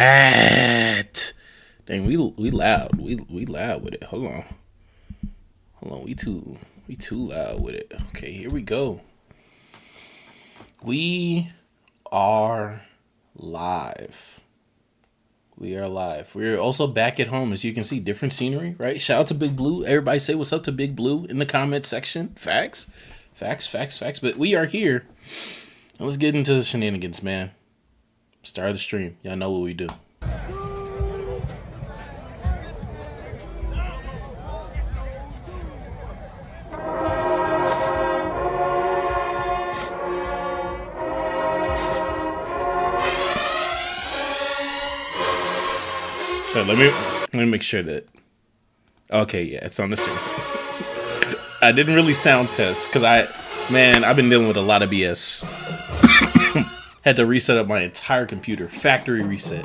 At. Dang, we loud. We loud with it. Hold on. We too loud with it. Okay, here we go. We are live. We're also back at home, as you can see. Different scenery, right? Shout out to Big Blue. Everybody say what's up to Big Blue in the comment section. Facts. But we are here. Let's get into the shenanigans, man. Start the stream. Y'all know what we do. So let me make sure that. Okay, yeah, it's on the stream. I didn't really sound test because I've been dealing with a lot of BS. Had to reset up my entire computer, factory reset.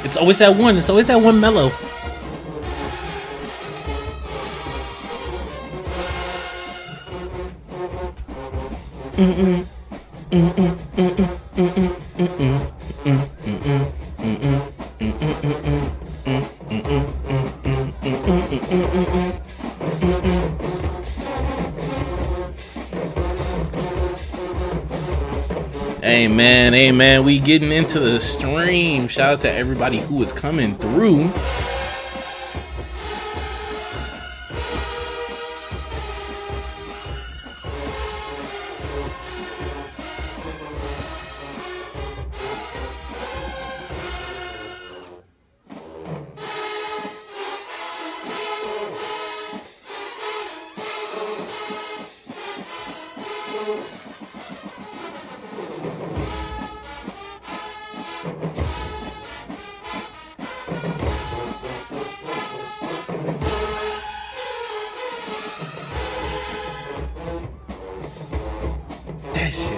It's always that one. It's always that one mellow. Amen. We getting into the stream. Shout out to everybody who is coming through.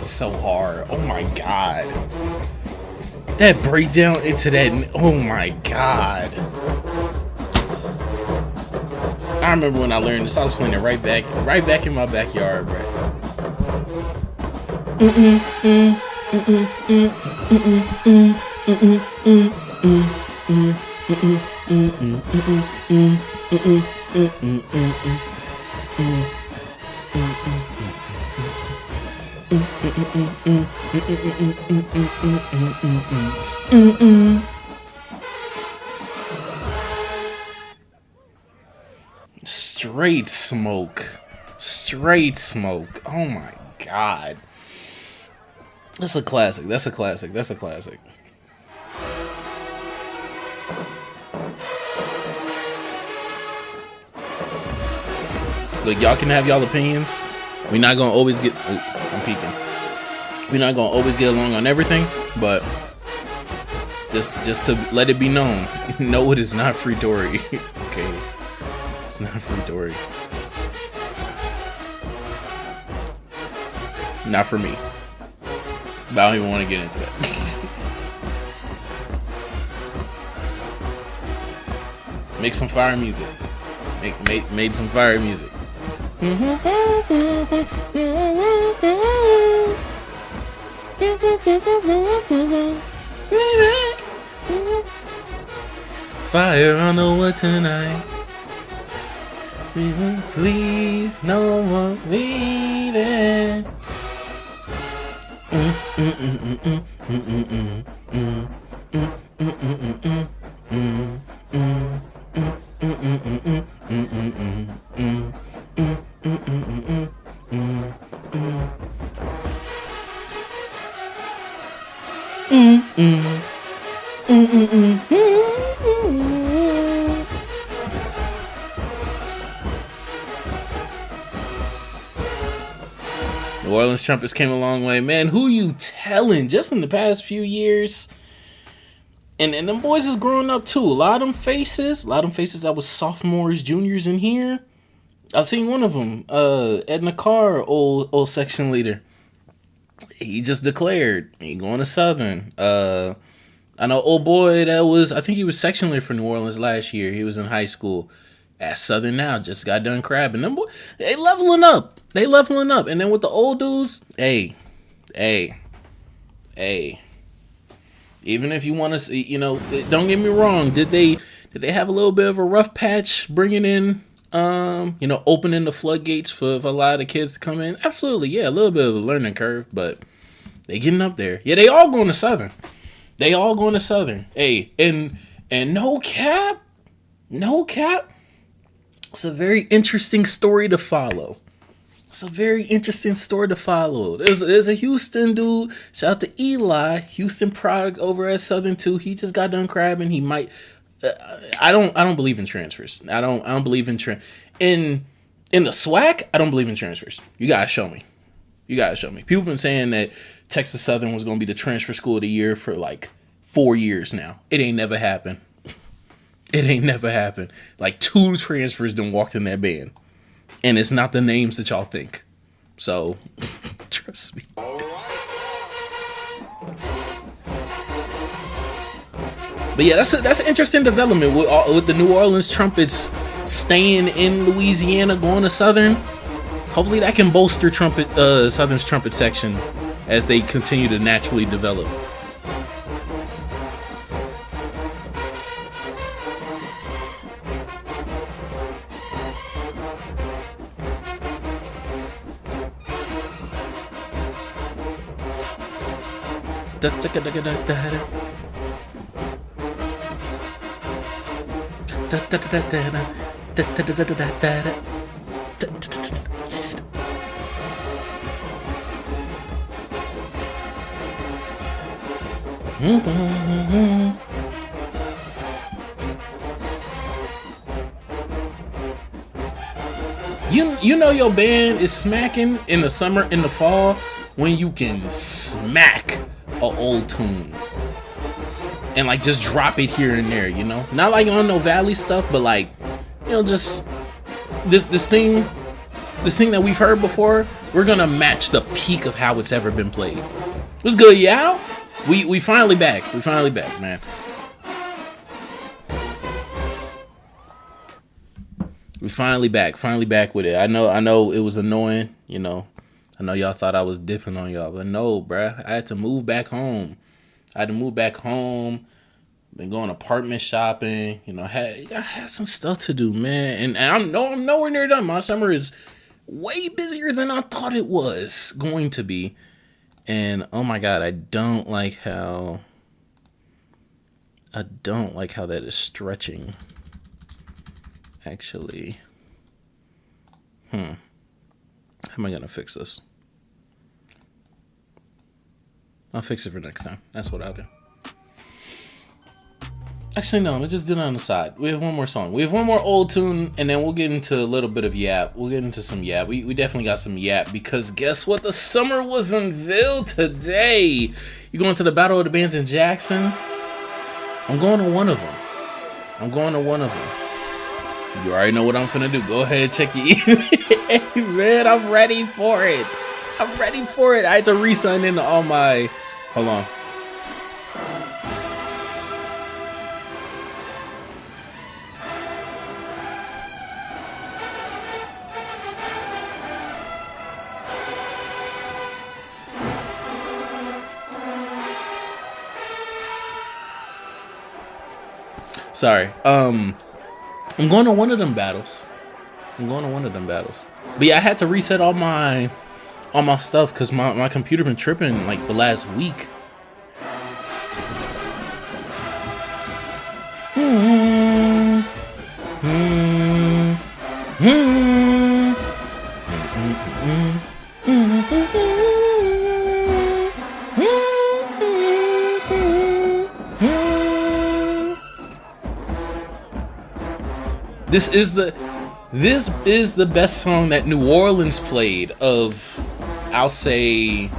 So hard. Oh my god. That breakdown into that. Oh my god. I remember when I learned this, I was playing it right back in my backyard, bro. Straight smoke. Oh my god. That's a classic. Look, y'all can have y'all opinions. We're not gonna always get. Oh, I'm peeking. We're not gonna always get along on everything, but just to let it be known, no, it is not free Dory. Okay, it's not free Dory. Not for me. But I don't even want to get into that. Make some fire music. Made some fire music. Fire on the wood tonight. Please, no one leaving. Orleans Trumpets came a long way, man. Who you telling? Just in the past few years, and them boys is growing up too. A lot of them faces that was sophomores, juniors in here. I seen one of them, Edna Carr, old section leader. He just declared he going to Southern. I know old boy that was, I think he was section leader for New Orleans last year. He was in high school at Southern now. Just got done crabbing. Them boy, they leveling up. And then with the old dudes, hey. Even if you want to see, you know, don't get me wrong. Did they have a little bit of a rough patch bringing in, you know, opening the floodgates for a lot of the kids to come in? Absolutely, yeah, a little bit of a learning curve, but they getting up there. Yeah, they all going to Southern. Hey, and no cap. It's a very interesting story to follow. There's a Houston dude. Shout out to Eli, Houston product over at Southern too. He just got done crabbing. He might. I don't believe in transfers. I don't believe in in the SWAC. I don't believe in transfers. You gotta show me. People been saying that Texas Southern was gonna be the transfer school of the year for like 4 years now. It ain't never happened. Like 2 transfers done walked in that band. And it's not the names that y'all think. So, trust me. But yeah, that's an interesting development with the New Orleans Trumpets staying in Louisiana, going to Southern. Hopefully that can bolster Southern's trumpet section as they continue to naturally develop. You know your band is smacking in the summer, in the fall, when you can smack a old tune and like just drop it here and there, you know, not like on no Valley stuff, but like, you know, just this thing that we've heard before. We're gonna match the peak of how it's ever been played. What's good, yeah? We finally back, man. We finally back with it. I know it was annoying, you know. I know y'all thought I was dipping on y'all, but no, bruh. I had to move back home. Been going apartment shopping. You know, I had some stuff to do, man. And I'm nowhere near done. My summer is way busier than I thought it was going to be. And oh my God, I don't like how that is stretching. Actually, how am I gonna fix this? I'll fix it for next time. That's what I'll do. Actually, no, let's just do it on the side. We have one more song. We have one more old tune, and then we'll get into a little bit of yap. We'll get into some yap. We definitely got some yap, because guess what? The summer was unveiled today. You going to the Battle of the Bands in Jackson? I'm going to one of them. You already know what I'm finna do. Go ahead, check your email. Hey, man, I'm ready for it. I had to re-sign into all my... Hold on. Sorry. I'm going to one of them battles. But yeah, I had to reset all my stuff because my computer been tripping like the last week. This is the best song that New Orleans played of I'll say,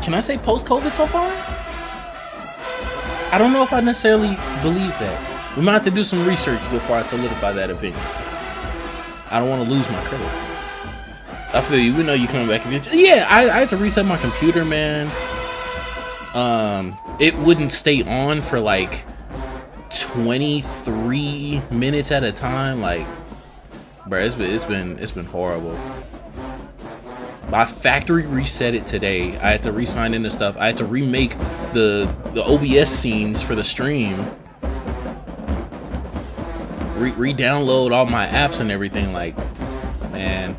can I say post-COVID so far? I don't know if I necessarily believe that. We might have to do some research before I solidify that opinion. I don't want to lose my credit. I feel you. We know you coming back again. Yeah, I had to reset my computer, man. It wouldn't stay on for like 23 minutes at a time. Like, bro, it's been horrible. My factory reset it today. I had to re-sign into stuff. I had to remake the OBS scenes for the stream. Re-download all my apps and everything. Like, man.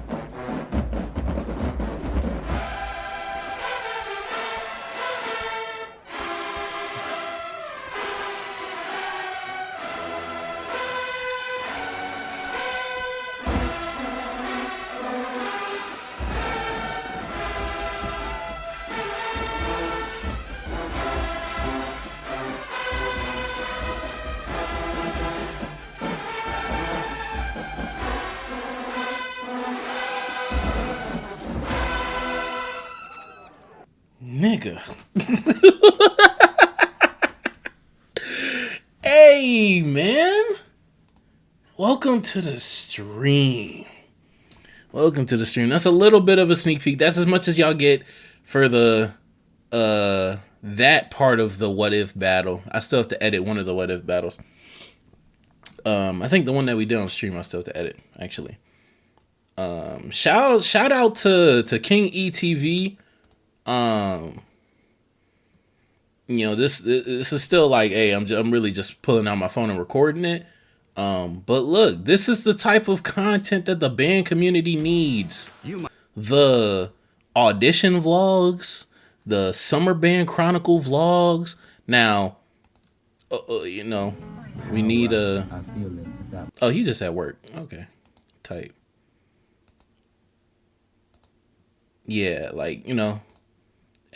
Nigga. Hey, man. Welcome to the stream. Welcome to the stream. That's a little bit of a sneak peek. That's as much as y'all get for the that part of the what if battle. I still have to edit one of the what if battles. I think the one that we did on stream I still have to edit, actually. Shout out to King ETV. You know, this is still like, hey, I'm really just pulling out my phone and recording it. But look, this is the type of content that the band community needs. The audition vlogs, the summer band chronicle vlogs. Now, you know, we need a. Oh, he's just at work. Okay, tight. Yeah, like, you know.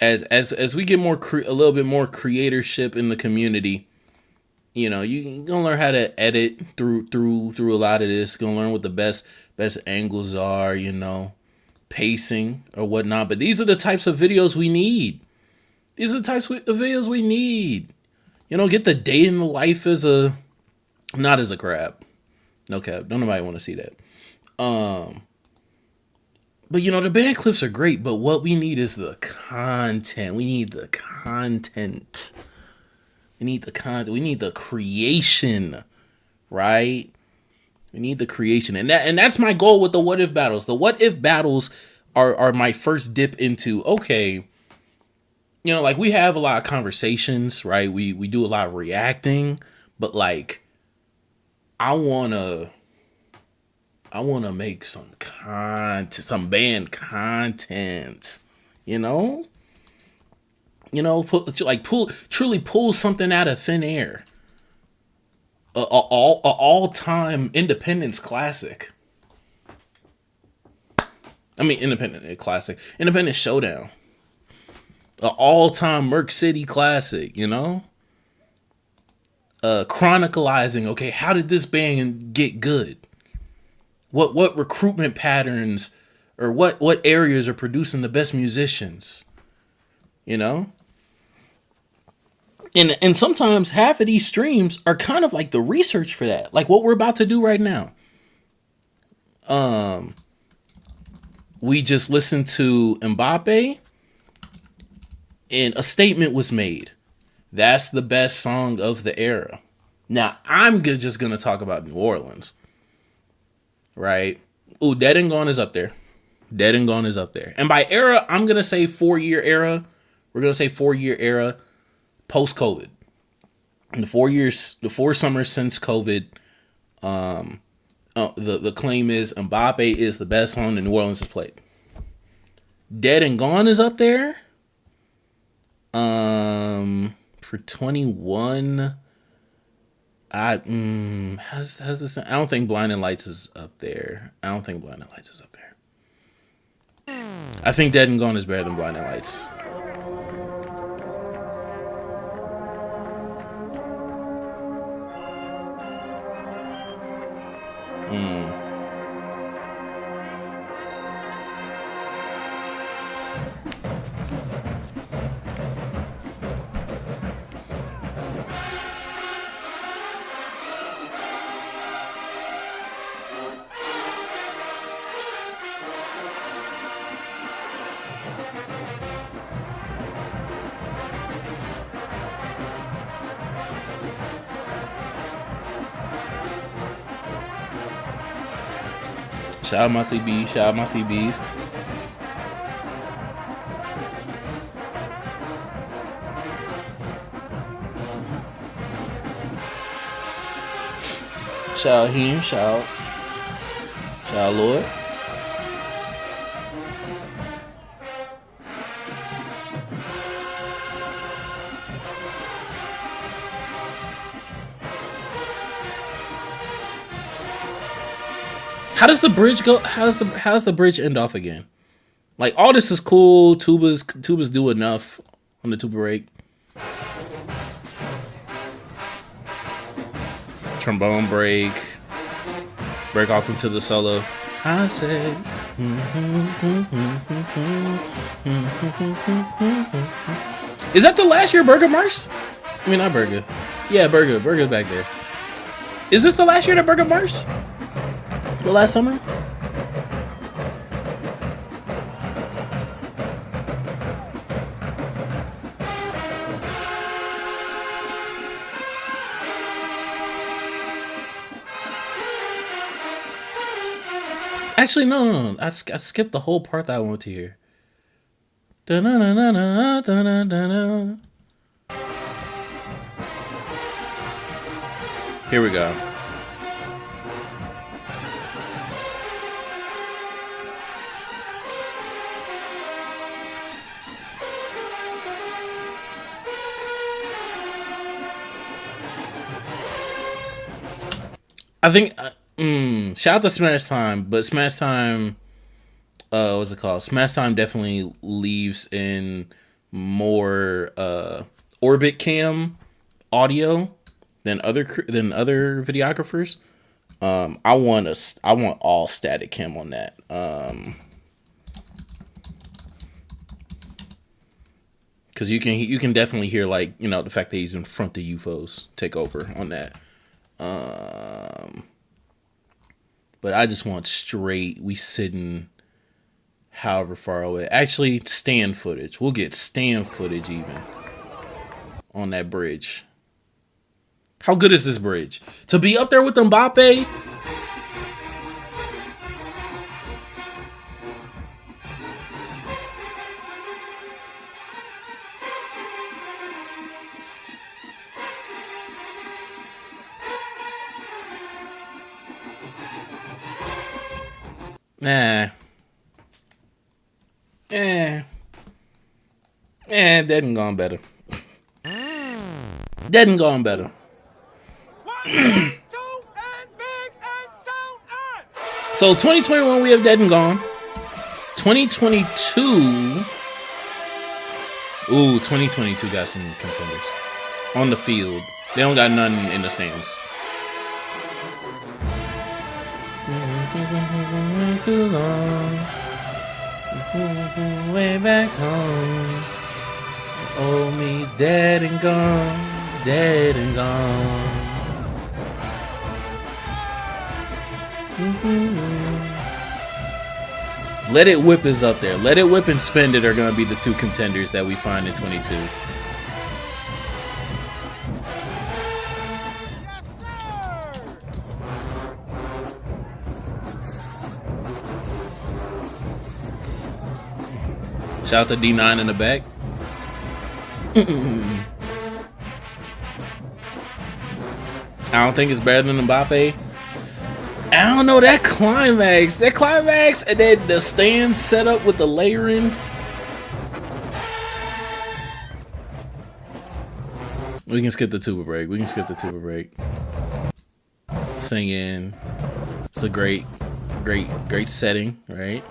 As we get more a little bit more creatorship in the community, you know, you're gonna learn how to edit through a lot of this. Gonna learn what the best angles are, you know, pacing or whatnot. But these are the types of videos we need. These are the types of videos we need. You know, get the day in the life as a, not as a crab. No cap. Don't nobody want to see that. But, you know, the band clips are great, but what we need is the content. We need the content. We need the content. We need the creation, right? We need the creation. And that's my goal with the what if battles. The what if battles are my first dip into, okay, you know, like we have a lot of conversations, right? We do a lot of reacting, but like I wanna make some content, some band content, you know, truly pull something out of thin air. All-time Independence classic. I mean, Independence Showdown. An all-time Merc City classic, you know? Chronicalizing, okay, how did this band get good? What recruitment patterns or what areas are producing the best musicians? You know? And sometimes half of these streams are kind of like the research for that. Like what we're about to do right now. We just listened to Mbappe and a statement was made. That's the best song of the era. Now, I'm just going to talk about New Orleans. Right? Ooh, Dead and Gone is up there. Dead and Gone is up there. And by era, I'm going to say 4-year era. We're going to say 4-year era post-COVID. In the 4 summers since COVID, the claim is Mbappe is the best song that New Orleans has played. Dead and Gone is up there. For 21, how does this sound? I don't think Blinding Lights is up there. I think Dead and Gone is better than Blinding Lights. Shout out my CBs. Shout out my CBs. Shout out him. Shout out Lord. How does the bridge go? How's the bridge end off again? Like, all this is cool. Tubas do enough on the tuba break. Trombone break off into the solo. I said, is that the last year Burger March? I mean, not Burger. Yeah, Burger's back there. Is this the last year that Burger marched? The last summer? Actually, no. I skipped the whole part that I went to hear. Here we go. I think, shout out to Smash Time, but Smash Time, what's it called? Smash Time definitely leaves in more orbit cam audio than other videographers. I want all static cam on that. Because you can definitely hear, like, you know, the fact that he's in front of UFOs take over on that. But I just want straight, we sitting however far away. Actually, stand footage. We'll get stand footage even on that bridge. How good is this bridge? To be up there with Mbappe? Dead and gone better. Dead and gone better. So 2021 we have Dead and Gone. 2022. Ooh, 2022 got some contenders on the field. They don't got none in the stands. Too long. Way back home. Old me's dead and gone. Dead and gone. Let It Whip is up there. Let It Whip and Spend It are going to be the two contenders that we find in 22. Shout out to D9 in the back. I don't think it's better than Mbappe. I don't know, that climax, and then the stand set up with the layering. We can skip the tuba break. Singing. It's a great setting, right?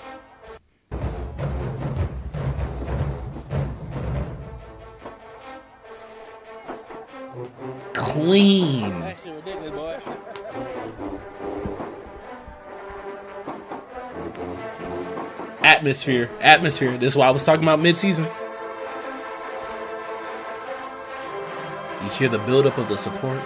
Clean. That shit ridiculous, boy. Atmosphere. This is why I was talking about mid-season. You hear the buildup of the support.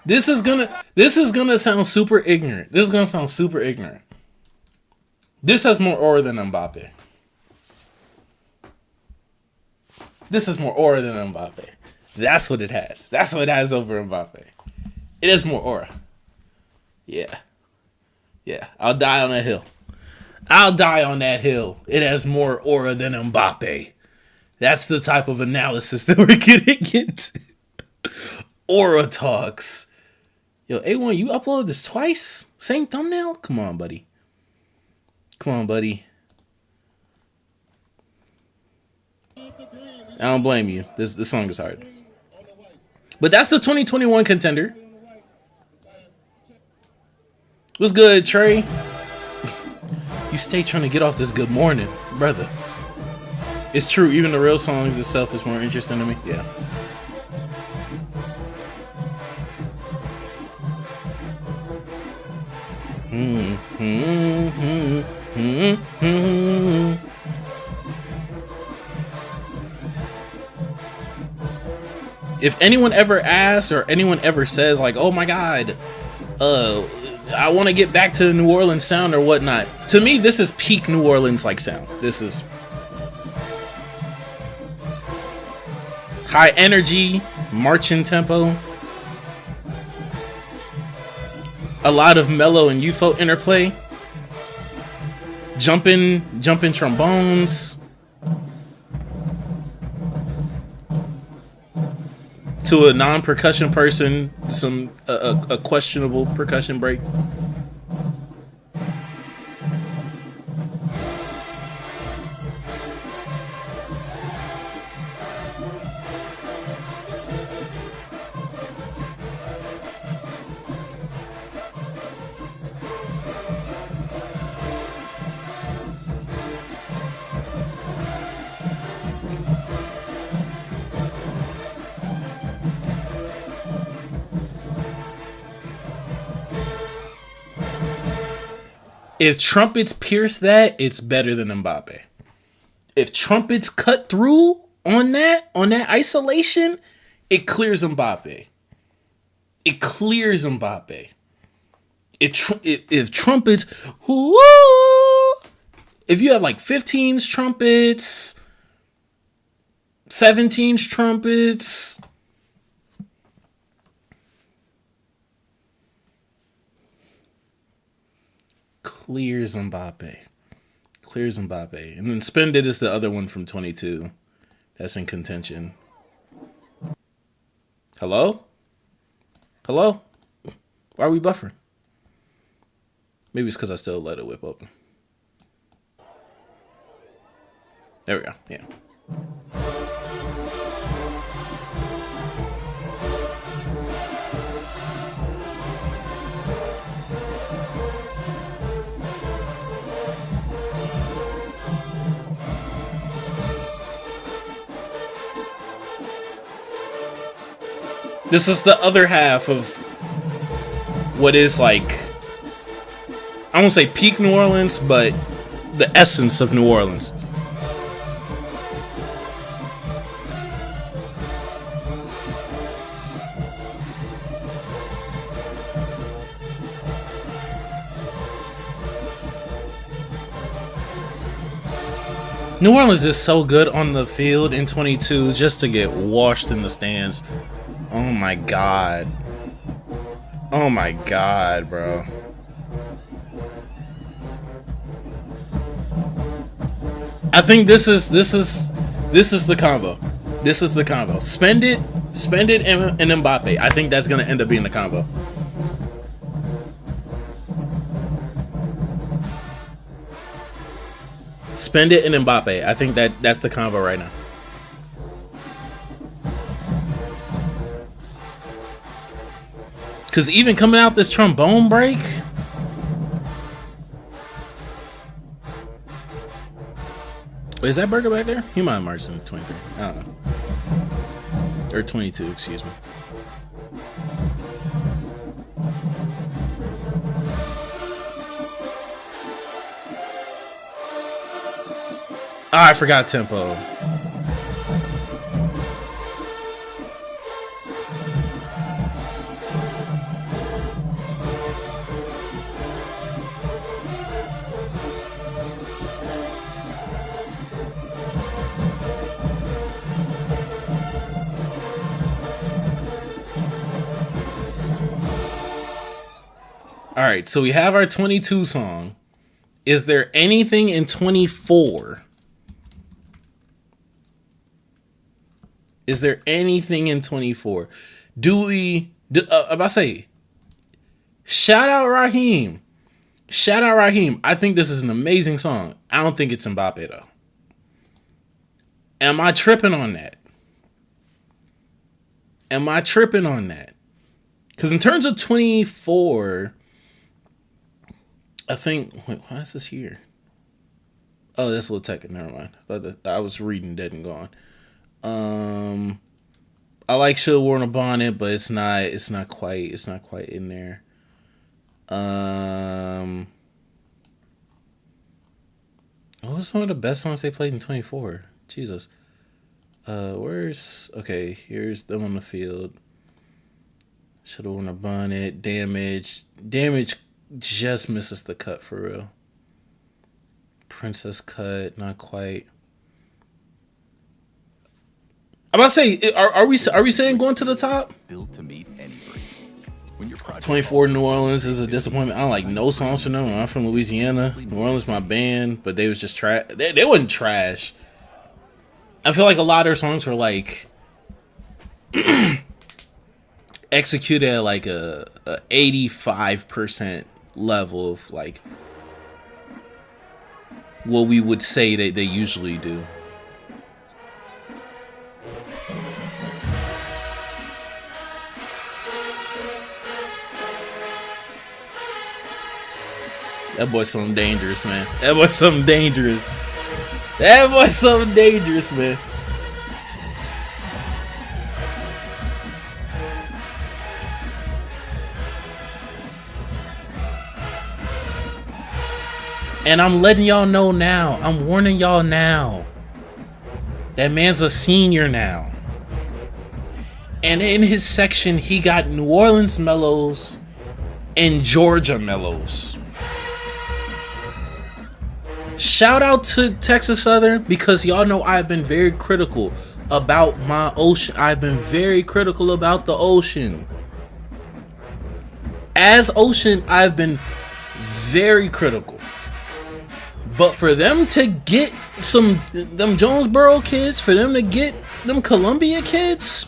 This is gonna sound super ignorant. This is gonna sound super ignorant. This has more aura than Mbappe. This is more aura than Mbappe. That's what it has. That's what it has over Mbappe. It has more aura. Yeah. Yeah. I'll die on that hill. I'll die on that hill. It has more aura than Mbappe. That's the type of analysis that we're getting into. Aura talks. Yo, A1, you uploaded this twice? Same thumbnail? Come on, buddy. Come on, buddy. I don't blame you. This song is hard. But that's the 2021 contender. What's good, Trey? You stay trying to get off this good morning, brother. It's true, even the real songs itself is more interesting to me. Yeah. If anyone ever asks or anyone ever says like, oh my god, I want to get back to the New Orleans sound or whatnot, to me this is peak New Orleans like sound. This is high energy, marching tempo, a lot of mellow and UFO interplay, jumping trombones, to a non-percussion person, some a questionable percussion break. If trumpets pierce that, it's better than Mbappe. If trumpets cut through on that isolation, it clears Mbappe. It clears Mbappe. If trumpets, whoo, if you have like 15's trumpets, 17's trumpets, clears Mbappe. Clears Mbappe. And then Spend It is the other one from 22 that's in contention. Hello? Hello? Why are we buffering? Maybe it's because I still let it whip open. There we go. Yeah. This is the other half of what is like, I won't say peak New Orleans, but the essence of New Orleans. New Orleans is so good on the field in 22 just to get washed in the stands. Oh my god. Oh my god, bro. I think this is the combo. This is the combo. Spend It and Mbappe. I think that's gonna end up being the combo. Spend It and Mbappe. I think that's the combo right now. Because even coming out this trombone break, wait, is that Burger back there? He might have marched in 23. I don't know. Or 22, excuse me. Ah, I forgot tempo. All right, so we have our 22 song. Is there anything in 24? Is there anything in 24? About to say, shout out Raheem. Shout out Raheem. I think this is an amazing song. I don't think it's Mbappe though. Am I tripping on that? Am I tripping on that? Because in terms of 24, I think, wait, why is this here? Oh, that's Lil Tecca. Never mind. I was reading Dead and Gone. I like Should Worn a Bonnet, but it's not quite in there. What was some of the best songs they played in 24? Jesus. Here's Them on the Field. Should Have Worn a Bonnet. Damage just misses the cut for real. Princess Cut, not quite. I'm about to say, are we saying going to the top? Built to meet any when 24 New Orleans is a disappointment. I don't like no songs from them. I'm from Louisiana. New Orleans my band, but they was just trash. They wasn't trash. I feel like a lot of their songs were like executed at like a 85% level of like what we would say that they usually do. That boy's something dangerous, man. That boy's something dangerous. That boy's something dangerous, man. And I'm letting y'all know now. I'm warning y'all now. That man's a senior now. And in his section, he got New Orleans mellows and Georgia mellows. Shout out to Texas Southern, because y'all know I've been very critical about my ocean. I've been very critical about the ocean. As ocean, I've been very critical. But for them to get them Jonesboro kids, for them to get them Columbia kids,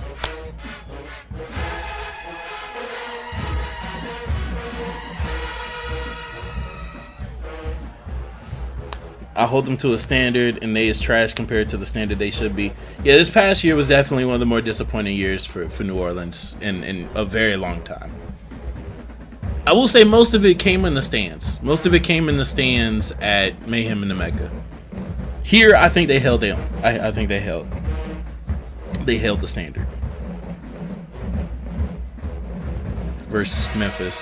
I hold them to a standard, and they is trash compared to the standard they should be. Yeah, this past year was definitely one of the more disappointing years for New Orleans in a very long time. I will say most of it came in the stands. Most of it came in the stands at Mayhem in the Mecca. Here, I think they held their own. I think they held the standard. Versus Memphis.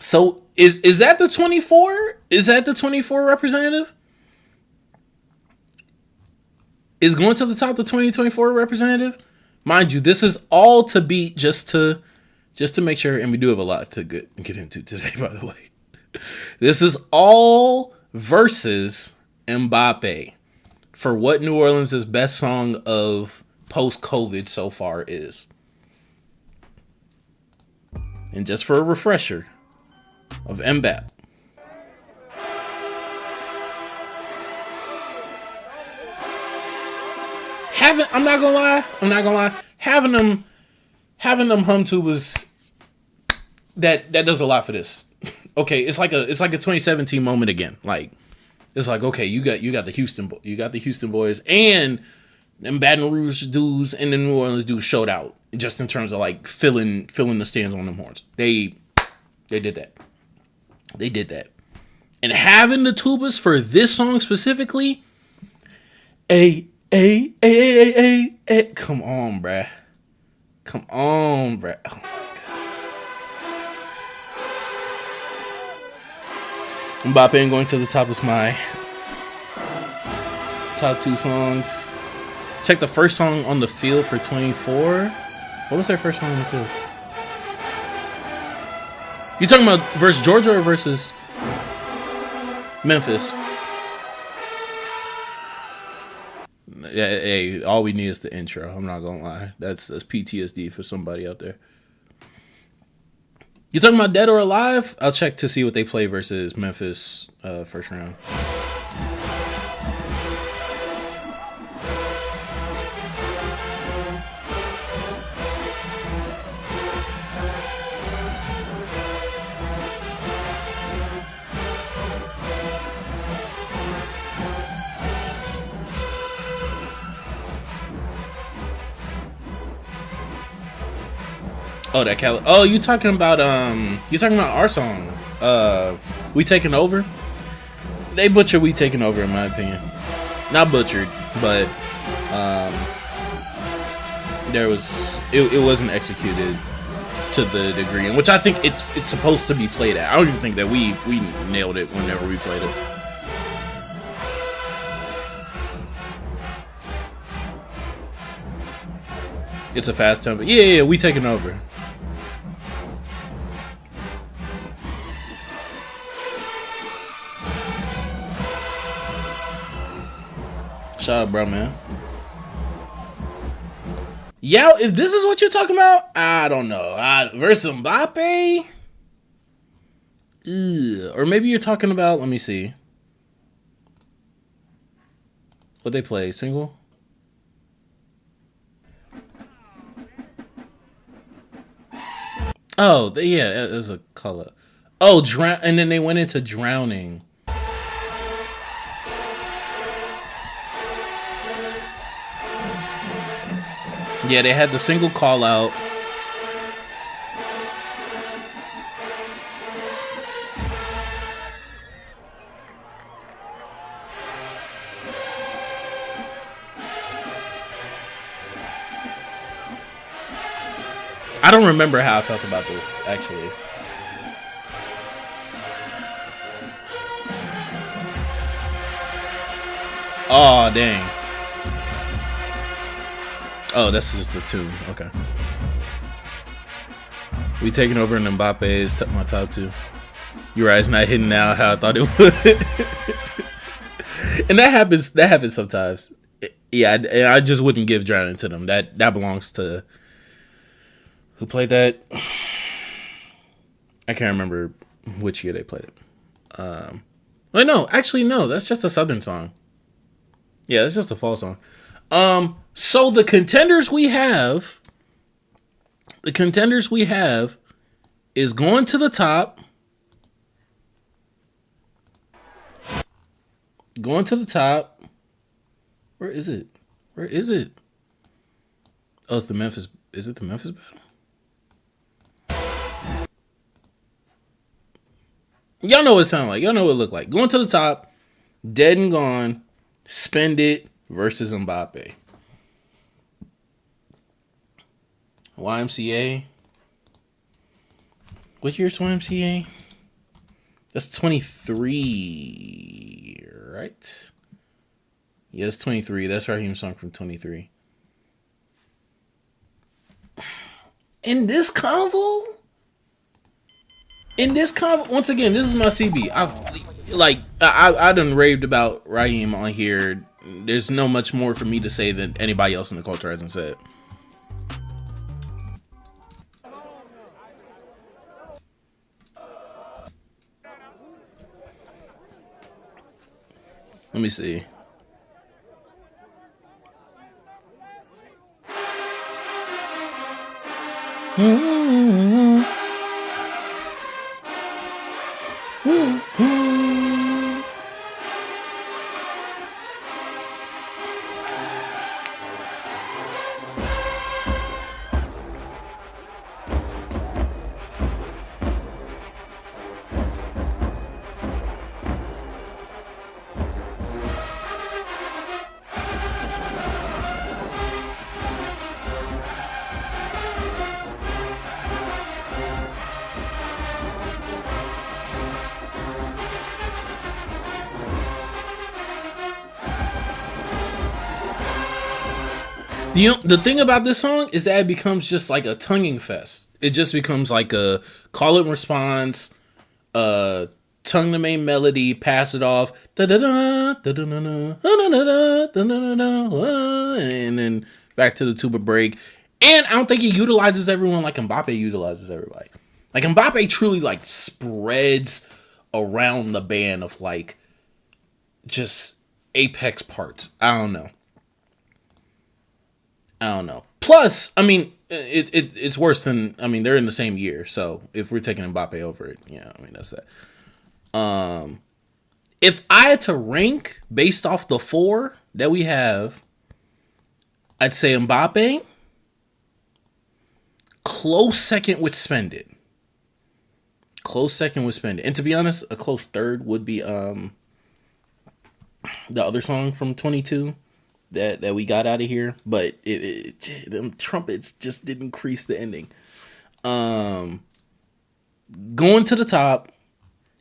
So is that the 24? Is that the 24 representative? Is going to the top the 2024 representative? Mind you, this is all to beat just to make sure, and we do have a lot to get into today, by the way. This is all versus Mbappe for what New Orleans' best song of post-COVID so far is. And just for a refresher of Mbappe. I'm not gonna lie. Having them hum tubas that does a lot for this. Okay, it's like a 2017 moment again. Like, it's like, okay, you got the Houston boys and them Baton Rouge dudes and the New Orleans dudes showed out just in terms of like filling the stands on them horns. They did that. They did that. And having the tubas for this song specifically, come on, bruh. Come on, bruh. Oh my God. Mbappe going to the top is my top 2 songs. Check the first song on the field for 24. What was their first song on the field? You talking about versus Georgia or versus Memphis? Yeah, hey, all we need is the intro. I'm not gonna lie. That's PTSD for somebody out there. You talking about Dead or Alive? I'll check to see what they play versus Memphis first round. Oh, that Cali. Oh, you talking about our song? We Taking Over. They butchered We Taking Over, in my opinion. Not butchered, but it wasn't executed to the degree in which I think it's supposed to be played at. I don't even think that we nailed it whenever we played it. It's a fast tempo. Yeah, We Taking Over. Shout out, bro, man. Yeah, if this is what you're talking about, I don't know. Versus Mbappe? Ugh. Or maybe you're talking about, let me see. What they play? Single? Oh, yeah, there's a color. Oh, and then they went into Drowning. Yeah, they had the single call out. I don't remember how I felt about this, actually. Oh, dang. Oh, that's just the two. Okay. We Taking Over and Mbappe is my top 2. You're right, it's not hitting now how I thought it would. And that happens sometimes. Yeah, I just wouldn't give Drowning to them. That belongs to who played that? I can't remember which year they played it. Wait, no, actually no, that's just a Southern song. Yeah, that's just a fall song. So the contenders we have is Going to the Top. Going to the Top. Where is it? Oh, it's the Memphis. Is it the Memphis battle? Y'all know what it sound like. Y'all know what it look like. Going to the Top. Dead and Gone. Spend It versus Mbappe. YMCA. What year's YMCA? That's 23, right? Yeah, it's 23. That's Raheem's song from 23. In this convo, once again, this is my CB. I done raved about Raheem on here. There's no much more for me to say than anybody else in the culture hasn't said. Let me see. The thing about this song is that it becomes just like a tonguing fest. It just becomes like a call and response, tongue the main melody, pass it off, and then back to the tuba break. And I don't think he utilizes everyone like Mbappe utilizes everybody. Like Mbappe truly like spreads around the band of like just apex parts. I don't know. Plus, I mean, it's worse than, I mean, they're in the same year. So if we're taking Mbappe over it, yeah, I mean, that's that. If I had to rank based off the 4 that we have, I'd say Mbappe, close second with Spend It. And to be honest, a close third would be the other song from 22 that we got out of here, but them trumpets just didn't crease the ending. Going to the top,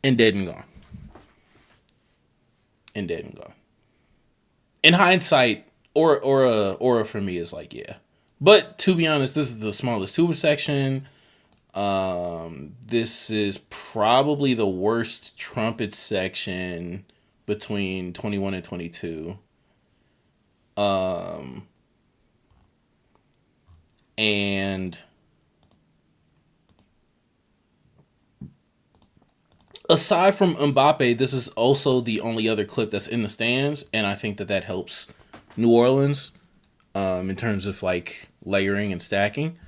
and Dead and Gone. In hindsight, Aura for me is like, yeah. But to be honest, this is the smallest tuba section. This is probably the worst trumpet section between 21 and 22. And aside from Mbappe, this is also the only other clip that's in the stands, and I think that helps New Orleans in terms of like layering and stacking.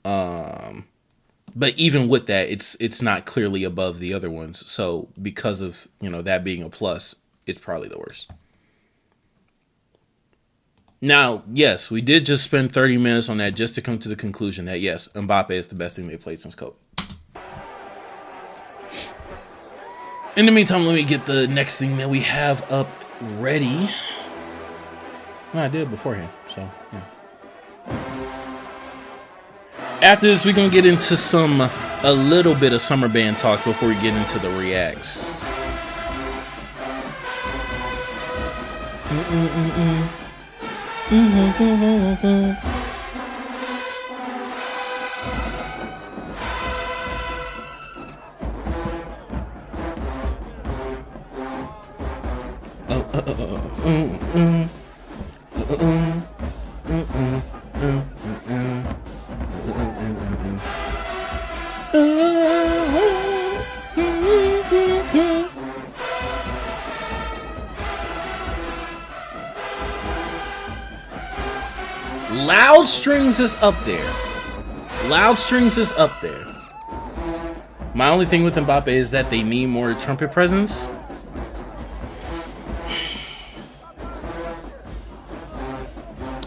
But even with that, it's not clearly above the other ones. So because of, that being a plus, it's probably the worst. Now, yes, we did just spend 30 minutes on that just to come to the conclusion that, yes, Mbappe is the best thing they played since COVID. In the meantime, let me get the next thing that we have up ready. Well, I did beforehand, so, yeah. After this, we're going to get into a little bit of summer band talk before we get into the reacts. Loud Strings is up there. My only thing with Mbappe is that they need more trumpet presence.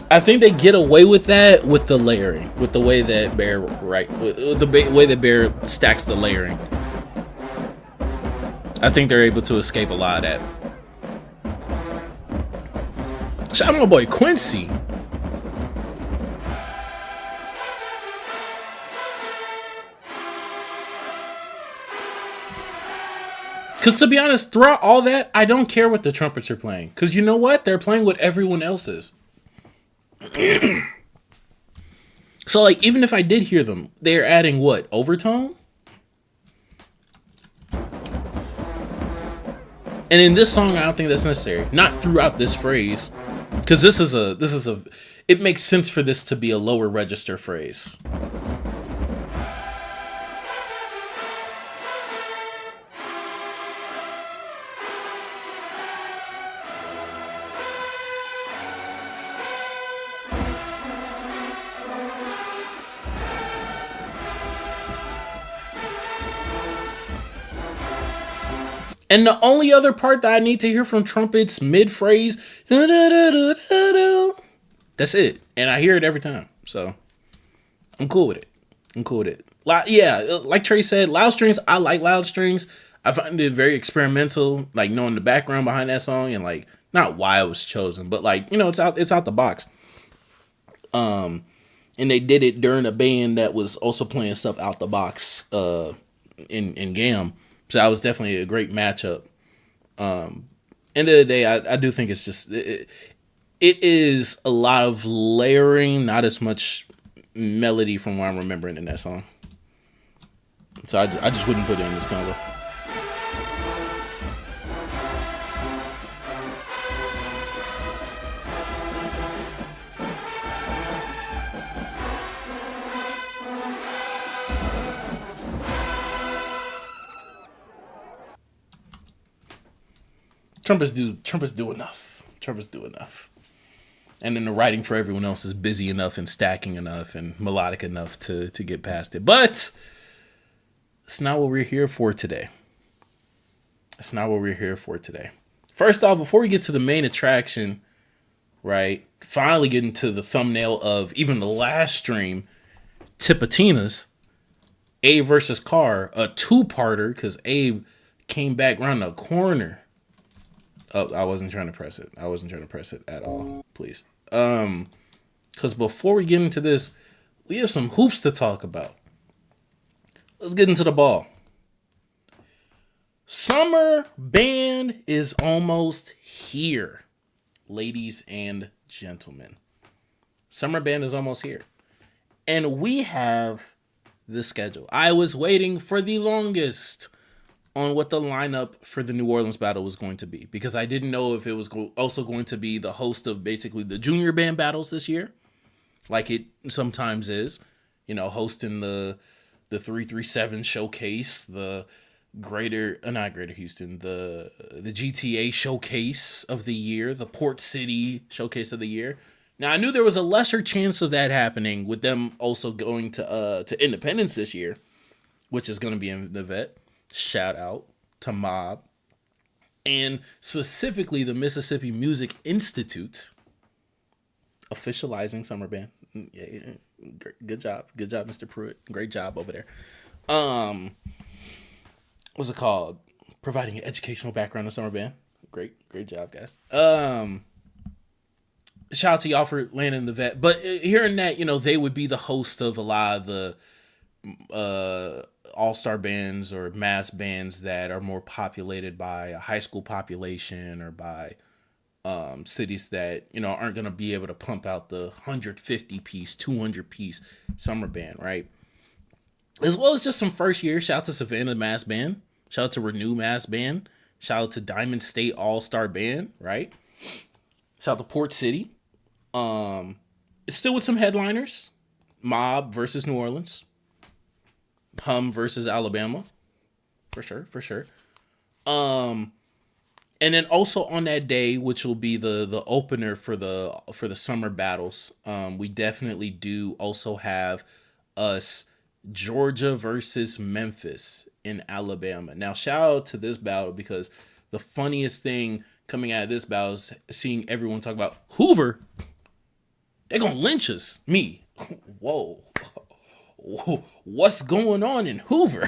I think they get away with that with the layering, with the way that Bear Bear stacks the layering. I think they're able to escape a lot of that. Shout out my boy Quincy. Because to be honest, throughout all that, I don't care what the trumpets are playing. Because you know what? They're playing what everyone else is. So, like, even if I did hear them, they're adding what? Overtone? And in this song, I don't think that's necessary. Not throughout this phrase. Because it makes sense for this to be a lower register phrase. And the only other part that I need to hear from trumpets mid-phrase, that's it. And I hear it every time. So I'm cool with it. Yeah, like Trey said, loud strings, I like loud strings. I find it very experimental, like knowing the background behind that song and like not why it was chosen, but like, it's out the box. And they did it during a band that was also playing stuff out the box in GAM. So that was definitely a great matchup. End of the day, I do think it's just It is a lot of layering, not as much melody from what I'm remembering in that song. So I just wouldn't put it in this combo. Trumpets do enough. Trumpets do enough. And then the writing for everyone else is busy enough and stacking enough and melodic enough to get past it. But it's not what we're here for today. It's not what we're here for today. First off, before we get to the main attraction, right? Finally getting to the thumbnail of even the last stream, Tipatina'S, Abe versus Carr, a two-parter, because Abe came back around the corner. Oh, I wasn't trying to press it. I wasn't trying to press it at all. Please. Because before we get into this, we have some hoops to talk about. Let's get into the ball. Summer band is almost here, ladies and gentlemen. Summer band is almost here. And we have the schedule. I was waiting for the longest on what the lineup for the New Orleans battle was going to be, because I didn't know if it was also going to be the host of basically the junior band battles this year, like it sometimes is, you know, hosting the 337 showcase, the not Greater Houston, the GTA showcase of the year, the Port City showcase of the year. Now I knew there was a lesser chance of that happening with them also going to Independence this year, which is going to be in the vet. Shout out to Mob, and specifically the Mississippi Music Institute officializing summer band. Yeah, good job, Mr. Pruitt. Great job over there. What's it called? Providing an educational background in summer band. Great job, guys. Shout out to y'all for landing the vet. But hearing that, you know, they would be the host of a lot of the all-star bands or mass bands that are more populated by a high school population or by cities that, you know, aren't going to be able to pump out the 150 piece, 200 piece summer band, right? As well as just some first year. Shout out to Savannah Mass Band. Shout out to Renew Mass Band. Shout out to Diamond State All-Star Band, right? Shout out to Port City. It's still with some headliners. Mob versus New Orleans. Hum versus Alabama, for sure. And then also on that day, which will be the opener for the summer battles, we definitely do also have us Georgia versus Memphis in Alabama. Now, shout out to this battle, because the funniest thing coming out of this battle is seeing everyone talk about Hoover. They're gonna lynch us. Me. Whoa. What's going on in Hoover?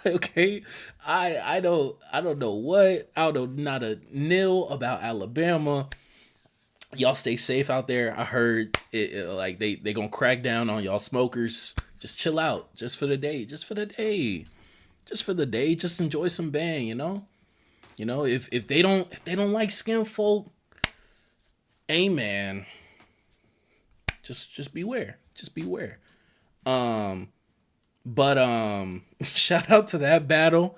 Okay, I don't know what. I don't know not a nil about Alabama. Y'all stay safe out there. I heard it like they gonna crack down on y'all smokers. Just chill out, just for the day. Just enjoy some band, you know. If they don't like skin folk, hey man, just beware. But shout out to that battle.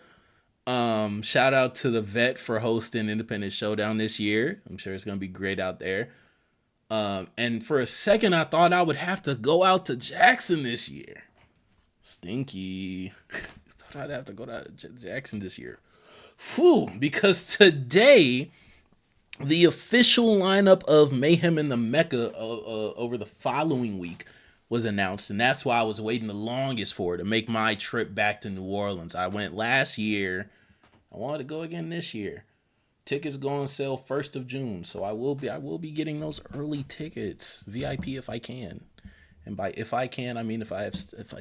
Shout out to the vet for hosting Independent Showdown this year. I'm sure it's gonna be great out there. And for a second I thought I would have to go out to Jackson this year. Stinky. Thought I'd have to go to Jackson this year. Phew, because today the official lineup of Mayhem in the Mecca over the following week was announced, and that's why I was waiting the longest for to make my trip back to New Orleans. I went last year. I wanted to go again this year. Tickets go on sale 1st of June, so I will be getting those early tickets, VIP if I can. And by if I can, I mean if I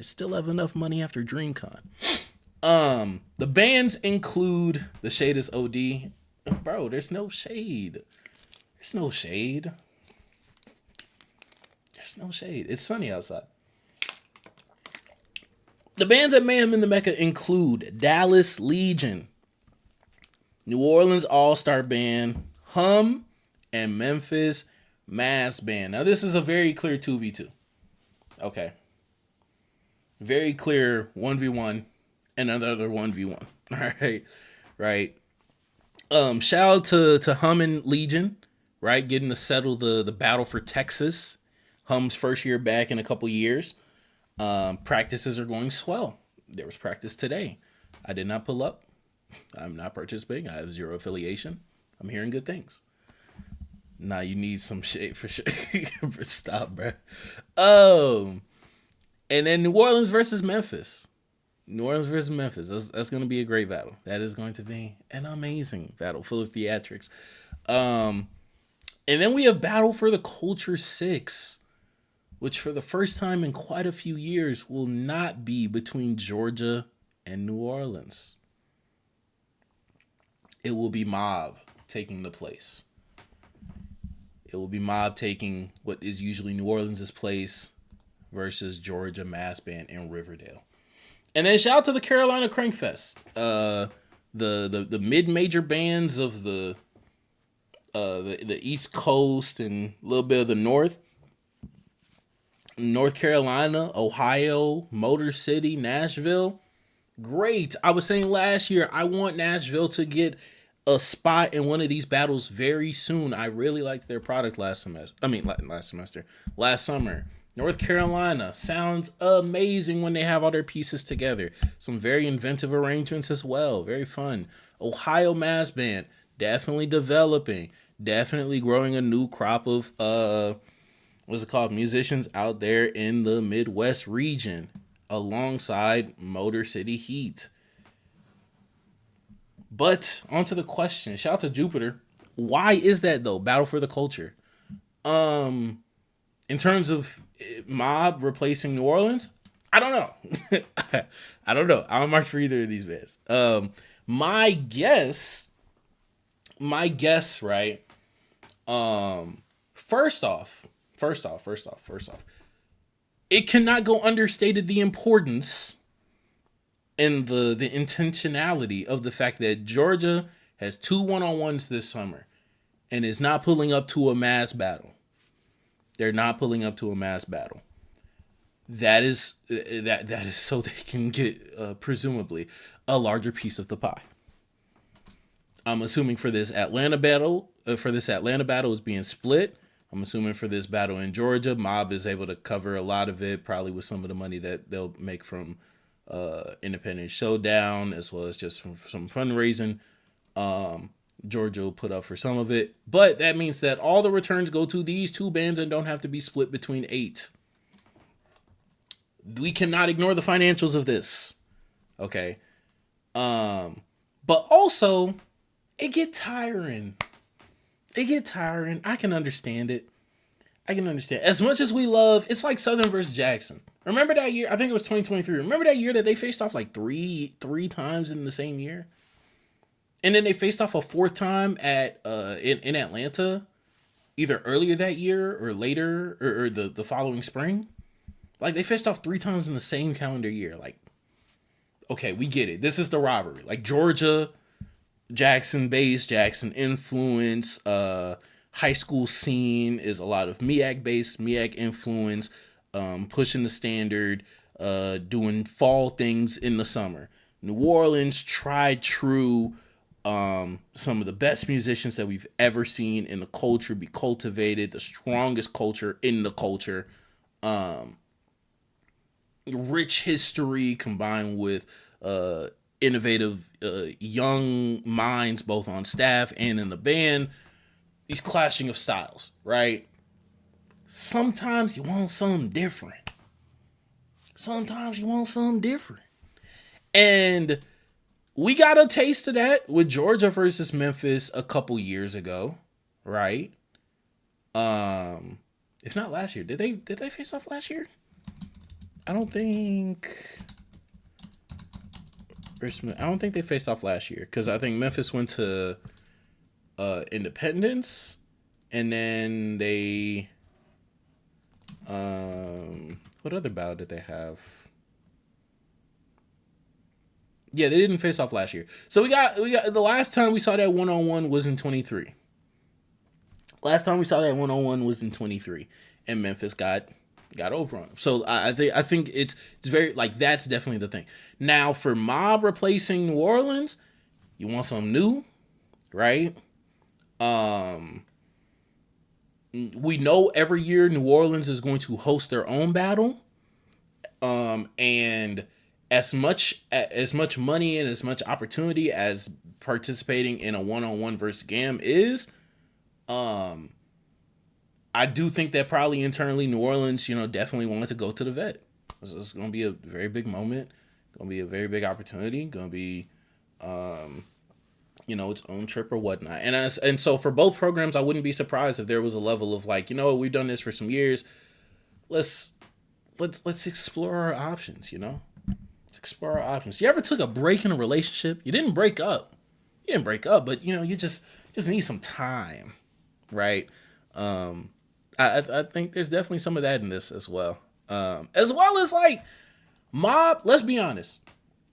still have enough money after DreamCon. The bands include The Shade is OD. Bro, there's no shade. There's no shade. It's sunny outside. The bands at Mayhem in the Mecca include Dallas Legion, New Orleans All-Star Band, Hum, and Memphis Mass band. Now this is a very clear 2v2. Okay. Very clear 1v1 and another 1v1. All right. Right. Shout out to Hum and Legion, right? Getting to settle the battle for Texas. Hum's first year back in a couple years. Practices are going swell. There was practice today. I did not pull up. I'm not participating. I have zero affiliation. I'm hearing good things. Nah, you need some shade for sure. Stop, bro. And then New Orleans versus Memphis. New Orleans versus Memphis. That's going to be a great battle. That is going to be an amazing battle full of theatrics. And then we have Battle for the Culture 6, which for the first time in quite a few years will not be between Georgia and New Orleans. It will be Mob taking the place. It will be Mob taking what is usually New Orleans' place versus Georgia Mass Band in Riverdale. And then shout out to the Carolina Crankfest. The mid-major bands of the East Coast and a little bit of the North. North Carolina, Ohio, Motor City, Nashville. Great. I was saying last year, I want Nashville to get a spot in one of these battles very soon. I really liked their product last summer. North Carolina sounds amazing when they have all their pieces together. Some very inventive arrangements as well. Very fun. Ohio Mass Band, definitely developing. Definitely growing a new crop of, musicians out there in the Midwest region. Alongside Motor City Heat. But onto the question. Shout out to Jupiter. Why is that though? Battle for the Culture. In terms of Mob replacing New Orleans, I don't know. I don't know. I don't march for either of these bands. My guess, right? First off. It cannot go understated the importance and the intentionality of the fact that Georgia has 2 1-on-1s this summer and is not pulling up to a mass battle. They're not pulling up to a mass battle. That is so they can get presumably a larger piece of the pie. I'm assuming for this Atlanta battle is being split. I'm assuming for this battle in Georgia, Mob is able to cover a lot of it, probably with some of the money that they'll make from Independent Showdown, as well as just from some fundraising. Georgia will put up for some of it. But that means that all the returns go to these 2 bands and don't have to be split between 8. We cannot ignore the financials of this. Okay. But also, it get tiring. I can understand it. As much as we love, it's like Southern versus Jackson. Remember that year? I think it was 2023. Remember that year that they faced off like three times in the same year? And then they faced off a 4th time at in Atlanta, either earlier that year or later or the following spring. Like they faced off 3 times in the same calendar year. Like, okay, we get it. This is the rivalry. Like Georgia, Jackson base, Jackson influence, high school scene is a lot of MEAC base, MEAC influence, pushing the standard, doing fall things in the summer. New Orleans, tried true, some of the best musicians that we've ever seen in the culture be cultivated, the strongest culture in the culture, rich history combined with innovative young minds both on staff and in the band. These clashing of styles, right? Sometimes you want something different. And we got a taste of that with Georgia versus Memphis a couple years ago, right? If not last year. Did they face off last year? I don't think they faced off last year, because I think Memphis went to Independence, and then they what other battle did they have? Yeah, they didn't face off last year. So we got the last time we saw that 1-on-1 was in 23. Last time we saw that 1-on-1 was in 23, and Memphis got over on him. So I think it's very, like, that's definitely the thing. Now for Mob replacing New Orleans, you want something new, right? We know every year New Orleans is going to host their own battle, and as much money and as much opportunity as participating in a 1-on-1 versus GAM is, I do think that probably internally New Orleans, definitely wanted to go to the vet. It's going to be a very big moment. Going to be a very big opportunity. Going to be, its own trip or whatnot. And so for both programs, I wouldn't be surprised if there was a level of like, we've done this for some years. Let's explore our options. Let's explore our options. You ever took a break in a relationship? You didn't break up. But you just need some time, right? I think there's definitely some of that in this as well. As well as like Mob, let's be honest.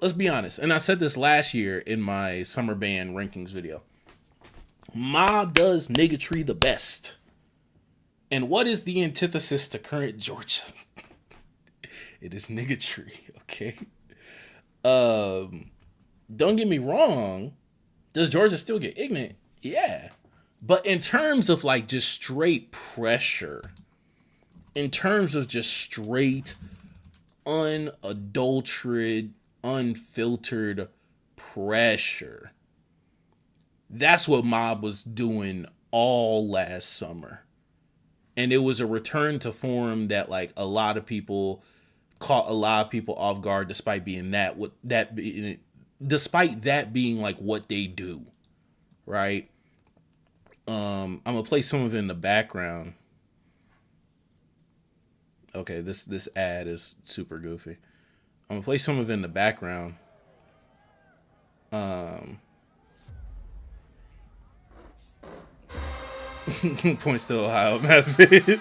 And I said this last year in my summer band rankings video. Mob does niggatry the best. And what is the antithesis to current Georgia? It is niggatry, okay? Don't get me wrong. Does Georgia still get ignorant? Yeah. But in terms of like just straight pressure, in terms of just straight, unadulterated, unfiltered pressure, that's what Mob was doing all last summer. And it was a return to form that like a lot of people caught a lot of people off guard, despite that being like what they do, right? I'm gonna play some of it in the background. Okay, this ad is super goofy. I'm gonna play some of it in the background. Points to Ohio Mass Bid.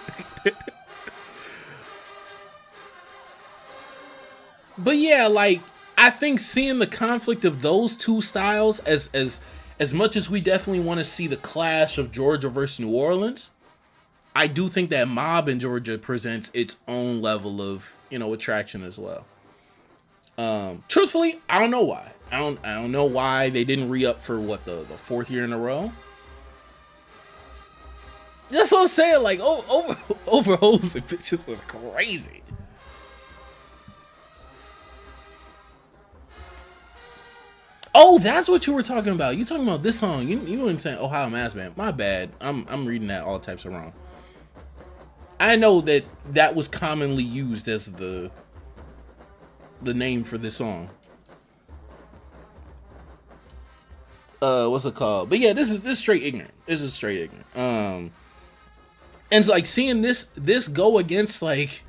But yeah, like I think seeing the conflict of those two styles, as much as we definitely want to see the clash of Georgia versus New Orleans, I do think that Mob in Georgia presents its own level of attraction as well. Truthfully, I don't know why. I don't know why they didn't re-up for what the fourth year in a row. That's what I'm saying. Like over hoes and bitches was crazy. Oh, that's what you were talking about. You talking about this song? You weren't saying Ohio Mass Band. My bad. I'm reading that all types of wrong. I know that was commonly used as the name for this song. What's it called? But yeah, this is straight ignorant. This is straight ignorant. And it's like seeing this go against like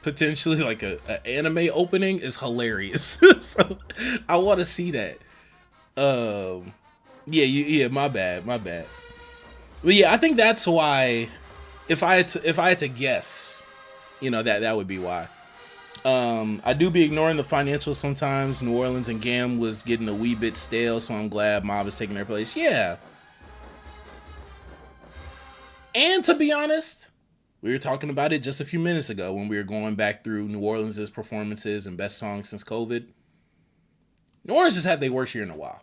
potentially like a anime opening is hilarious. So I want to see that. Yeah, my bad. But yeah, I think that's why. If I had to guess, that would be why. I do be ignoring the financials sometimes. New Orleans and GAM was getting a wee bit stale, so I'm glad Mob is taking their place. Yeah. And to be honest, we were talking about it just a few minutes ago when we were going back through New Orleans' performances and best songs since COVID. New Orleans just had their worst year in a while.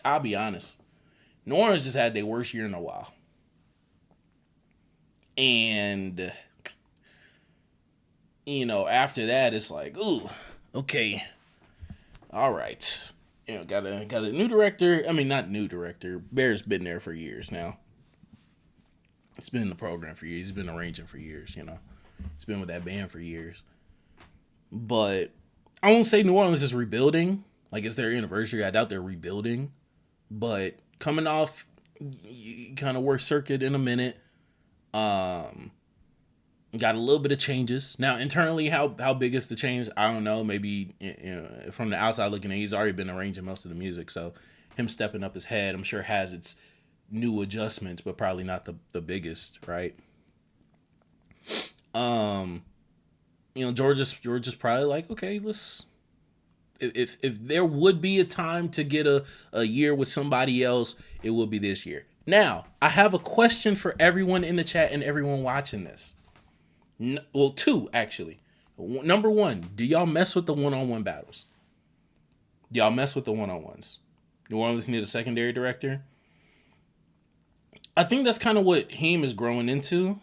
I'll be honest. New Orleans just had their worst year in a while. And, after that, it's like, ooh, okay, all right. Got a new director. I mean, not new director. Bear's been there for years now. He's been in the program for years. He's been arranging for years, He's been with that band for years. But I won't say New Orleans is rebuilding. Like, it's their anniversary. I doubt they're rebuilding. But coming off kind of work circuit in a minute. Got a little bit of changes. Now, internally, how big is the change? I don't know. Maybe from the outside looking in, he's already been arranging most of the music. So him stepping up his head, I'm sure has its new adjustments, but probably not the biggest, right? Georgia's probably like, okay, let's. If there would be a time to get a year with somebody else, it would be this year. Now, I have a question for everyone in the chat and everyone watching this. Well, two, actually. Number one, do y'all mess with the one-on-one battles? Do y'all mess with the one-on-ones? New Orleans need a secondary director? I think that's kind of what Heem is growing into.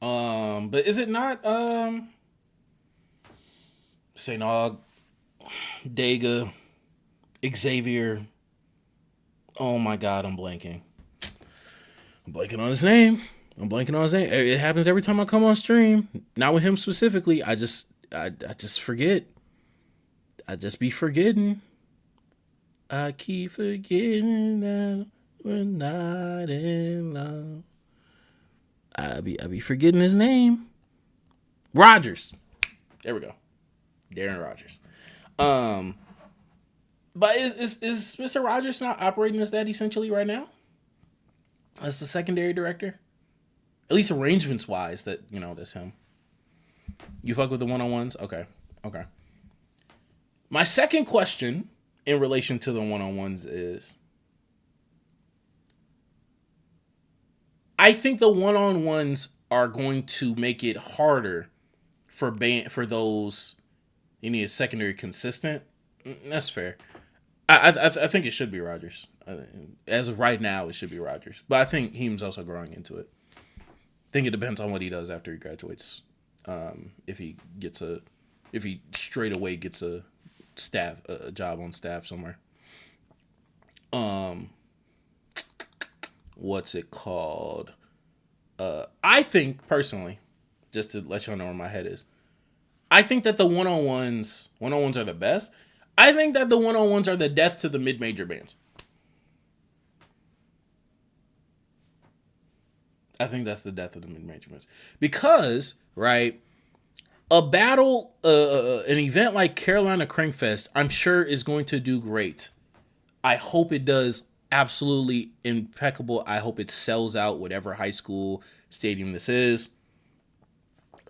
But is it not St. Aug, Dega, Xavier? Oh my God, I'm blanking. I'm blanking on his name. It happens every time I come on stream. Not with him specifically. I just forget. I just be forgetting. I keep forgetting that we're not in love. I be forgetting his name. Rogers. There we go. Darren Rogers. But is Mr. Rogers not operating as that essentially right now? As the secondary director? At least arrangements wise, that's him. You fuck with the one-on-ones? Okay. My second question in relation to the one-on-ones is, I think the one-on-ones are going to make it harder for those you need a secondary consistent. That's fair. I think it should be Rogers. As of right now, it should be Rogers. But I think Heem's also growing into it. I think it depends on what he does after he graduates. If he straight away gets a job on staff somewhere. What's it called? I think personally, just to let y'all know where my head is, I think that the one-on-ones are the best. I think that the one-on-ones are the death to the mid-major bands. I think that's the death of the mid-major bands. Because, right, a battle, an event like Carolina Crankfest, I'm sure is going to do great. I hope it does absolutely impeccable. I hope it sells out whatever high school stadium this is.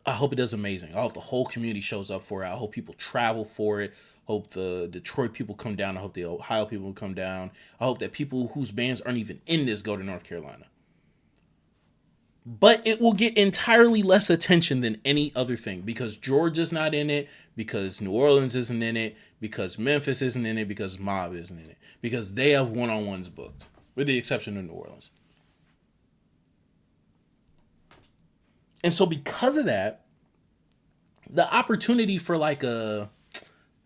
I hope it does amazing. I hope the whole community shows up for it. I hope people travel for it. I hope the Detroit people come down. I hope the Ohio people come down. I hope that people whose bands aren't even in this go to North Carolina. But it will get entirely less attention than any other thing because Georgia's not in it, because New Orleans isn't in it, because Memphis isn't in it, because Mob isn't in it, because they have one-on-ones booked, with the exception of New Orleans. And so because of that, the opportunity for like a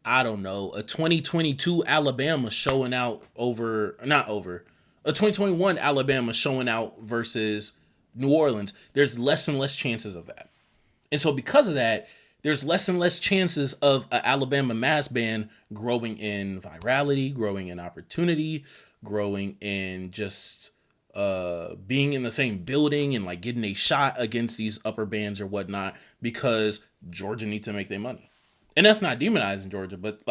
2022 Alabama showing out a 2021 Alabama showing out versus New Orleans, there's less and less chances of that. And so because of that, there's less and less chances of an Alabama mass band growing in virality, growing in opportunity, growing in just being in the same building and like getting a shot against these upper bands or whatnot, because Georgia needs to make their money. And that's not demonizing Georgia, but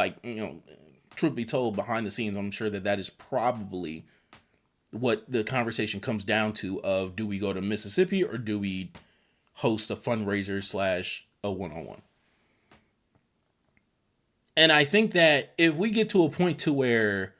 truth be told, behind the scenes, I'm sure that is probably what the conversation comes down to of, do we go to Mississippi or do we host a fundraiser / a one-on-one? And I think that if we get to a point to where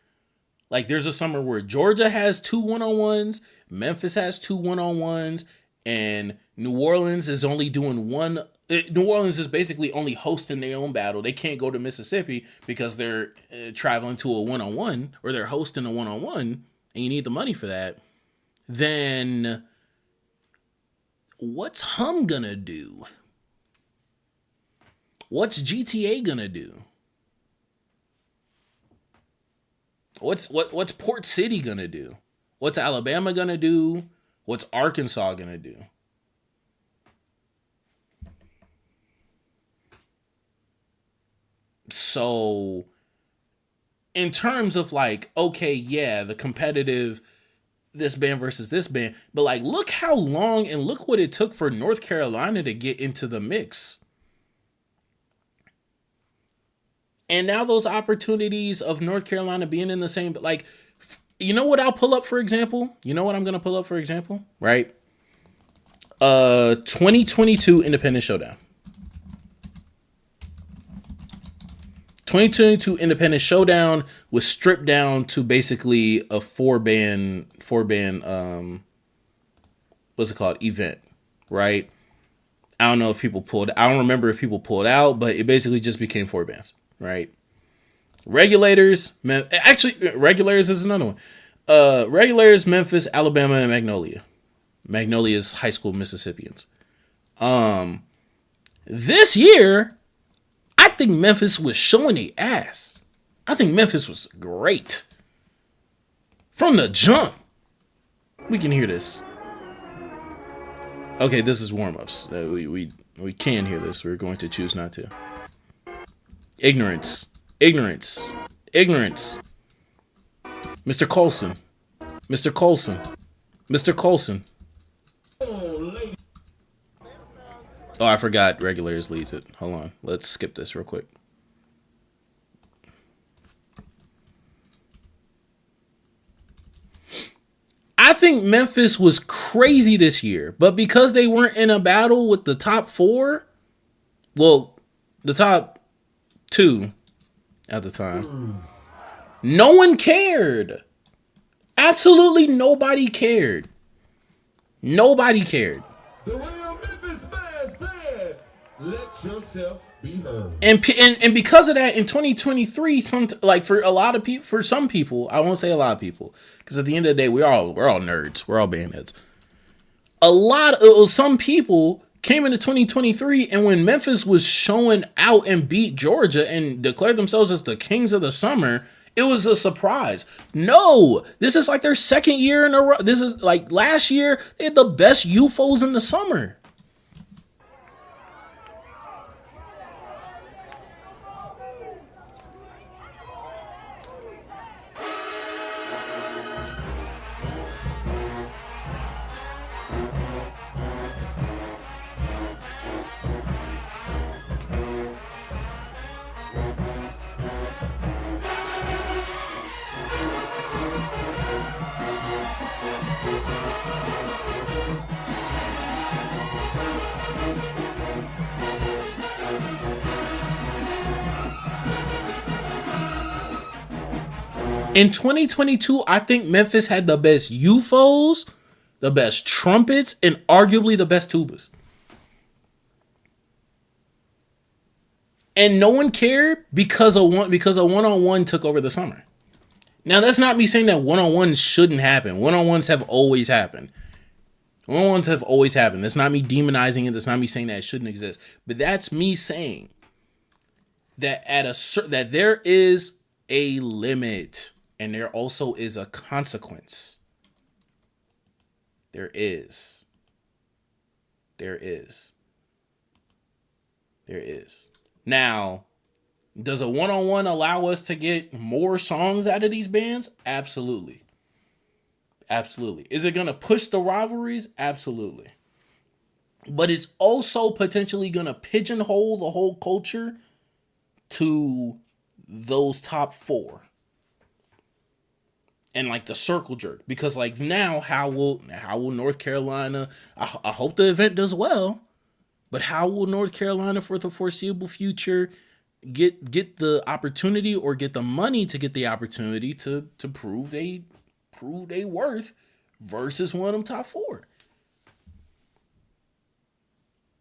like there's a summer where Georgia has 2 one-on-ones, Memphis has 2 one-on-ones, and New Orleans is only doing one. New Orleans is basically only hosting their own battle. They can't go to Mississippi because they're traveling to a one-on-one, or they're hosting a one-on-one, and you need the money for that. Then what's Hum gonna do? What's GTA gonna do? What's Port City gonna do? What's Alabama gonna do? What's Arkansas gonna do? So, in terms of like, okay, yeah, the competitive, this band versus this band, but like, look how long and look what it took for North Carolina to get into the mix. And now those opportunities of North Carolina being in the same, like, you know what I'll pull up for example? You know what I'm going to pull up for example? Right? 2022 Independent Showdown. 2022 Independent Showdown was stripped down to basically a four band what's it called, event, right? I don't know if people pulled, I don't remember if people pulled out, but it basically just became four bands, right? Regulators, Regulators is another one. Regulators, Memphis, Alabama, and Magnolia. Magnolia's high school Mississippians. This year, I think Memphis was showing their ass. I think Memphis was great. From the jump. We can hear this. Okay, this is warm-ups. We can hear this. We're going to choose not to. Ignorance. Ignorance. Ignorance. Mr. Colson. Mr. Colson. Mr. Colson. Oh, I forgot Regulators leads it. Hold on. Let's skip this real quick. I think Memphis was crazy this year, but because they weren't in a battle with the top four, well, the top two at the time, no one cared. Absolutely nobody cared. Nobody cared. The real Memphis fans said, let yourself be heard. And because of that, in 2023, for a lot of people, for some people, I won't say a lot of people, because at the end of the day, we're all nerds, we're all bandheads. Some people came into 2023, and when Memphis was showing out and beat Georgia and declared themselves as the kings of the summer, it was a surprise. No, this is like their second year in a row. This is like last year, they had the best UFOs in the summer. In 2022, I think Memphis had the best UFOs, the best trumpets, and arguably the best tubas. And no one cared because a one-on-one took over the summer. Now, that's not me saying that one-on-ones shouldn't happen. One-on-ones have always happened. One-on-ones have always happened. That's not me demonizing it. That's not me saying that it shouldn't exist. But that's me saying that that there is a limit. And there also is a consequence. There is. Now, does a one-on-one allow us to get more songs out of these bands? Absolutely. Absolutely. Is it going to push the rivalries? Absolutely. But it's also potentially going to pigeonhole the whole culture to those top four. And like the circle jerk, because like now, how will North Carolina? I hope the event does well, but how will North Carolina for the foreseeable future get the opportunity or get the money to get the opportunity to prove they worth versus one of them top four?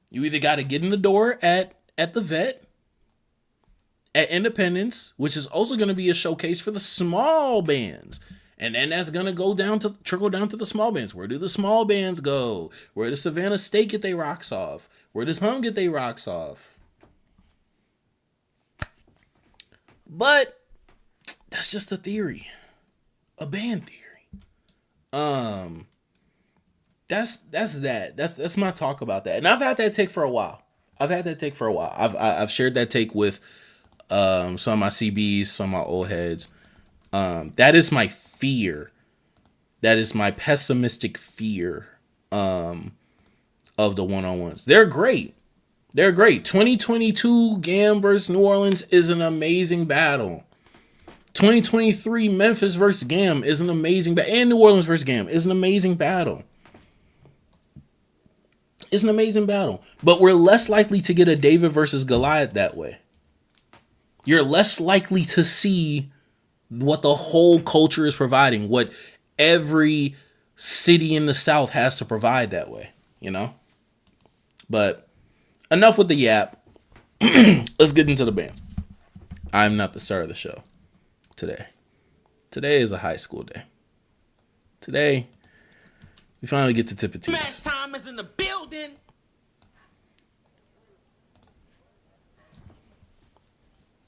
You either got to get in the door at the vet, at Independence, which is also going to be a showcase for the small bands. And then that's going to trickle down to the small bands. Where do the small bands go? Where does Savannah State get their rocks off? Where does Hum get their rocks off? But that's just a theory. A band theory. That's my talk about that. And I've had that take for a while. I've shared that take with some of my CBs, some of my old heads. That is my fear. That is my pessimistic fear of the one-on-ones. They're great. 2022 GAM versus New Orleans is an amazing battle. 2023 Memphis versus GAM is an amazing battle. And New Orleans versus GAM is an amazing battle. It's an amazing battle. But we're less likely to get a David versus Goliath that way. you're less likely to see what the whole culture is providing, what every city in the South has to provide that way, you know? But enough with the yap. Let's get into the band. I'm not the star of the show today. Today is a high school day. Today, we finally get to Tipatina'S. Time is in the building.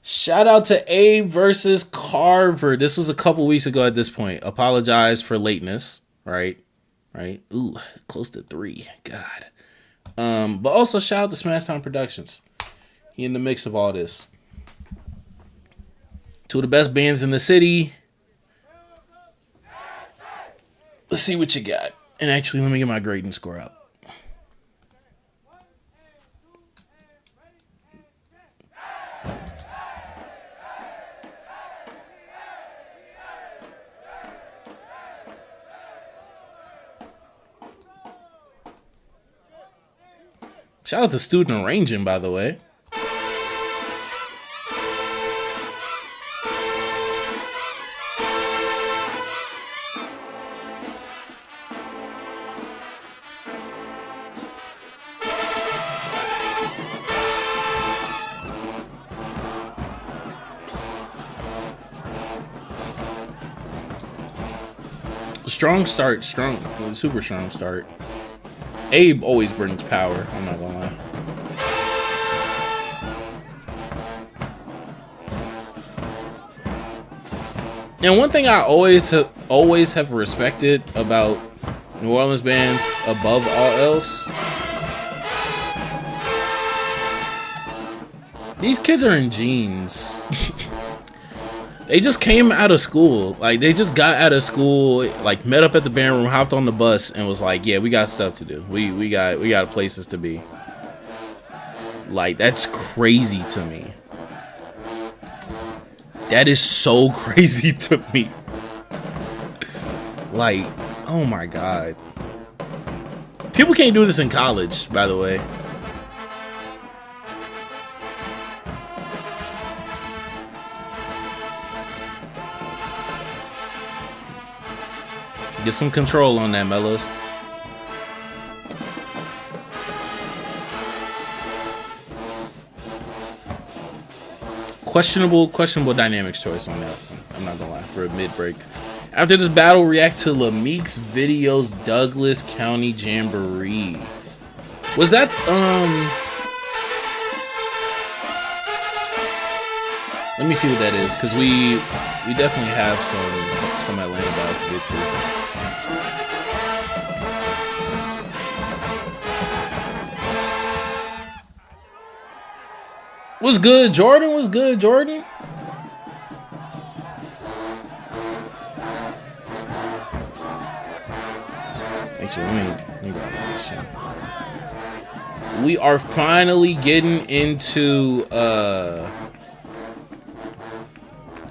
Shout out to Abe versus Carver. This was a couple weeks ago at this point. Apologize for lateness, right? Ooh, close to 3. God. But also shout out to Smash Time Productions. He in the mix of all this. 2 of the best bands in the city. Let's see what you got. And actually, let me get my grading score up. Shout out to Student Arranging, by the way. Strong start, super strong start. Abe always brings power, I'm not gonna lie. And one thing I always have respected about New Orleans bands above all else, these kids are in jeans. They just came out of school. Like, they just got out of school, like, met up at the band room, hopped on the bus, and was like, yeah, we got stuff to do. We got places to be. Like, that's crazy to me. That is so crazy to me. Like, oh my God. People can't do this in college, by the way. Get some control on that, Mellows. Questionable dynamics choice on that. I'm not gonna lie, for a mid-break. After this battle, react to Lameek's videos Douglas County Jamboree. Was that let me see what that is, because we definitely have some Atlanta vibes to get to. What's good, Jordan? What's good, Jordan? Actually, let me grab this shit. We are finally getting into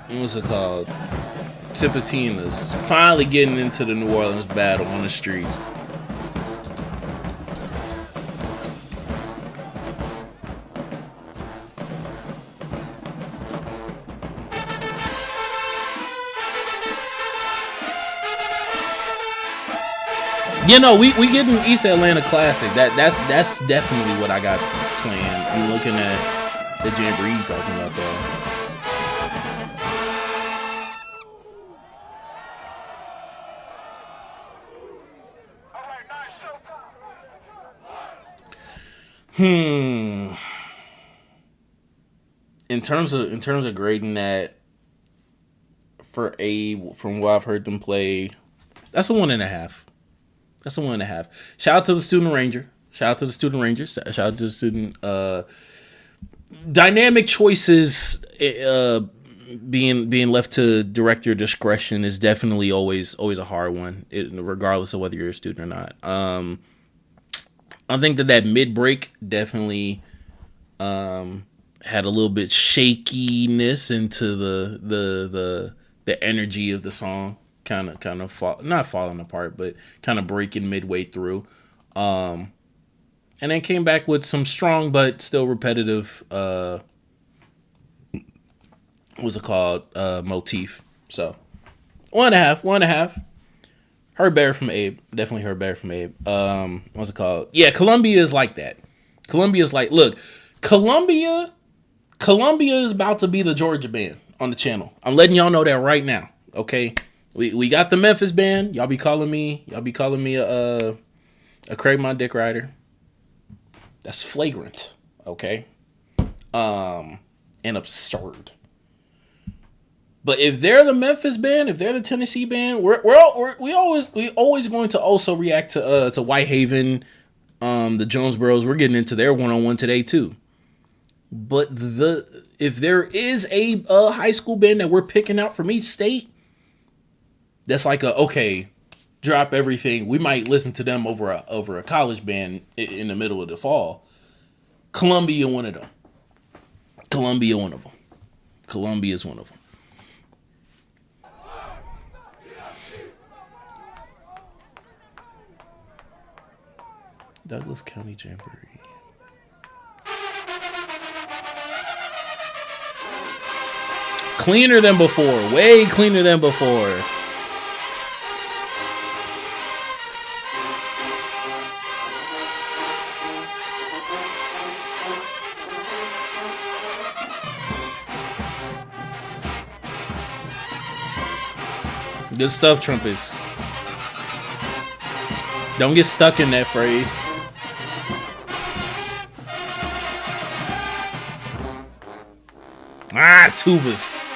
what's it called? Tipatina'S. Finally getting into the New Orleans battle on the streets. You know, we getting East Atlanta Classic. That's definitely what I got planned. I'm looking at the Jamboree you talking about though. In terms of grading that for from what I've heard them play, that's a 1.5. That's a 1.5. Shout out to the Student Ranger. Shout out to the Student Rangers. Shout out to the student dynamic choices. Being left to director discretion is definitely always a hard one, regardless of whether you're a student or not. I think that mid break definitely had a little bit shakiness into the energy of the song. Kind of not falling apart, but kind of breaking midway through, and then came back with some strong but still repetitive what's it called, motif. So 1.5, 1.5. Heard better from Abe. Definitely heard better from Abe. What's it called? Yeah, Columbia is like that. Columbia is like, look, Columbia is about to be the Georgia band on the channel. I'm letting y'all know that right now. Okay, we got the Memphis band. Y'all be calling me a Craigmont dick rider. That's flagrant. Okay, and absurd. But if they're the Memphis band, if they're the Tennessee band, we always going to also react to Whitehaven, the Jonesboroughs. We're getting into their one-on-one today too. But if there is a high school band that we're picking out from each state, that's like okay, drop everything. We might listen to them over a college band in the middle of the fall. Columbia, one of them. Columbia, one of them. Columbia is one of them. Douglas County Jamboree. Cleaner than before. Way cleaner than before. Good stuff, Trumpets. Don't get stuck in that phrase. Tubas.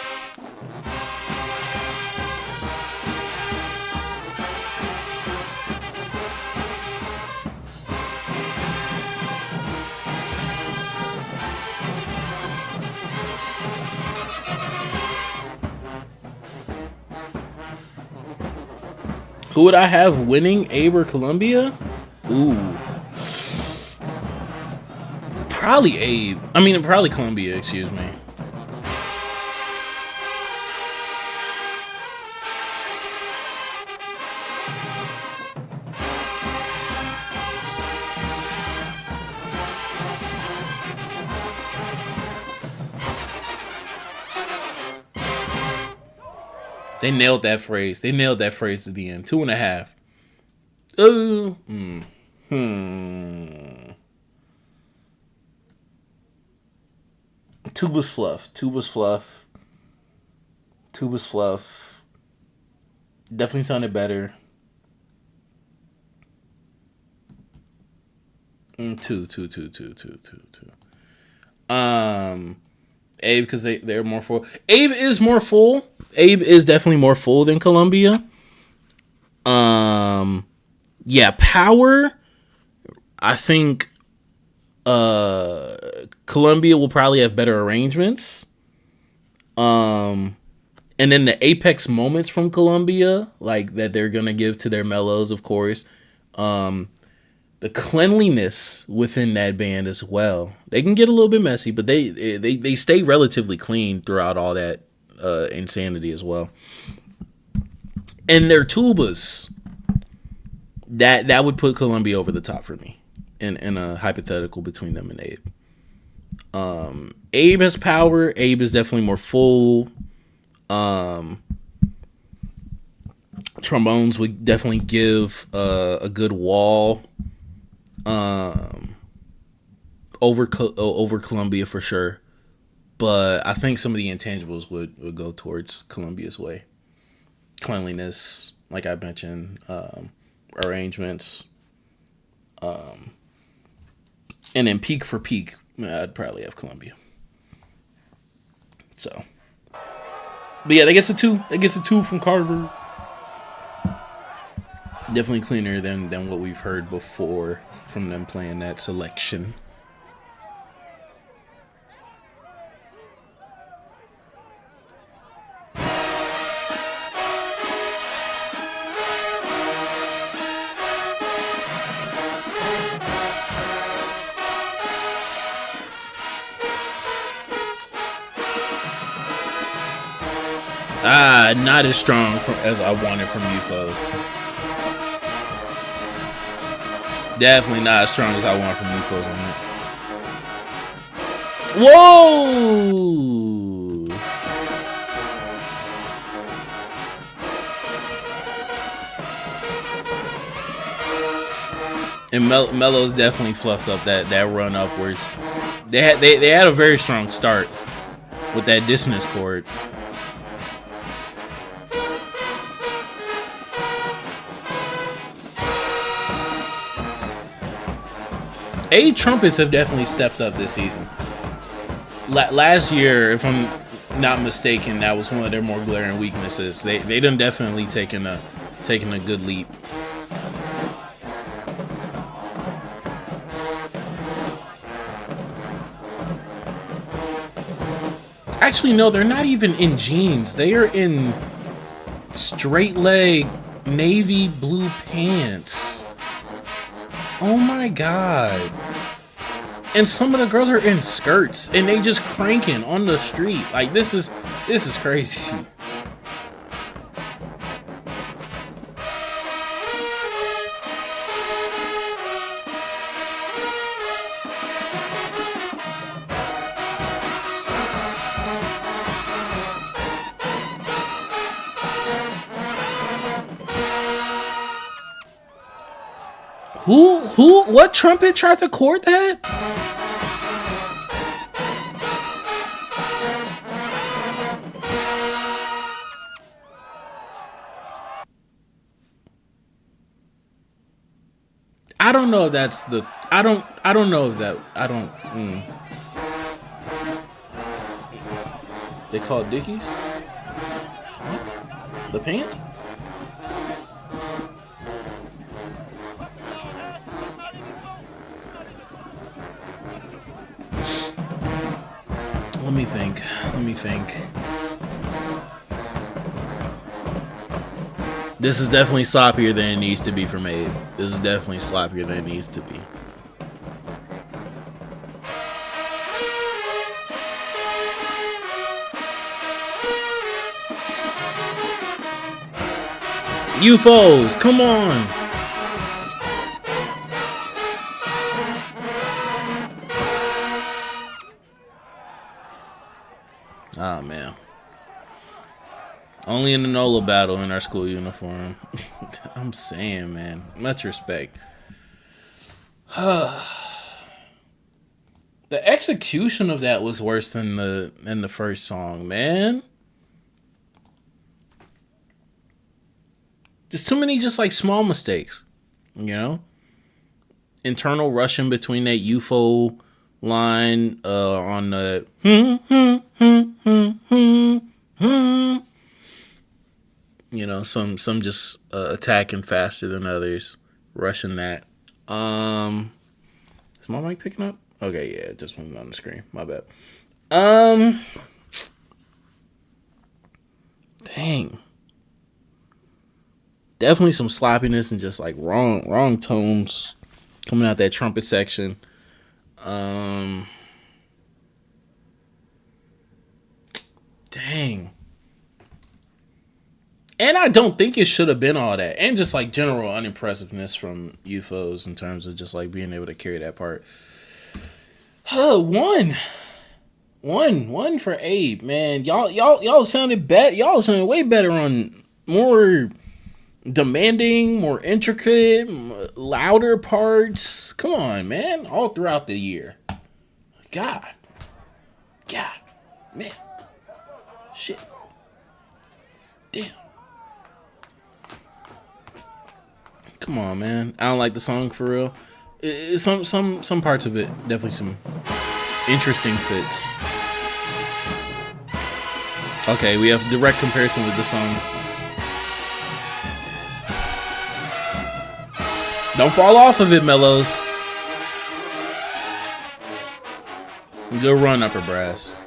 Who would I have winning, Abe or Columbia? Ooh. Probably Abe. Probably Columbia, excuse me. They nailed that phrase. They nailed that phrase at the end. 2.5. Tuba's fluff. Tuba's fluff. Tuba's fluff. Definitely sounded better. 2. Abe, because they're more full. Abe is more full. Abe is definitely more full than Columbia. Yeah, power. I think Columbia will probably have better arrangements. And then the apex moments from Columbia, like that they're gonna give to their mellows, of course. The cleanliness within that band as well. They can get a little bit messy, but they stay relatively clean throughout all that insanity as well. And their tubas, that would put Columbia over the top for me in a hypothetical between them and Abe. Abe has power. Abe is definitely more full. Trombones would definitely give a good wall. Over Columbia for sure, but I think some of the intangibles would go towards Columbia's way. Cleanliness, like I mentioned, arrangements, and then peak for peak, I'd probably have Columbia. So, but yeah, that gets a 2. That gets a 2 from Carver. Definitely cleaner than what we've heard before from them playing that selection. Not as strong as I wanted from UFOs. Definitely not as strong as I want from UFOs on that. Whoa! And Mello's definitely fluffed up that run upwards. They had a very strong start with that dissonance chord. Trumpets have definitely stepped up this season. Last year, if I'm not mistaken, that was one of their more glaring weaknesses. They done definitely taken a good leap. Actually, no, they're not even in jeans. They are in straight leg navy blue pants. Oh my god. And some of the girls are in skirts and they just cranking on the street. Like this is crazy. What trumpet tried to chord that? I don't know if that's the, I don't know if that, They call it Dickies? What? The pants? Let me think. This is definitely sloppier than it needs to be from Abe. This is definitely sloppier than it needs to be. UFOs, come on! Oh man. Only in the NOLA battle in our school uniform. I'm saying, man. Much respect. The execution of that was worse than the first song, man. There's too many just like small mistakes, you know? Internal rushing between that UFO line on the you know, some just attacking faster than others, rushing that. Is my mic picking up? Okay, yeah, it just went on the screen. My bad. Dang. Definitely some sloppiness and just like wrong tones coming out that trumpet section. Dang. And I don't think it should have been all that. And just like general unimpressiveness from UFOs in terms of just like being able to carry that part. One for Abe, man. Y'all sounded better. Y'all sounded way better on more demanding, more intricate, louder parts. Come on, man. All throughout the year. God, man. Shit. Damn. Come on, man. I don't like the song for real. Some parts of it, definitely some interesting fits. Okay, we have direct comparison with the song. Don't fall off of it, Mellows. Good run, upper brass.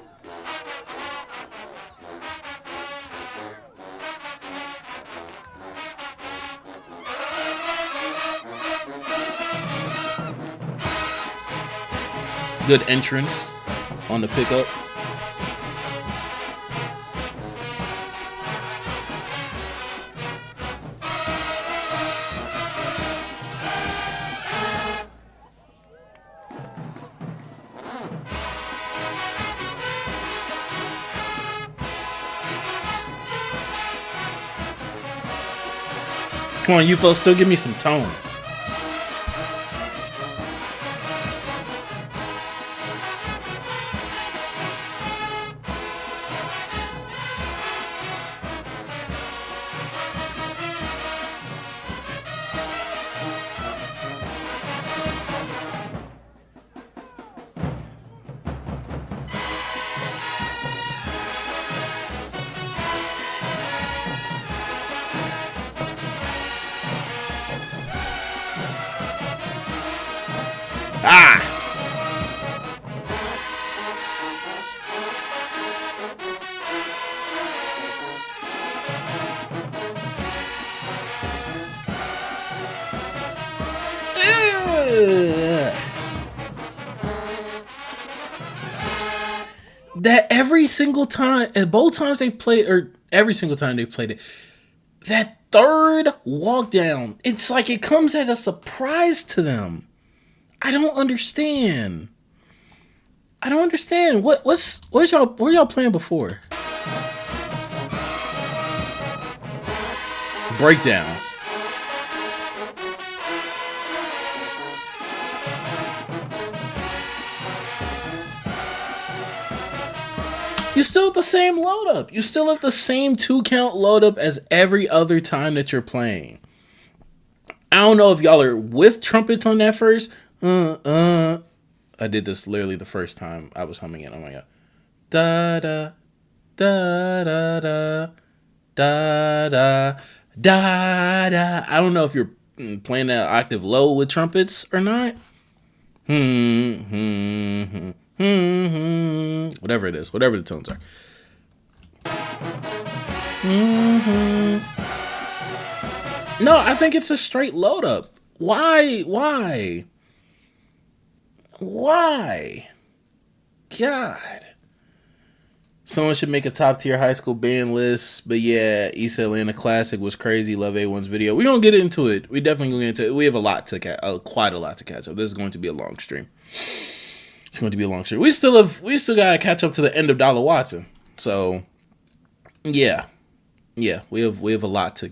Good entrance on the pickup. Come on, you folks, still give me some tone. That every single time, and both times they played, or every single time they played it, that third walk down, it's like it comes as a surprise to them. I don't understand. Where's y'all playing before? Breakdown. You still have the same load up. You still have the same 2-count load up as every other time that you're playing. I don't know if y'all are with trumpets on that first. I did this literally the first time I was humming it. Oh my god. Da da da da da da da da da. I don't know if you're playing that octave low with trumpets or not. Whatever it is, whatever the tones are. No, I think it's a straight load up. Why? God. Someone should make a top tier high school band list. But yeah, East Atlanta Classic was crazy. Love A1's video. We're gonna get into it. We definitely gonna get into it. We have a lot to quite a lot to catch up. This is going to be a long stream. It's going to be a long stream. We still gotta catch up to the end of Dolla Watson. So yeah, we have a lot to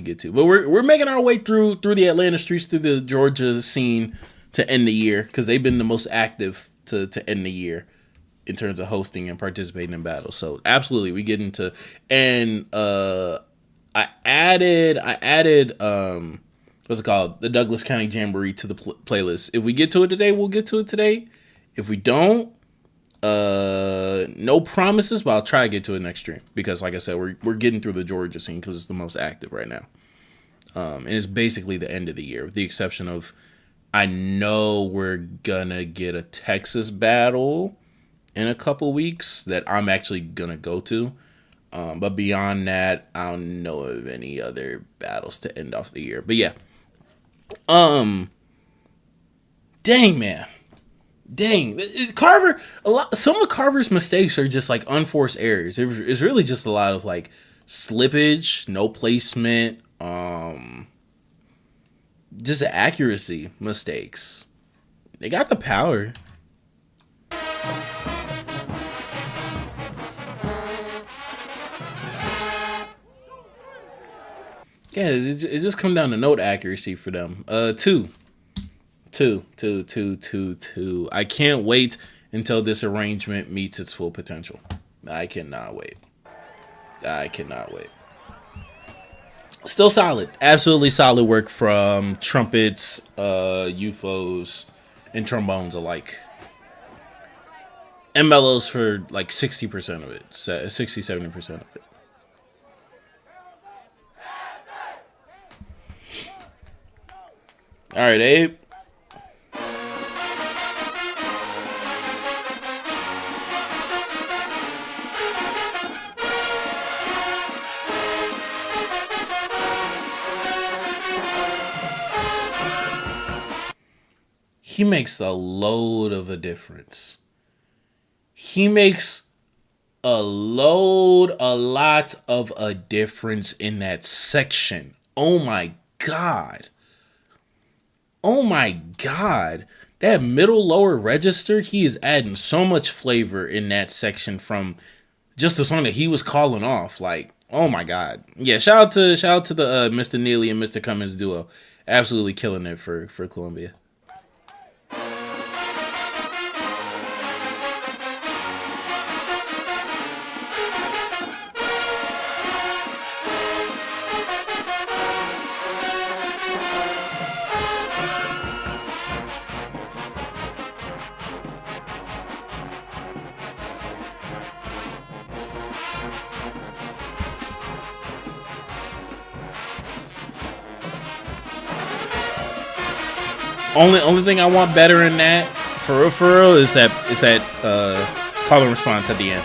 get to. But we're making our way through the Atlanta streets, through the Georgia scene to end the year, because they've been the most active to end the year in terms of hosting and participating in battles. So absolutely, we get into, and I added what's it called, the Douglas County Jamboree to the playlist. If we get to it today, we'll get to it today. If we don't, no promises, but I'll try to get to it next stream, because like I said, we're getting through the Georgia scene because it's the most active right now, and it's basically the end of the year, with the exception of, I know we're gonna get a Texas battle in a couple weeks that I'm actually gonna go to, but beyond that, I don't know of any other battles to end off the year. But yeah, dang, Carver, some of Carver's mistakes are just like unforced errors. It's really just a lot of like slippage, no placement, just accuracy mistakes. They got the power. Yeah, it just come down to note accuracy for them. Two. I can't wait until this arrangement meets its full potential. I cannot wait. Still solid. Absolutely solid work from trumpets, UFOs, and trombones alike. And mellows for like 60% of it. 60-70% of it. All right, Abe. He makes a load of a difference. He makes a lot of a difference in that section. Oh my God. That middle lower register, he is adding so much flavor in that section from just the song that he was calling off. Like, oh my God. Yeah, shout out to the Mr. Neely and Mr. Cummins duo. Absolutely killing it for Columbia. Only thing I want better in that, for real, is that call and response at the end.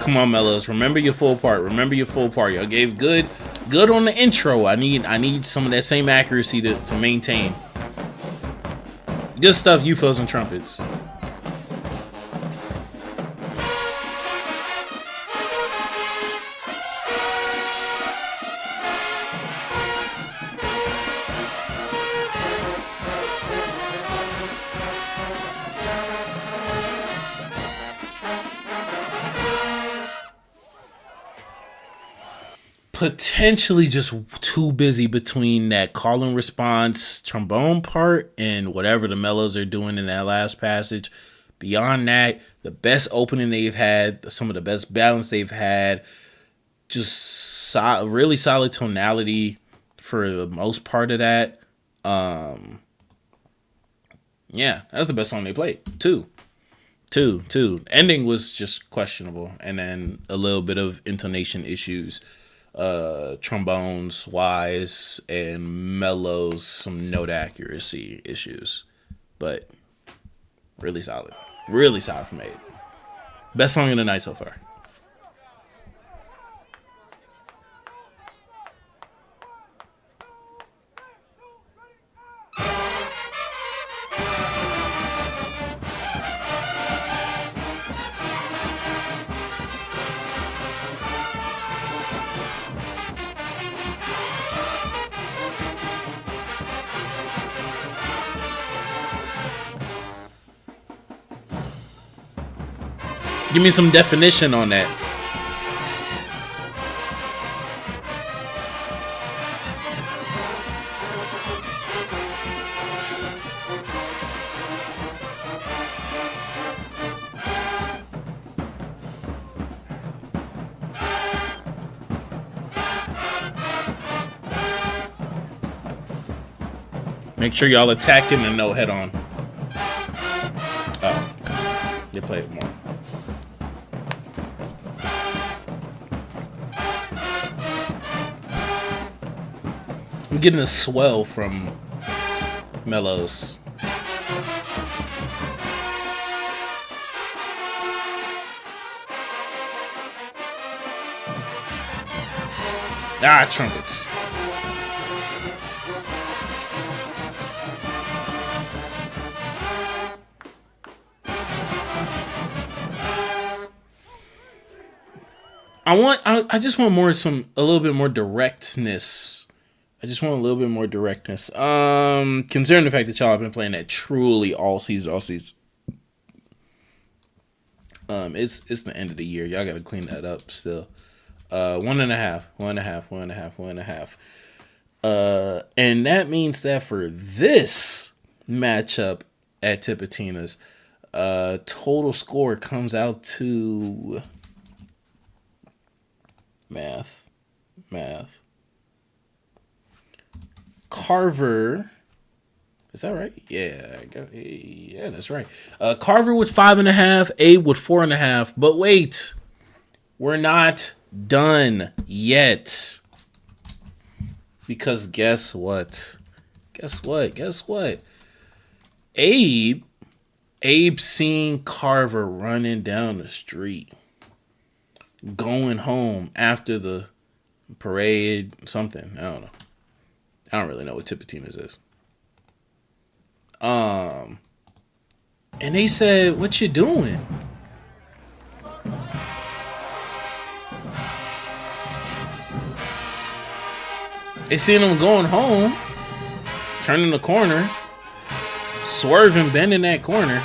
Come on, Mellows. Remember your full part. Remember your full part. Y'all gave good on the intro. I need some of that same accuracy to maintain. Good stuff, UFOs and trumpets. Potentially just too busy between that call and response trombone part and whatever the Mellows are doing in that last passage. Beyond that, the best opening they've had, some of the best balance they've had, just really solid tonality for the most part of that. Yeah, that's the best song they played. Two. Ending was just questionable, and then a little bit of intonation issues. Trombones wise, and Mellows some note accuracy issues, but really solid from 8. Best song of the night so far. Give me some definition on that. Make sure y'all attacking and no head on. Oh, they play it more. I'm getting a swell from Mellows. Trumpets. I just want a little bit more directness. Considering the fact that y'all have been playing that truly all season. It's the end of the year. Y'all gotta clean that up still. 1.5. And that means that for this matchup at Tipatina'S, total score comes out to math. Carver, is that right? Yeah, that's right. Carver with 5.5, Abe with 4.5. But wait, we're not done yet. Because guess what? Abe seen Carver running down the street, going home after the parade, something. I don't know. I don't really know what Tipatina'S is. And they said, "What you doing?" They seen him going home, turning the corner, swerving, bending that corner,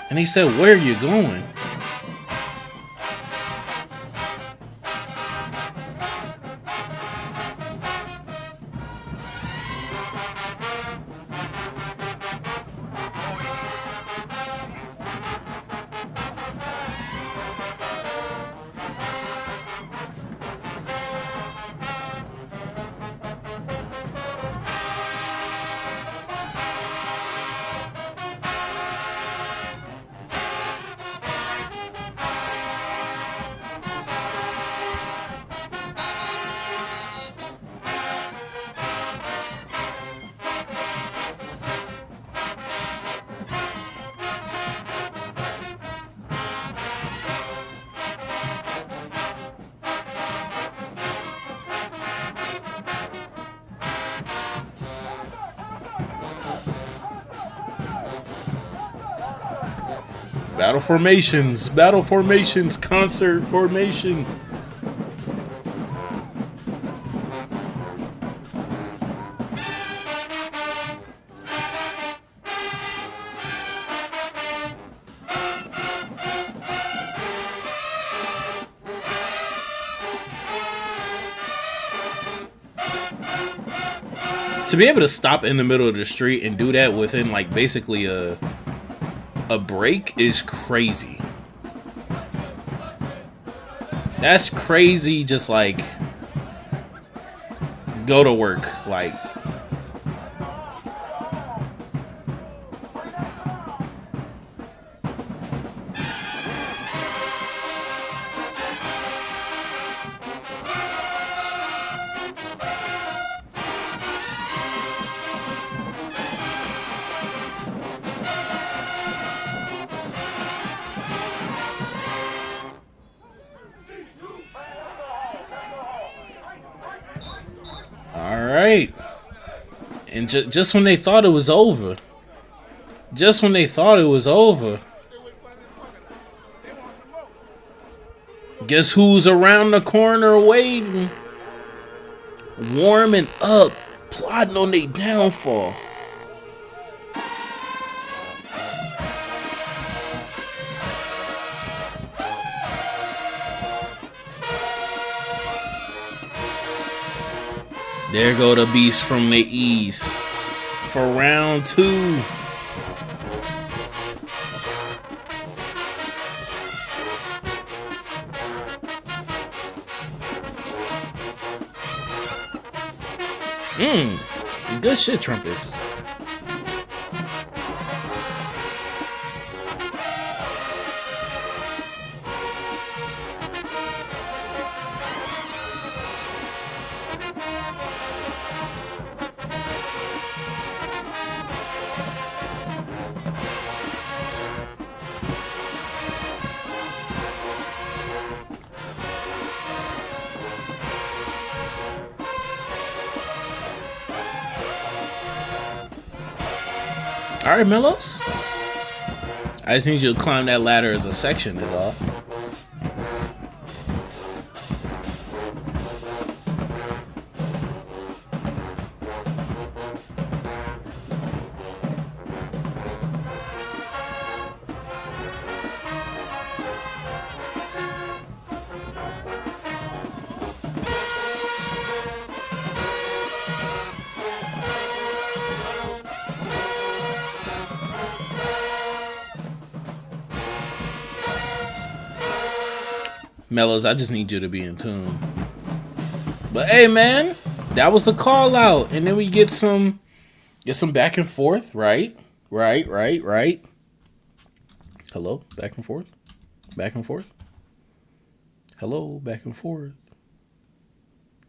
and he said, "Where are you going?" Battle formations, concert formation. To be able to stop in the middle of the street and do that within like basically a break is crazy. That's crazy. Just like go to work. Like right. And just when they thought it was over. Just when they thought it was over. Guess who's around the corner waiting? Warming up. Plotting on their downfall. There go the beast from the east for round 2. Good shit, trumpets. All right, Mellows. I just need you to climb that ladder as a section is all. Mellows, I just need you to be in tune. But hey, man, that was the call out, and then we get some back and forth, right? Hello, back and forth. Hello, back and forth.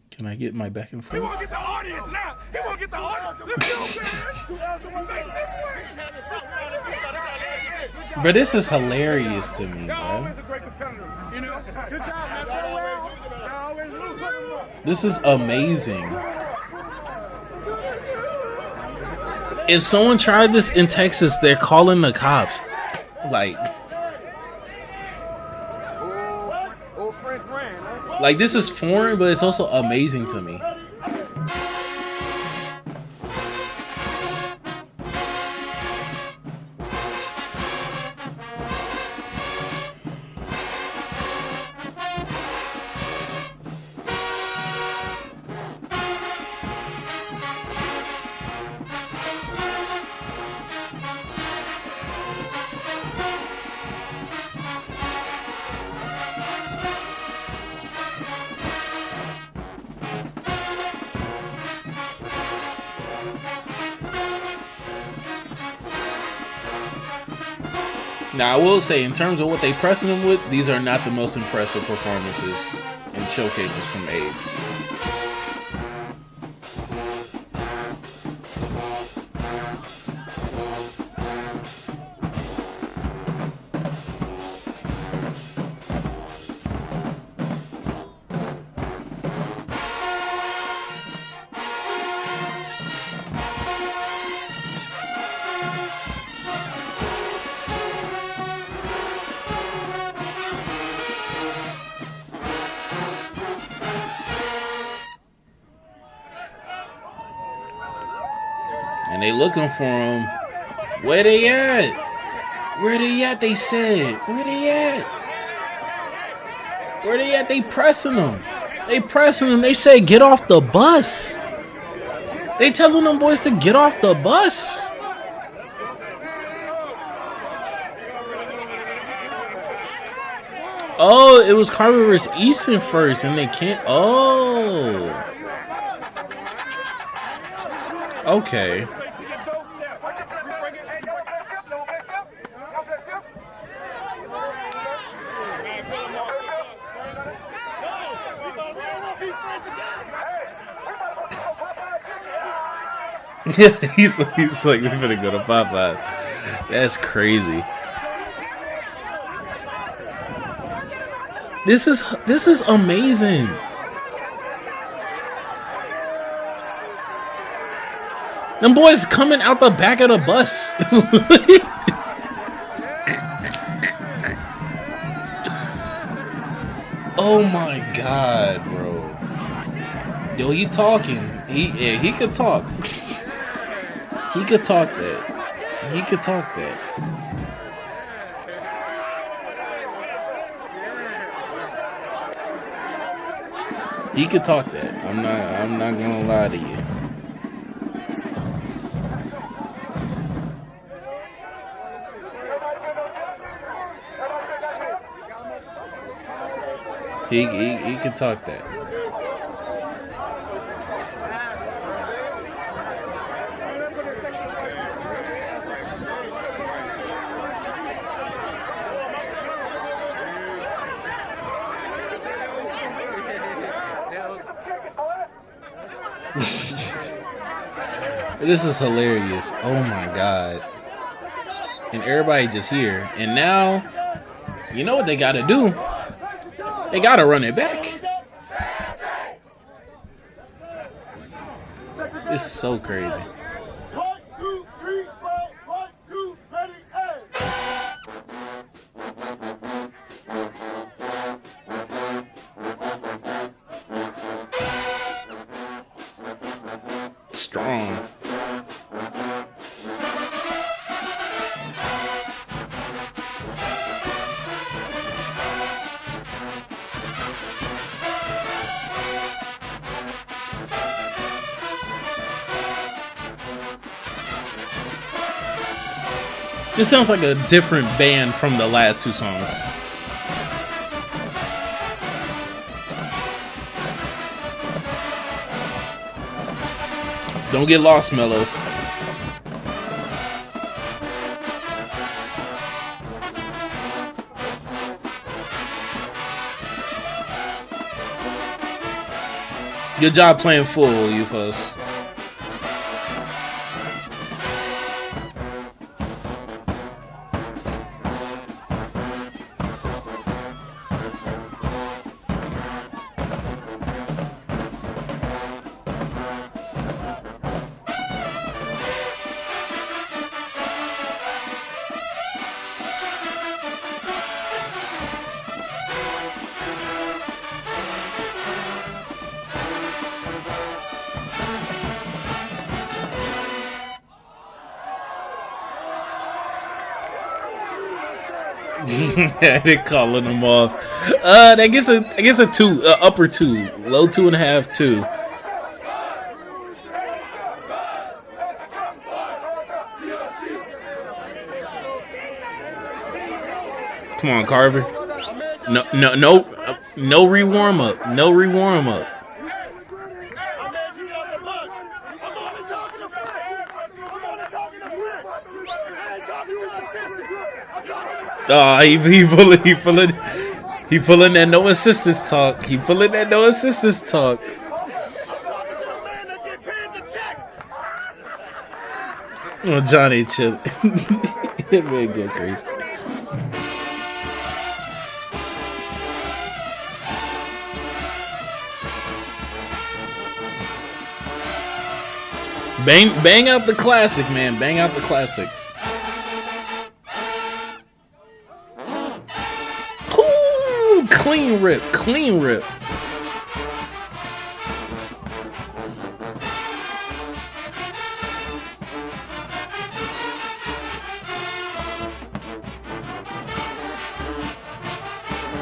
Can I get my back and forth? He won't get the audience now. He won't get the audience. Let's go, man. But this is hilarious to me, bro. This is amazing. If someone tried this in Texas, they're calling the cops. Like this is foreign, but it's also amazing to me. Now, I will say, in terms of what they pressing him with, these are not the most impressive performances and showcases from Abe. They looking for him. Where they at? Where they at? They said. Where they at? Where they at? They pressing them. They pressing them. They say get off the bus. They telling them boys to get off the bus. Oh, it was Carver versus Easton first, and they can't. Oh. Okay. he's like, we finna go to Popeye. That's crazy. This is amazing. Them boys coming out the back of the bus. Oh my god, bro. Yo, he talking. He could talk. He could talk that. He could talk that. He could talk that. I'm not gonna lie to you. He could talk that. This is hilarious. Oh my god. And everybody just here. And now, you know what they gotta do? They gotta run it back. This is so crazy. Strong. This sounds like a different band from the last two songs. Don't get lost, Mellows. Good job playing full, you folks. They're calling them off. I guess a 2, upper 2, low 2.5, 2. Come on, Carver. No rewarm up. No rewarm up. Oh, he pulling that no assistance talk. He pulling that no assistance talk. Oh, Johnny, chill. That man go crazy. Bang out the classic, man. Bang out the classic. Clean rip, clean rip.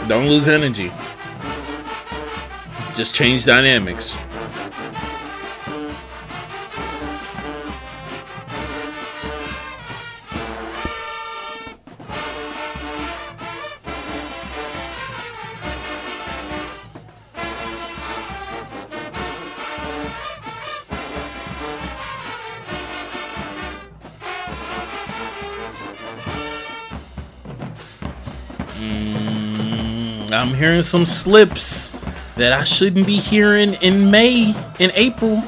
Don't lose energy. Just change dynamics. I'm hearing some slips that I shouldn't be hearing in April.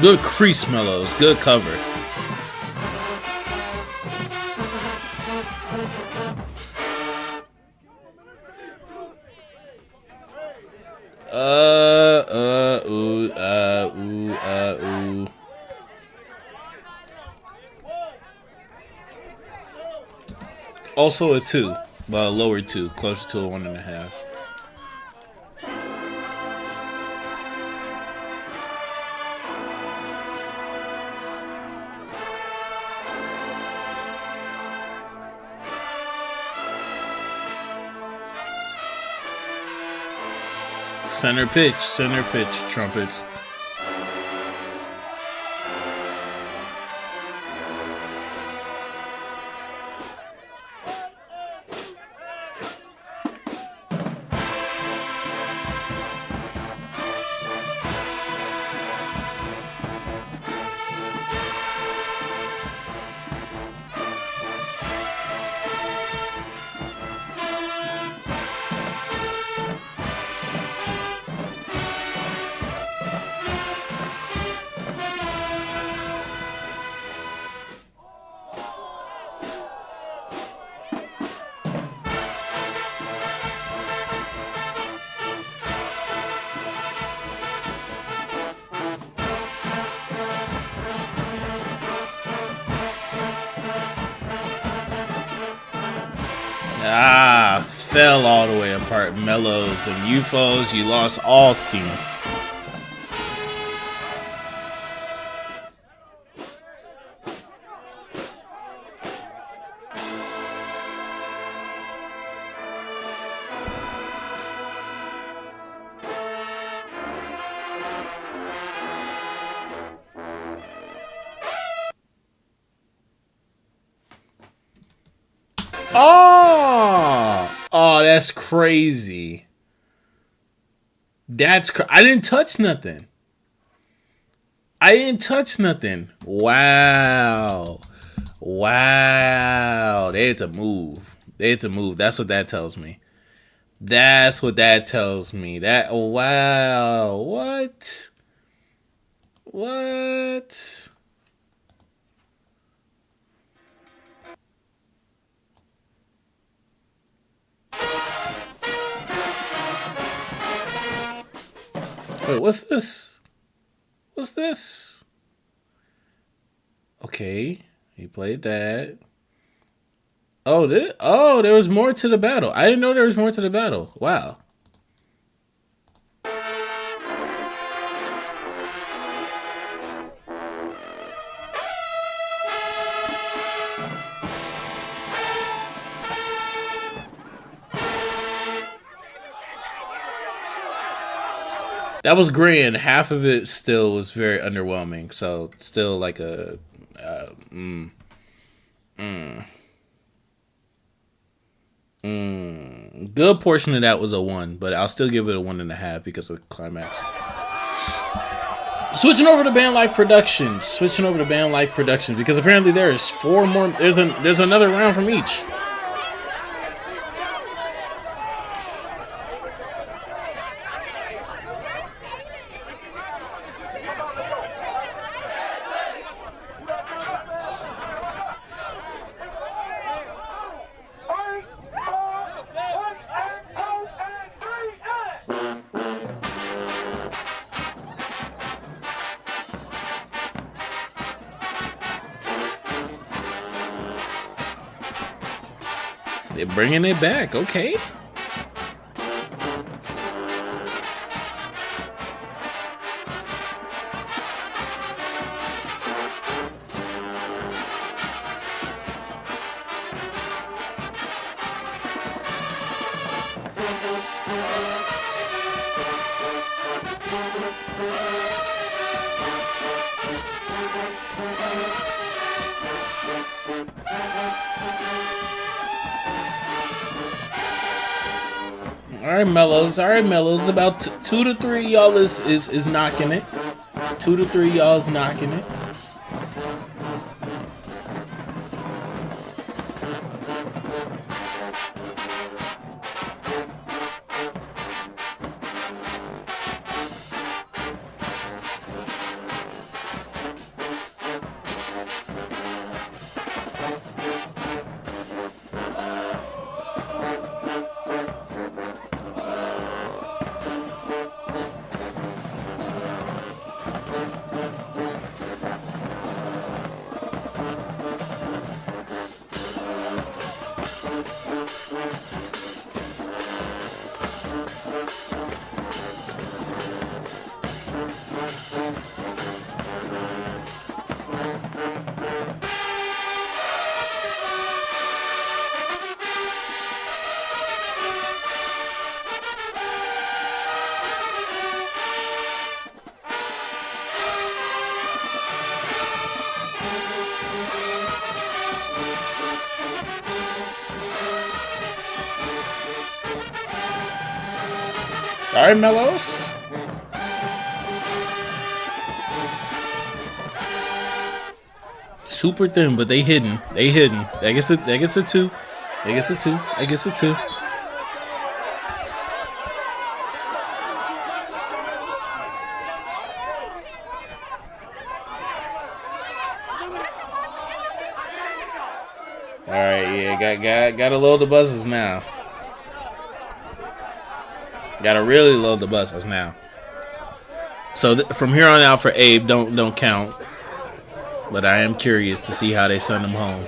Good crease mellows, good cover. Ooh. Also a 2, but a lower 2, closer to a 1.5. Center pitch, trumpets. Fell all the way apart. Mellows and UFOs, you lost all steam. Oh, that's crazy. I didn't touch nothing. Wow. They had to move. That's what that tells me. That, wow. What? Wait, what's this? Okay, he played that. Oh, there was more to the battle. I didn't know there was more to the battle. Wow. That was grand. Half of it still was very underwhelming. So still like a good portion of that was a 1, but I'll still give it a 1.5 because of the climax. Switching over to Band Life Productions because apparently there's 4 more. There's another round from each. They're bringing it back, okay. All right, Mellows. All right, Mellows. About 2 to 3 y'all is knocking it. 2 to 3 y'all is knocking it. All right, Mellows. Super thin, but they hidden. They hidden. I guess a 2. I guess a 2. I guess a 2. All right, yeah, gotta load the buzzers now. Gotta really load the buses now. So from here on out for Abe, don't count. But I am curious to see how they send him home.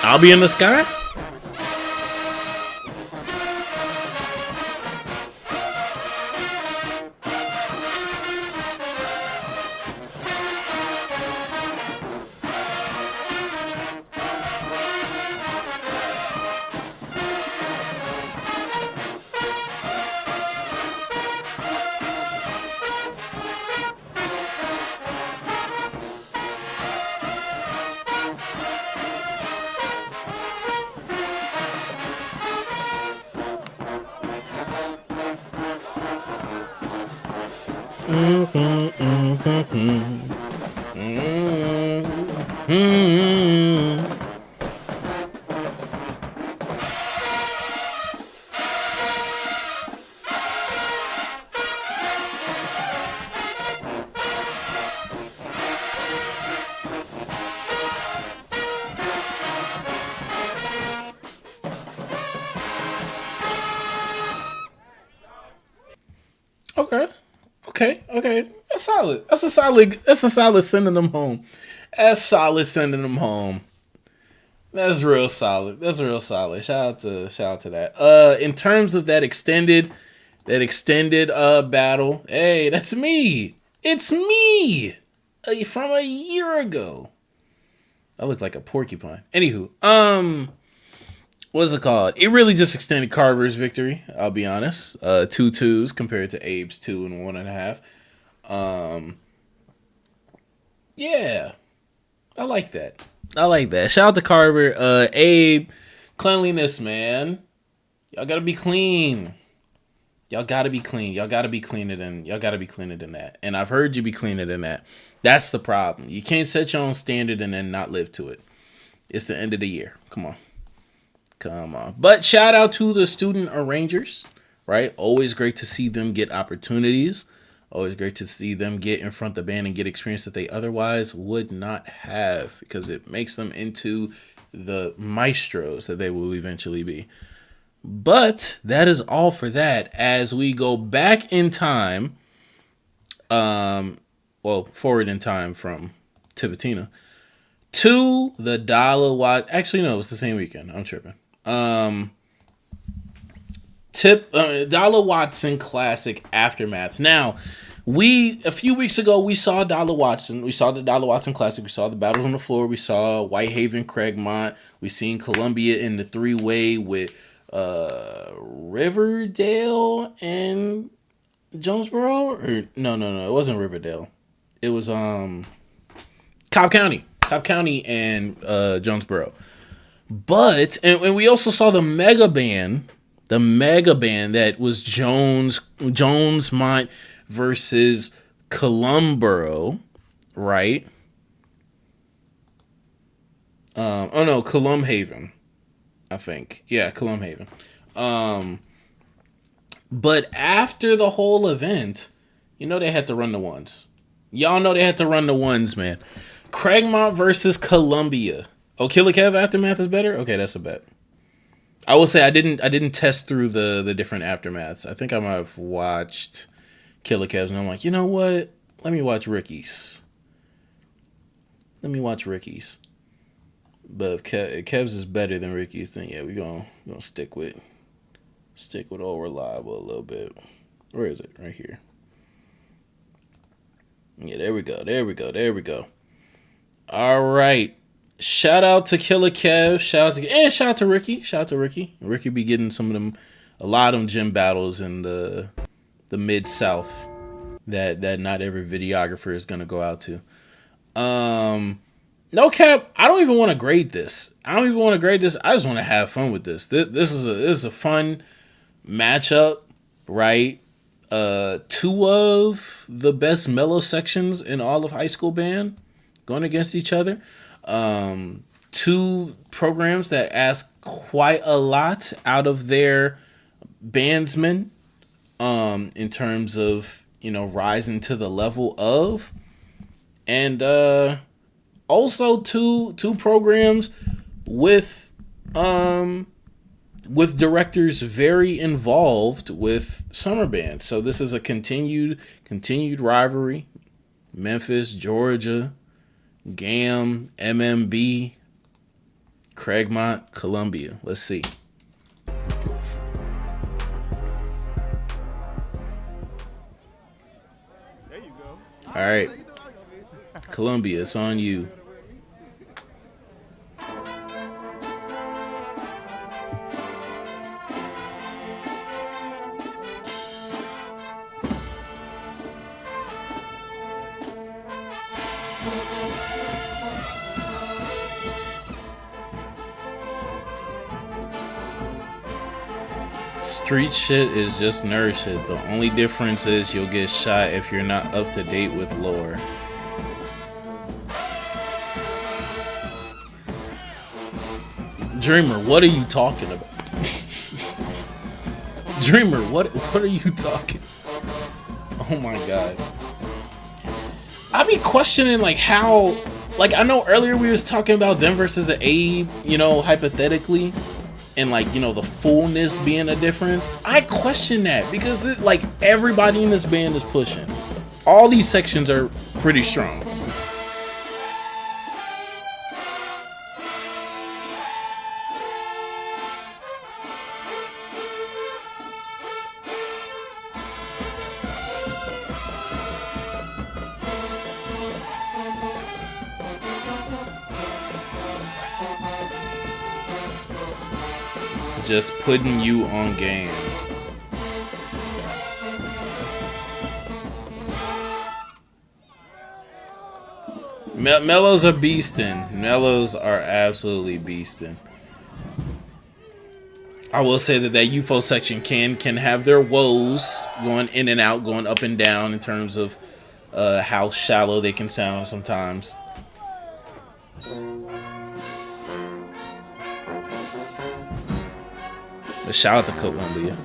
I'll be in the sky? Okay. That's solid. That's a solid sending them home. That's solid sending them home. That's real solid. Shout out to that. In terms of that extended battle, hey, that's me. It's me. From a year ago. I look like a porcupine. Anywho, what's it called? It really just extended Carver's victory, I'll be honest. 2 2s compared to Abe's 2 and 1.5. Yeah. I like that. Shout out to Carver. Abe, cleanliness, man. Y'all gotta be clean. Y'all gotta be cleaner than that. And I've heard you be cleaner than that. That's the problem. You can't set your own standard and then not live to it. It's the end of the year. Come on. But shout out to the student arrangers, right? Always great to see them get opportunities. Always great to see them get in front of the band and get experience that they otherwise would not have, because it makes them into the maestros that they will eventually be. But that is all for that. As we go back in time, forward in time from Tipatina to the Dolla Watson. Actually, no, it was the same weekend. I'm tripping. Dolla Watson Classic Aftermath. Now, A few weeks ago, we saw Dolla Watson. We saw the Dolla Watson Classic. We saw the battles on the floor. We saw Whitehaven, Craigmont. We seen Columbia in the 3-way with Riverdale and Jonesboro. Or no, it wasn't Riverdale. It was Cobb County and Jonesboro. But and we also saw the mega band that was Jonesmont versus Columboro, right? Columhaven, I think. Yeah, Columhaven. But after the whole event, they had to run the ones. Y'all know they had to run the ones, man. Craigmont versus Columbia. Oh, Killer Kev Aftermath is better? Okay, that's a bet. I will say I didn't test through the different aftermaths. I think I might have watched Killer Kev's and I'm like, you know what? Let me watch Ricky's. But if Kev's is better than Ricky's, then yeah, we're gonna stick with Old Reliable a little bit. Where is it? Right here. Yeah, there we go. All right. Shout out to Killer Kev. Shout out to Ricky. Ricky be getting a lot of them gym battles in the Mid-South that not every videographer is gonna go out to. No cap, I don't even want to grade this. I just want to have fun with this. This is a fun matchup, right? 2 of the best mellow sections in all of high school band going against each other. 2 programs that ask quite a lot out of their bandsmen, in terms of, rising to the level of, and, also two programs with directors very involved with summer bands. So this is a continued rivalry. Memphis, Georgia, GAM, MMB, Craigmont, Columbia. Let's see. There you go. All right. Columbia, it's on you. Street shit is just nerd shit. The only difference is you'll get shot if you're not up to date with lore. Dreamer, what are you talking about? Dreamer, what are you talking? Oh my god. I be questioning how, I know earlier we was talking about them versus an Abe, hypothetically, and the fullness being a difference. I question that because everybody in this band is pushing. All these sections are pretty strong. Just putting you on game. Mellows are beastin'. Mellows are absolutely beastin'. I will say that UFO section can have their woes going in and out, going up and down in terms of how shallow they can sound sometimes. But shout out to Columbia.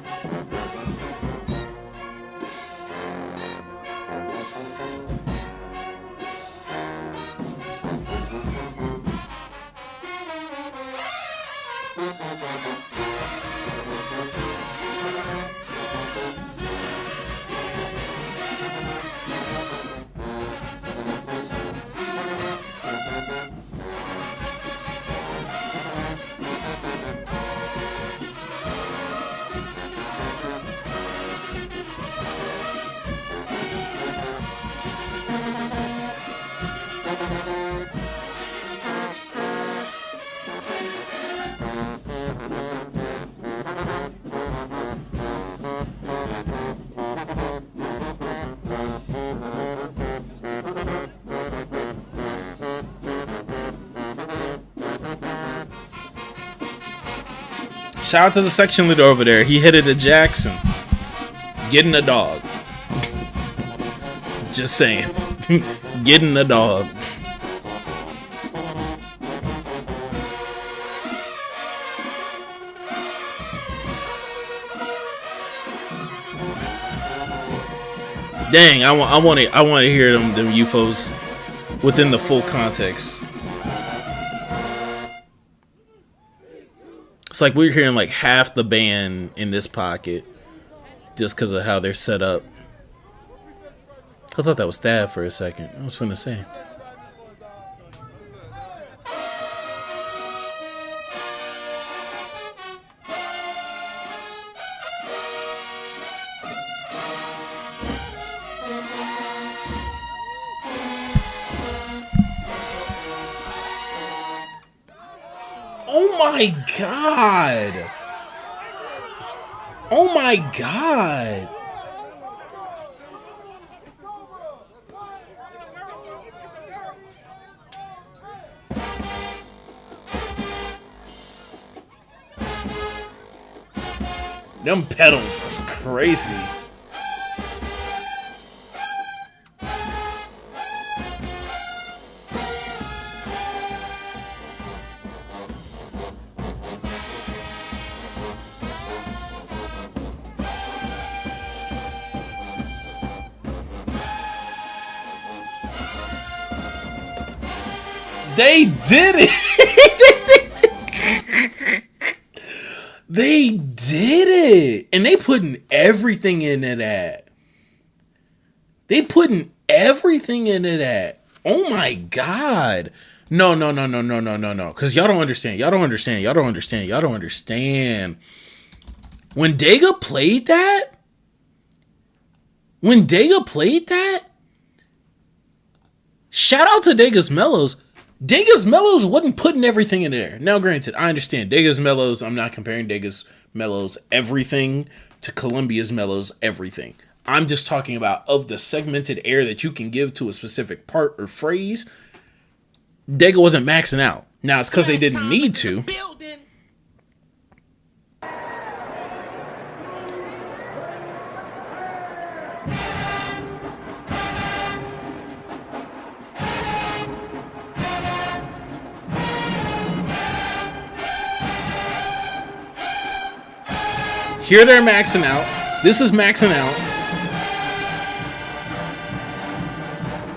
Shout out to the section leader over there. He hit it at Jackson. Getting a dog. Just saying. Getting a dog. Dang, I want to hear them UFOs within the full context. It's like we're hearing like half the band in this pocket just because of how they're set up. I thought that was Thad for a second. I was finna say. Oh my God. Oh my God. Them pedals is crazy. They did it. They did it. And they putting everything into that. They putting everything into that. Oh my God. No. Because y'all don't understand. Y'all don't understand. Y'all don't understand. Y'all don't understand. When Dega played that, shout out to Dega's Mellows. Dega's Mellows wasn't putting everything in there. Now, granted, I understand Dega's Mellows. I'm not comparing Dega's Mellows everything to Columbia's Mellows everything. I'm just talking about of the segmented air that you can give to a specific part or phrase. Dega wasn't maxing out. Now, it's because they didn't need to. Here they're maxing out. This is maxing out.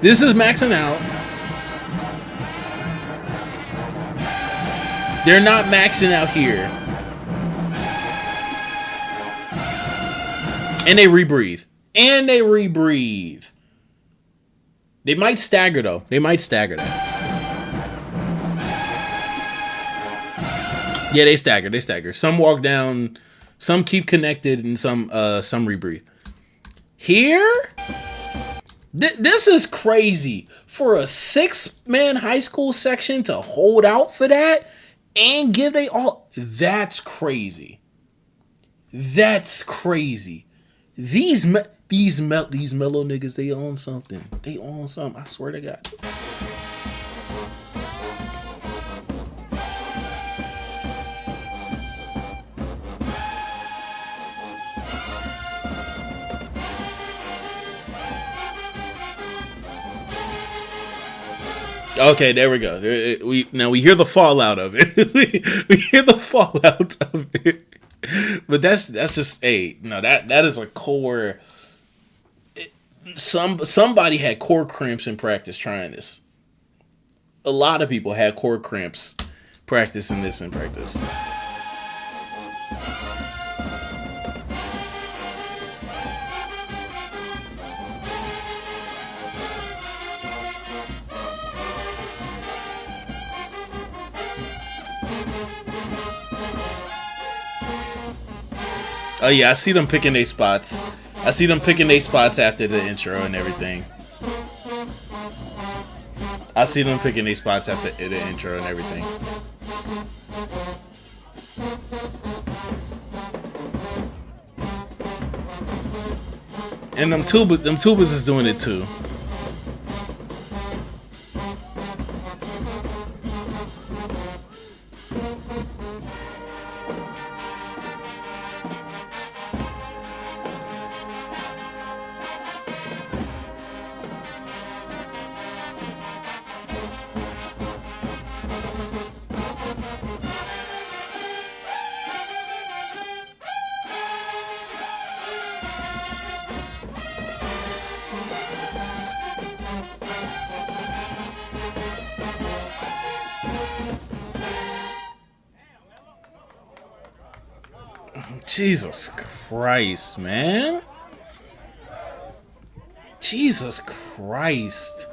This is maxing out. They're not maxing out here. And they rebreathe. And they rebreathe. They might stagger though. They might stagger that. Yeah, they stagger. They stagger. Some walk down. Some keep connected and some rebreathe. Here, this is crazy for a 6-man high school section to hold out for that and give they all. That's crazy. That's crazy. These mellow niggas, they own something. They own something. I swear to God. Okay, there we go. We hear the fallout of it. we hear the fallout of it. But that's just that is a core. Somebody had core cramps in practice trying this. A lot of people had core cramps practicing this in practice. Oh yeah, I see them picking their spots. I see them picking their spots after the intro and everything. I see them picking their spots after the intro and everything. And them tubas is doing it too. Jesus Christ, man. Jesus Christ.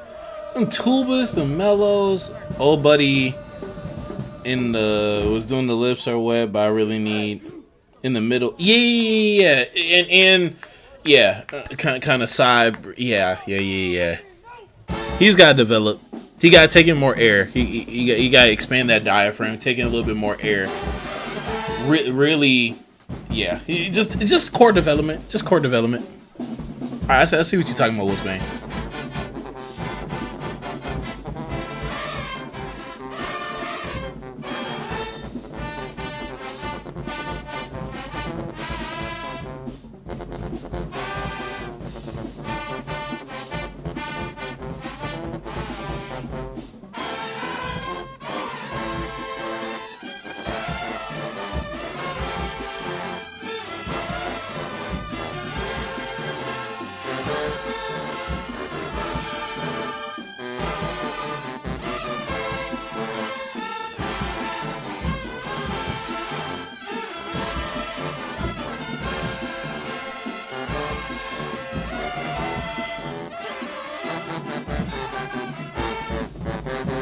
Them tubas, the mellows. Old buddy in the was doing the lips are wet, but I really need in the middle. Yeah. And yeah, kind of side. Yeah. He's got to develop. He got to take in more air. He got to expand that diaphragm, take in a little bit more air. Really, yeah. Just core development. Just core development. All right, I see what you're talking about, Wolfsbane.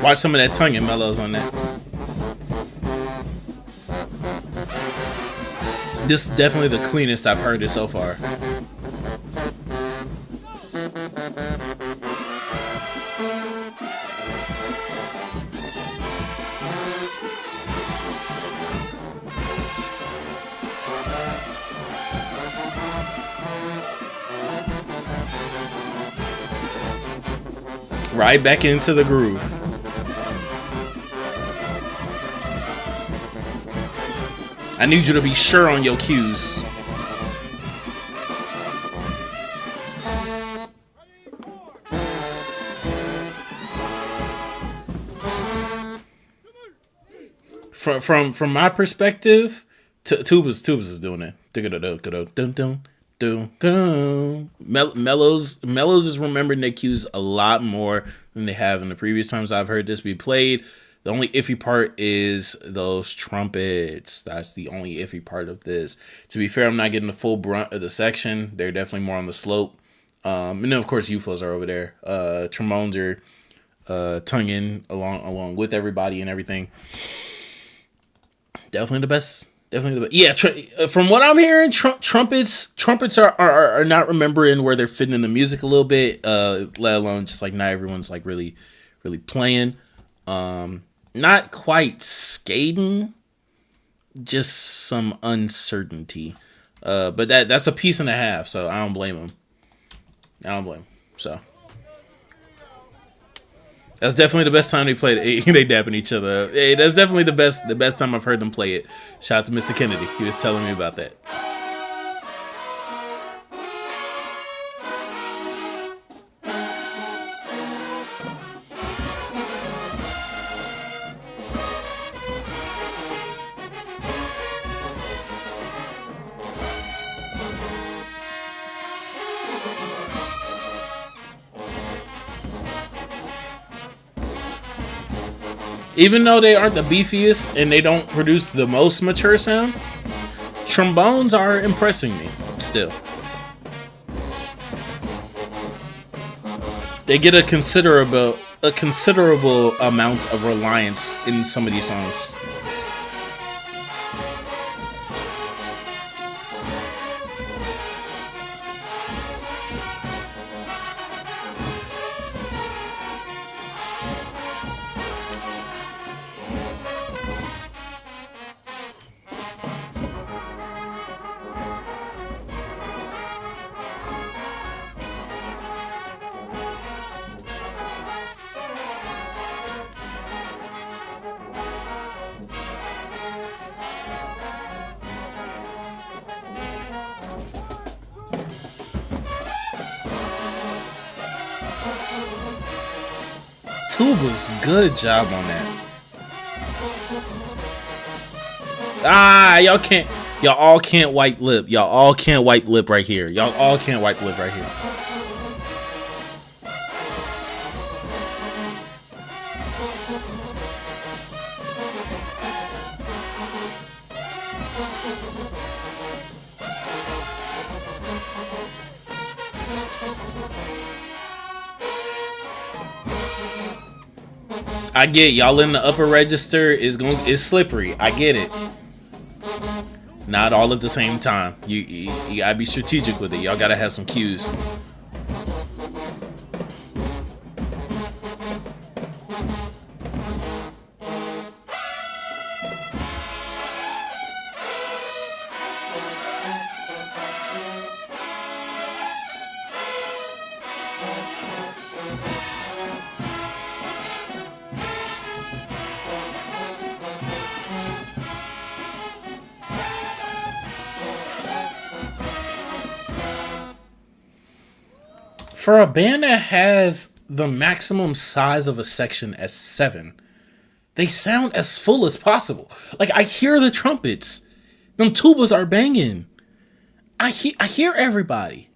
Watch some of that tongue and mellows on that. This is definitely the cleanest I've heard it so far. Right back into the groove. I need you to be sure on your cues. From my perspective, Tubas is doing it. Mellows is remembering their cues a lot more than they have in the previous times I've heard this be played. The only iffy part is those trumpets. That's the only iffy part of this. To be fair, I'm not getting the full brunt of the section. They're definitely more on the slope. And then, of course, UFOs are over there. Trombones are tonguing along with everybody and everything. Definitely the best. Yeah, from what I'm hearing, trumpets are not remembering where they're fitting in the music a little bit, let alone just like not everyone's like really playing. Not quite skating, just some uncertainty. But that's a piece and a half, so I don't blame them. So that's definitely the best time they played it. They dapping each other. Hey, that's definitely the best time I've heard them play it. Shout out to Mr. Kennedy. He was telling me about that. Even though they aren't the beefiest and they don't produce the most mature sound, trombones are impressing me still. They get a considerable amount of reliance in some of these songs. Tuba's good job on that. Y'all all can't wipe lip. Y'all all can't wipe lip right here. Y'all all can't wipe lip right here. I get y'all in the upper register is slippery. I get it. Not all at the same time. You gotta be strategic with it. Y'all gotta have some cues. For a band that has the maximum size of a section as 7, they sound as full as possible. Like, I hear the trumpets. Them tubas are banging. I hear everybody.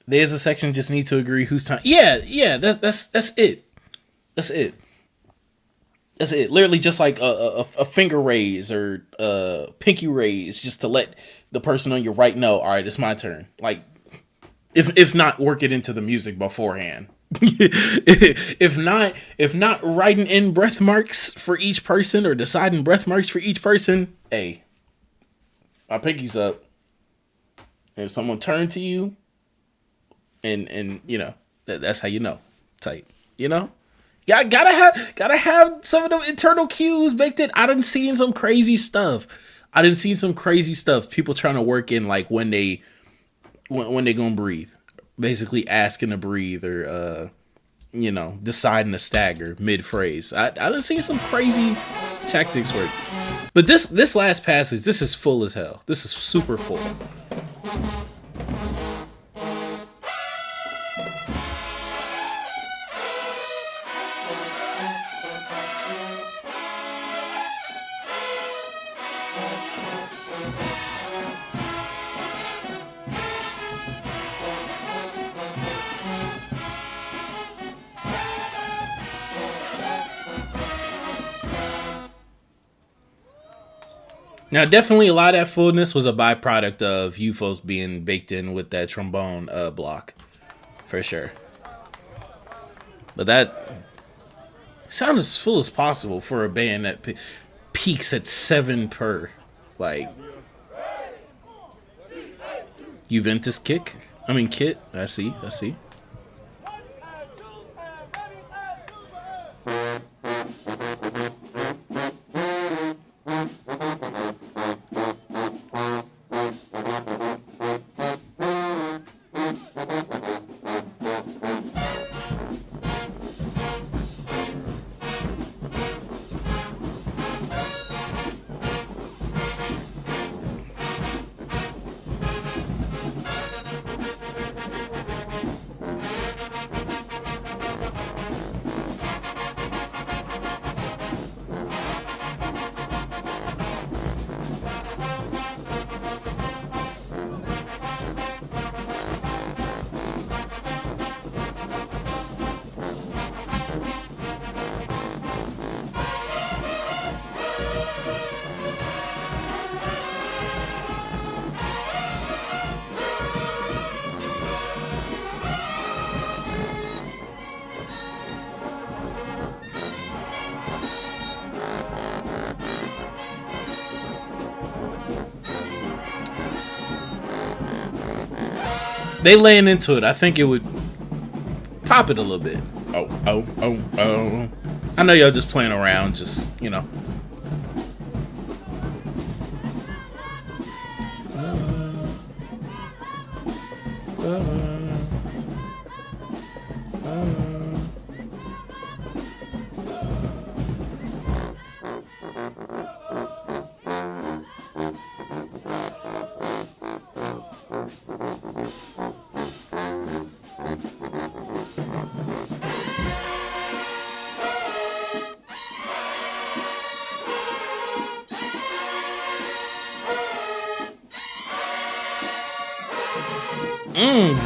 There's a section just need to agree whose time. Yeah, that's it. That's it. That's it. Literally just like a finger raise or a pinky raise just to let the person on your right know, all right, it's my turn. Like, if not, work it into the music beforehand. if not writing in breath marks for each person or deciding breath marks for each person, hey, my pinky's up. If someone turned to you, and you know, that's how you know. Tight. You know? Yeah, gotta have some of them internal cues baked in. I done seen some crazy stuff. People trying to work in like when they gonna breathe, basically asking to breathe or you know, deciding to stagger mid phrase. I done seen some crazy tactics work, but this last passage, this is full as hell. This is super full. Now, definitely a lot of that fullness was a byproduct of you folks being baked in with that trombone block, for sure. But that sounds as full as possible for a band that peaks at 7 per. Like, Juventus kit. I see. They laying into it. I think it would pop it a little bit. Oh. I know y'all just playing around, just, you know.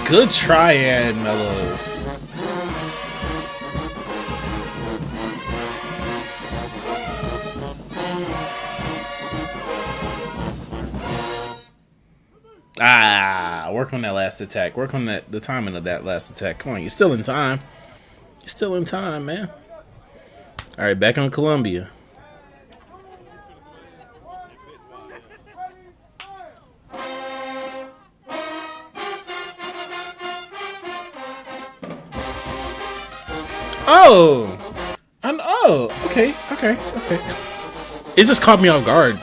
Good triad mellows. Work on that last attack. Work on the timing of that last attack. Come on, you're still in time. Still in time, man. All right, back on Columbia. Oh, okay. It just caught me off guard.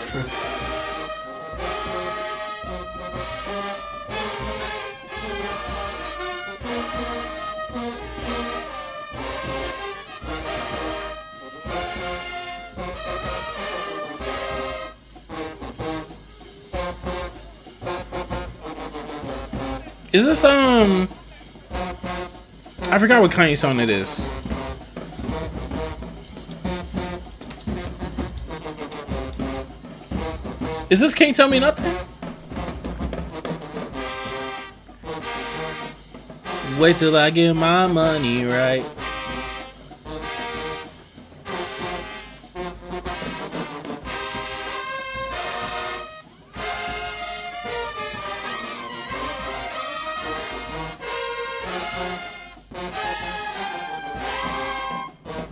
Is this I forgot what Kanye song it is. Is this Can't Tell Me Nothing? Wait till I get my money right.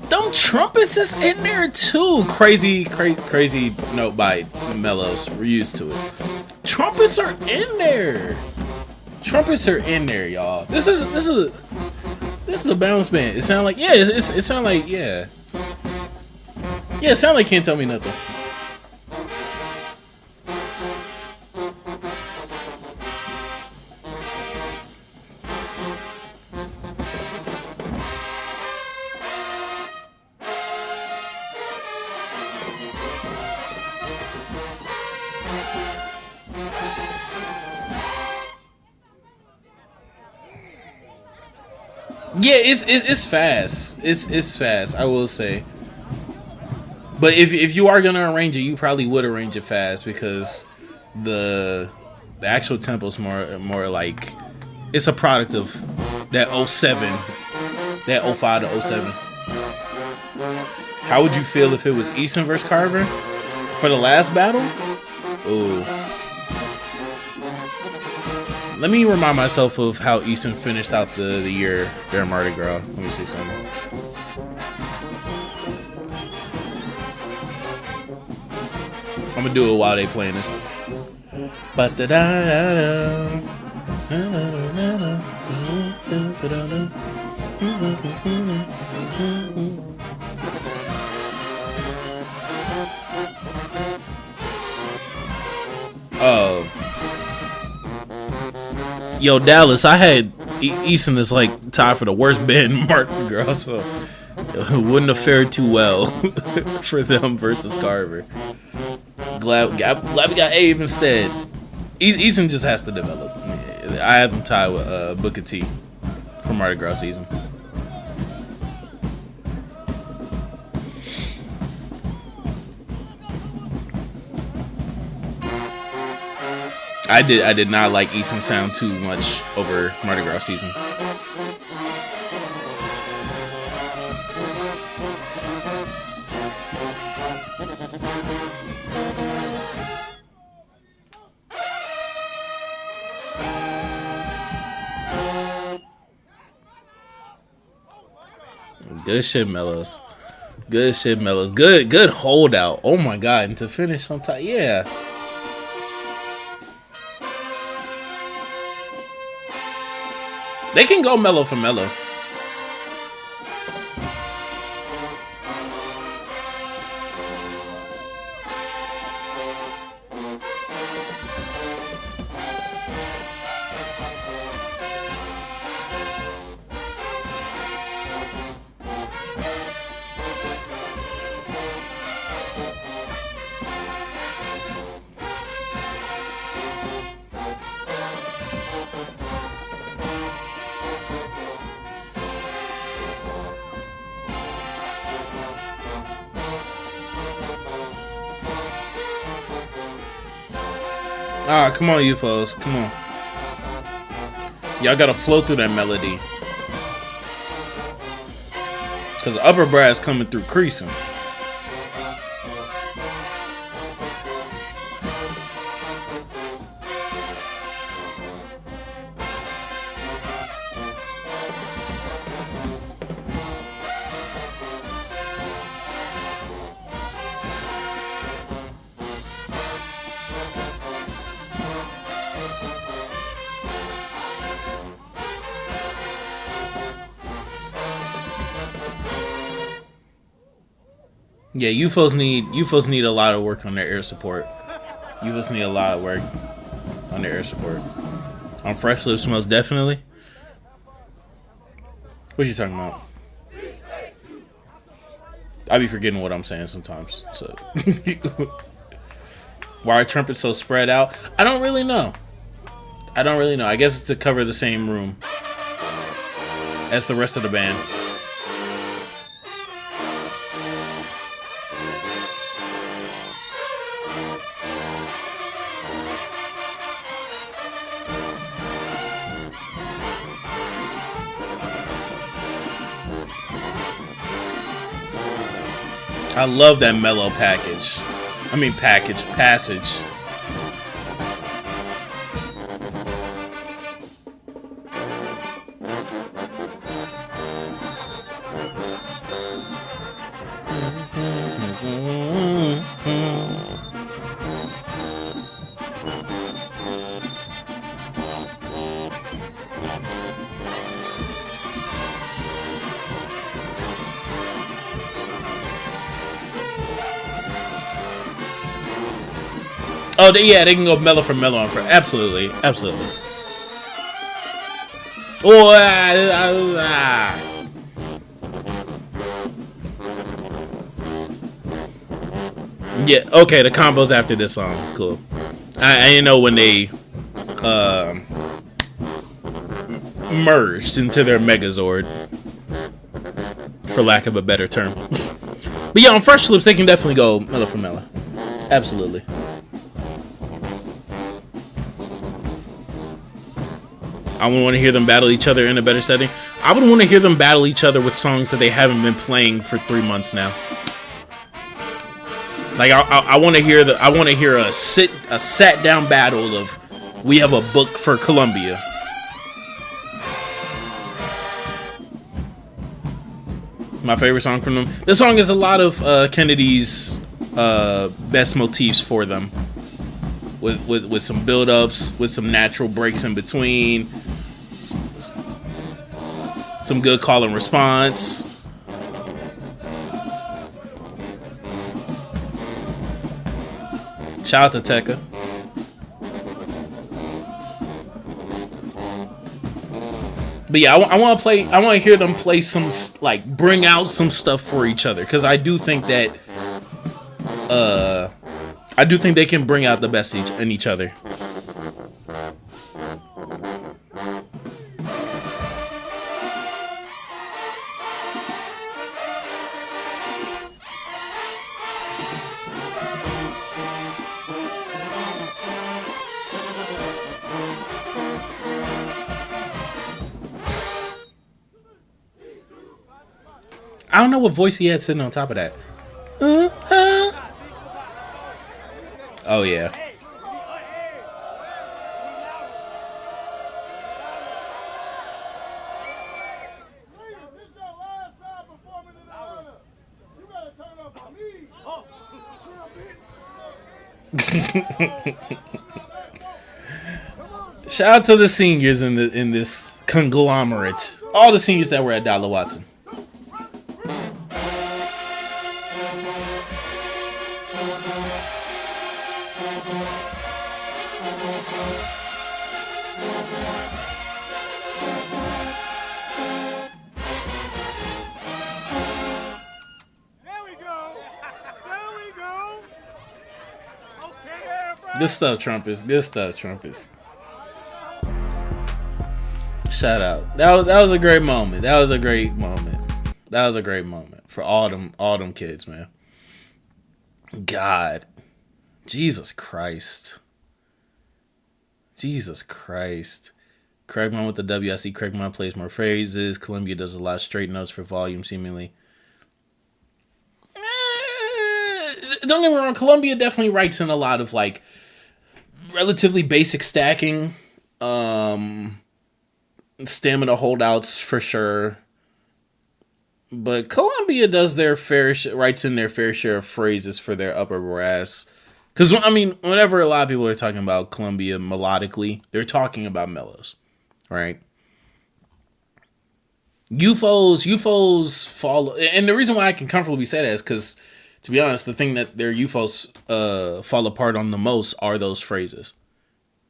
Them trumpets is in there too. Crazy note by Mellows. We're used to it. Trumpets are in there. Trumpets are in there, y'all. This is a balance band. It sound like it sound like yeah. It sound like Can't Tell Me Nothing. Yeah, it's fast. It's fast, I will say. But if you are gonna arrange it, you probably would arrange it fast because the actual tempo's more like it's a product of that 07, that 05 to 07. How would you feel if it was Easton versus Carver for the last battle? Ooh. Let me remind myself of how Easton finished out the year during Mardi Gras. Let me see something. I'm gonna do it while they playing this. Oh. Yo, Dallas, I had Easton is like tied for the worst band in Mardi Gras, so it wouldn't have fared too well for them versus Carver. Glad we got Abe instead. Easton just has to develop. I have him tied with Booker T for Mardi Gras season. I did not like Easton sound too much over Mardi Gras season. Good shit, Mellows. Good shit, Mellows. Good holdout. Oh my god, and to finish on top, yeah. They can go mellow for mellow. Ah, come on, UFOs. Come on. Y'all gotta flow through that melody. Because the upper brass coming through creasing. Yeah, UFOs need a lot of work on their air support. UFOs need a lot of work on their air support. On Fresh Lips, most definitely. What you talking about? I be forgetting what I'm saying sometimes. So why are trumpets so spread out? I don't really know. I guess it's to cover the same room as the rest of the band. I love that mellow passage. Oh, yeah, they can go mellow for mellow on Fresh. Absolutely. Oh, yeah, okay, the combos after this song. Cool. I didn't know when they merged into their Megazord, for lack of a better term. But yeah, on Fresh Lips, they can definitely go mellow for mellow. Absolutely. I would want to hear them battle each other in a better setting. I would want to hear them battle each other with songs that they haven't been playing for 3 months now. Like I want to hear a sat down battle of We Have a Book for Columbia. My favorite song from them. This song is a lot of Kennedy's best motifs for them. With some build-ups, with some natural breaks in between, some good call and response. Shout out to Tekka. But yeah, I want to hear them play some, like, bring out some stuff for each other, because I do think that they can bring out the best in each other. I don't know what voice he had sitting on top of that. Oh, yeah. Shout out to the seniors in this conglomerate. All the seniors that were at Dolla Watson. Good stuff, Trumpets. Good stuff, Trumpets. Shout out. That was a great moment. That was a great moment for all them kids, man. God. Jesus Christ. Craigmont with the W. I see Craigmont plays more phrases. Columbia does a lot of straight notes for volume, seemingly. Don't get me wrong. Columbia definitely writes in a lot of, like, relatively basic stacking. Stamina holdouts for sure. But Columbia does writes in their fair share of phrases for their upper brass. Because, I mean, whenever a lot of people are talking about Columbia melodically, they're talking about mellows, right? UFOs follow, and the reason why I can comfortably say that is because to be honest, the thing that their UFOs fall apart on the most are those phrases.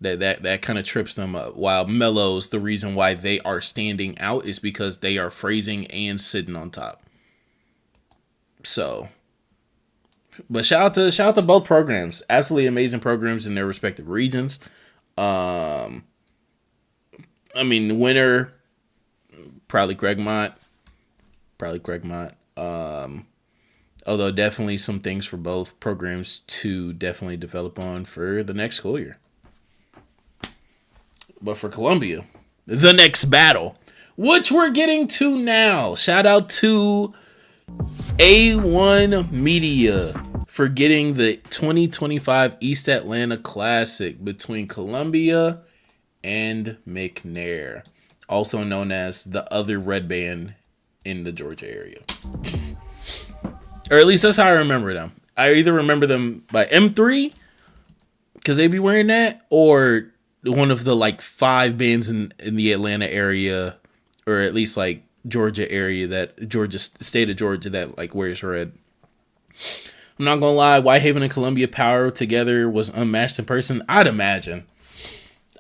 That kind of trips them up. While Mellows, the reason why they are standing out is because they are phrasing and sitting on top. So, but shout out to both programs. Absolutely amazing programs in their respective regions. I mean, the winner, probably Craigmont. Although definitely some things for both programs to definitely develop on for the next school year. But for Columbia, the next battle, which we're getting to now. Shout out to A1 Media for getting the 2025 East Atlanta Classic between Columbia and McNair, also known as the other red band in the Georgia area. Or at least that's how I remember them. I either remember them by M3, because they be wearing that, or one of the like 5 bands in the Atlanta area, or at least like Georgia area, that state of Georgia that like wears red. I'm not gonna lie, Whitehaven and Columbia Power together was unmatched in person. I'd imagine.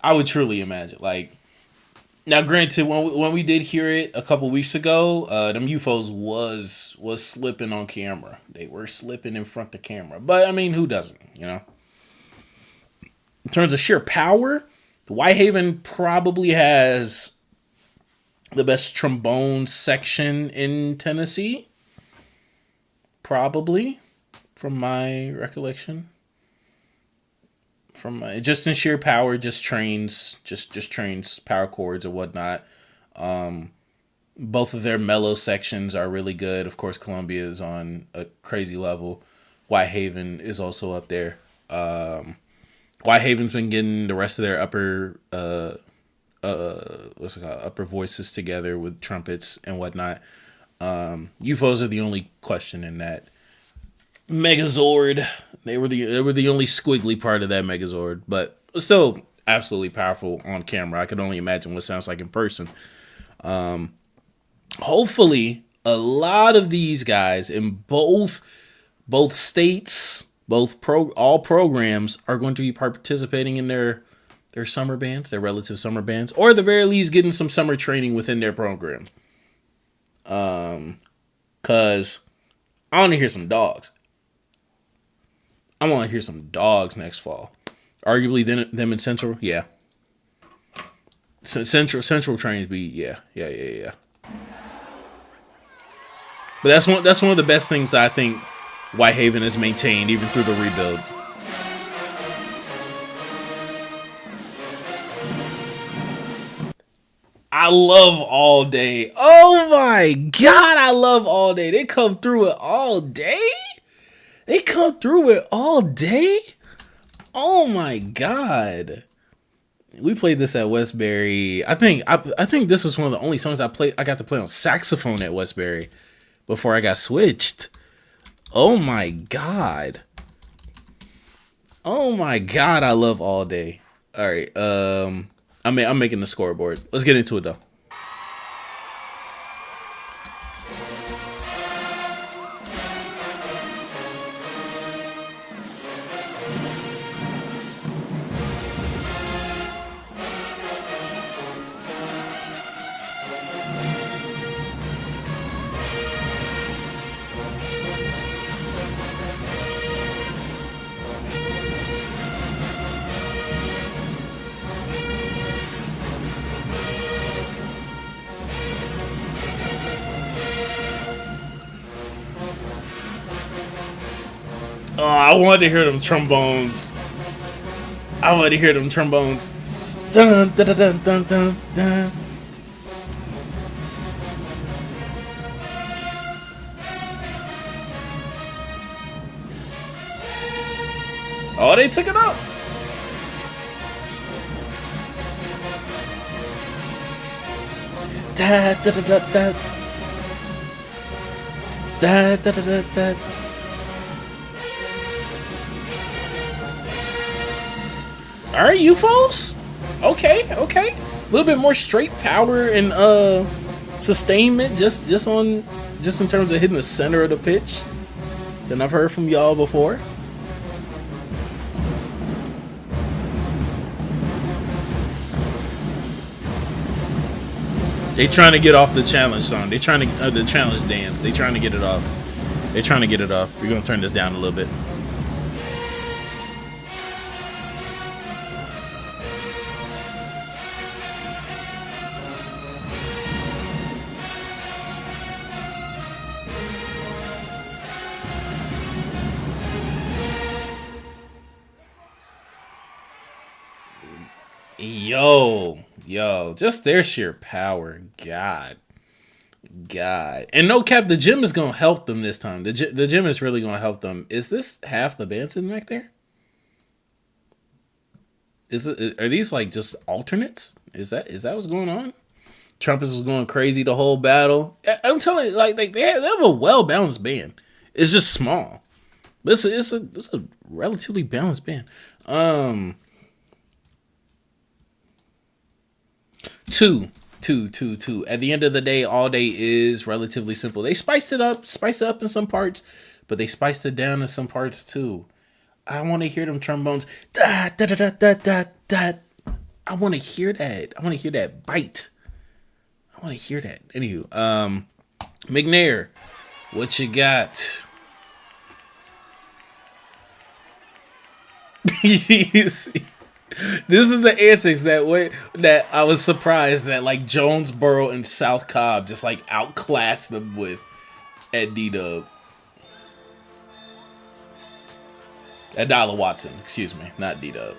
I would truly imagine. Like, now granted, when we did hear it a couple weeks ago, them UFOs was slipping on camera. They were slipping in front of the camera. But I mean, who doesn't, you know? In terms of sheer power, Whitehaven probably has the best trombone section in Tennessee. Probably, from my recollection. Just in sheer power, just trains power chords and whatnot. Both of their mellow sections are really good. Of course, Columbia is on a crazy level. Whitehaven is also up there. Whitehaven's been getting the rest of their upper upper voices together with trumpets and whatnot. UFOs are the only question in that Megazord. They were the only squiggly part of that Megazord, but still absolutely powerful on camera. I could only imagine what it sounds like in person. Hopefully, a lot of these guys in both states, all programs are going to be participating in their summer bands, their relative summer bands, or at the very least getting some summer training within their program. Cause I want to hear some dogs. I want to hear some dogs next fall. Arguably them in Central, yeah. Central trains be yeah. But that's one of the best things I think Whitehaven has maintained even through the rebuild. I love All Day. Oh my God, I love All Day. They come through it all day. Oh my God. We played this at Westbury. I think this was one of the only songs I got to play on saxophone at Westbury before I got switched. Oh my God. I love All Day. All right. I'm making the scoreboard. Let's get into it though. Oh, I wanted to hear them trombones. Dun, dun, dun, dun, dun, dun, dun. Oh, they took it up. Da da da da da. Da da da da da. All right, UFOs. Okay. A little bit more straight power and sustainment, just in terms of hitting the center of the pitch. than I've heard from y'all before. They trying to get off the challenge song. They trying to the challenge dance. They trying to get it off. They trying to get it off. We're gonna turn this down a little bit. Yo, just their sheer power. God. And no cap, the gym is going to help them this time. The gym is really going to help them. Is this half the band sitting back there? Are these like just alternates? Is that what's going on? Trumpets was going crazy the whole battle. I'm telling you, like they have a well-balanced band. It's just small. But it's a relatively balanced band. Two. At the end of the day, All Day is relatively simple. They spiced it up in some parts, but they spiced it down in some parts too. I want to hear them trombones. Da, da, da, da, da, da, da. I want to hear that. I want to hear that bite. I want to hear that. Anywho, McNair, what you got? You see? This is the antics that I was surprised that like Jonesboro and South Cobb just like outclassed them with at D-Dub. At Dolla Watson, excuse me, not D-Dub.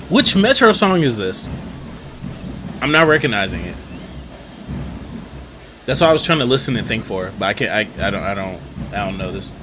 Which Metro song is this? I'm not recognizing it. That's what I was trying to listen and think for, but I can't. I don't know this.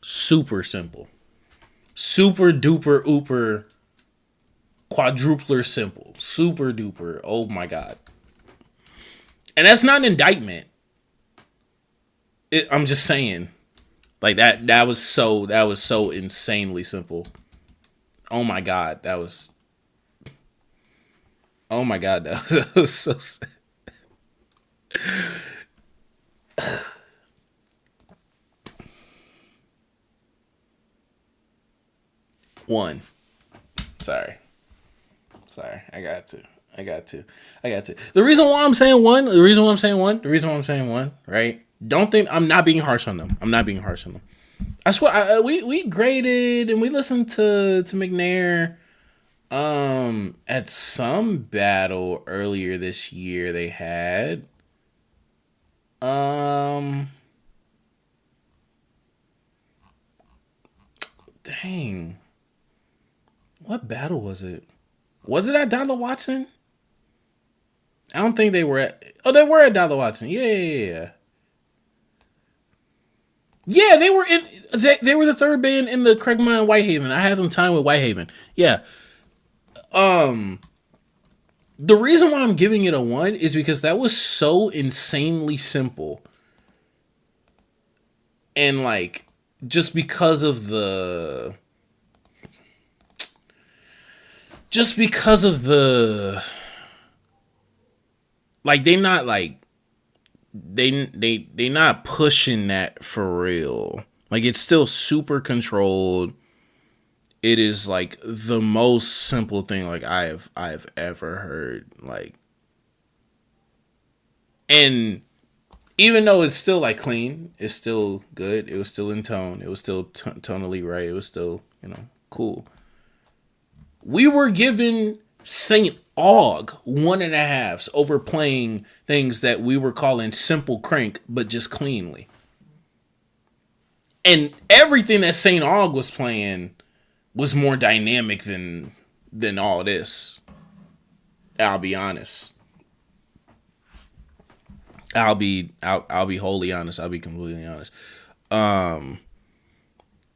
Super simple. Super duper ooper quadrupler simple. Super duper. Oh my god. And that's not an indictment. I'm just saying. Like that was so insanely simple. Oh my god, that was that was so sad. One. Sorry. I got to. The reason why I'm saying one, right? Don't think I'm not being harsh on them. I swear, we graded and we listened to McNair at some battle earlier this year they had. Dang. What battle was it? Was it at Dolla Watson? I don't think they were at... Oh, they were at Dolla Watson. Yeah. Yeah, they were in... They were the third band in the Craigmont Whitehaven. I had them timed with Whitehaven. Yeah. The reason why I'm giving it a 1 is because that was so insanely simple. And, like, just because of the... like they not like they not pushing that for real. Like, it's still super controlled. It is like the most simple thing like I've ever heard. Like, and even though it's still like clean, it's still good. It was still in tone. It was still tonally right. It was still, you know, cool. We were given Saint Og 1.5s over playing things that we were calling simple crank, but just cleanly. And everything that Saint Og was playing was more dynamic than all this. I'll be honest. I'll be wholly honest. I'll be completely honest.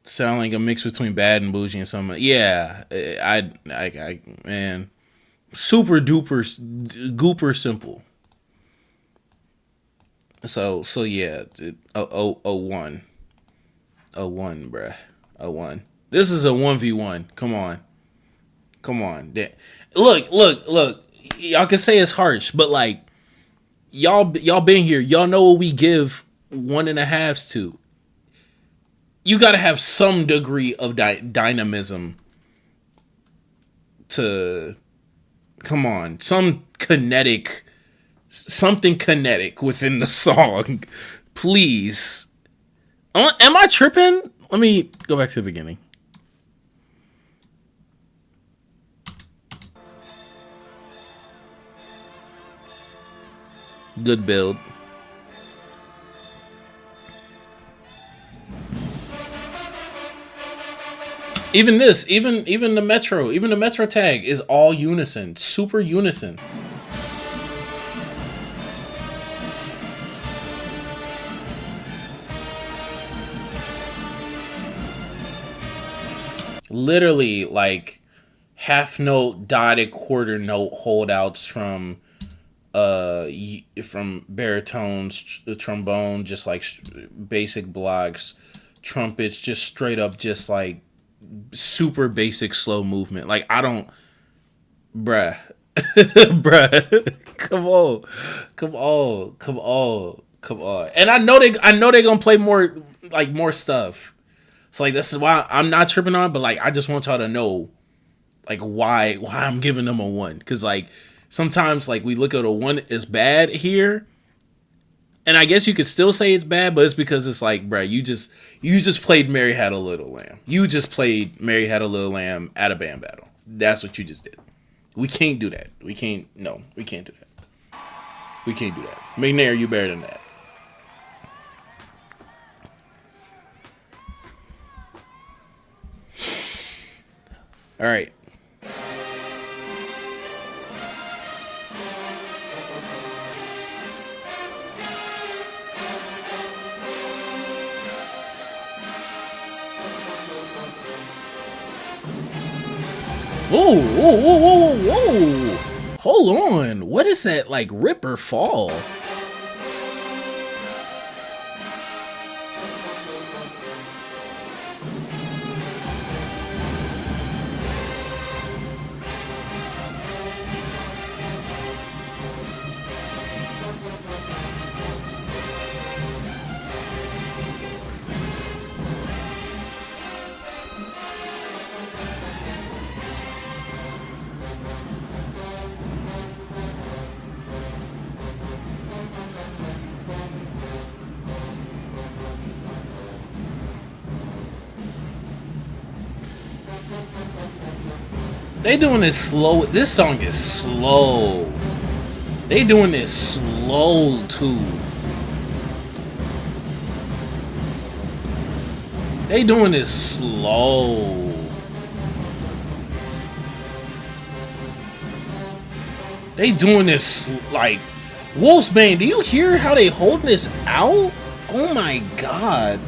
Sound like a mix between Bad and Bougie and something. Yeah, I man, super duper gooper simple. So yeah, 01, bruh, 01. This is a 1v1. Come on. Look. Y'all can say it's harsh, but like, y'all been here. Y'all know what we give 1.5s to. You gotta have some degree of dynamism to, come on, something kinetic within the song, please. Am I tripping? Let me go back to the beginning. Good build. Even this, even the Metro tag is all unison, super unison. Literally like half note, dotted, quarter note holdouts from baritones, trombone, just like basic blocks, trumpets, just straight up, just like super basic slow movement. Like, I don't, bruh, come on. And I know they're gonna play more stuff. So like, this is why I'm not tripping on, but like, I just want y'all to know like why I'm giving them a 1. Cause like, sometimes like we look at a 1 as bad here, and I guess you could still say it's bad, but it's because it's like, bruh, you just played Mary Had a Little Lamb. You just played Mary Had a Little Lamb at a band battle. That's what you just did. We can't do that. We can't do that. McNair, you better than that. All right. Whoa. Hold on. What is that, like, rip or fall? They doing this slow. This song is slow. They doing this slow too. They doing this slow. They doing this like Wolfsbane. Do you hear how they holding this out? Oh my god.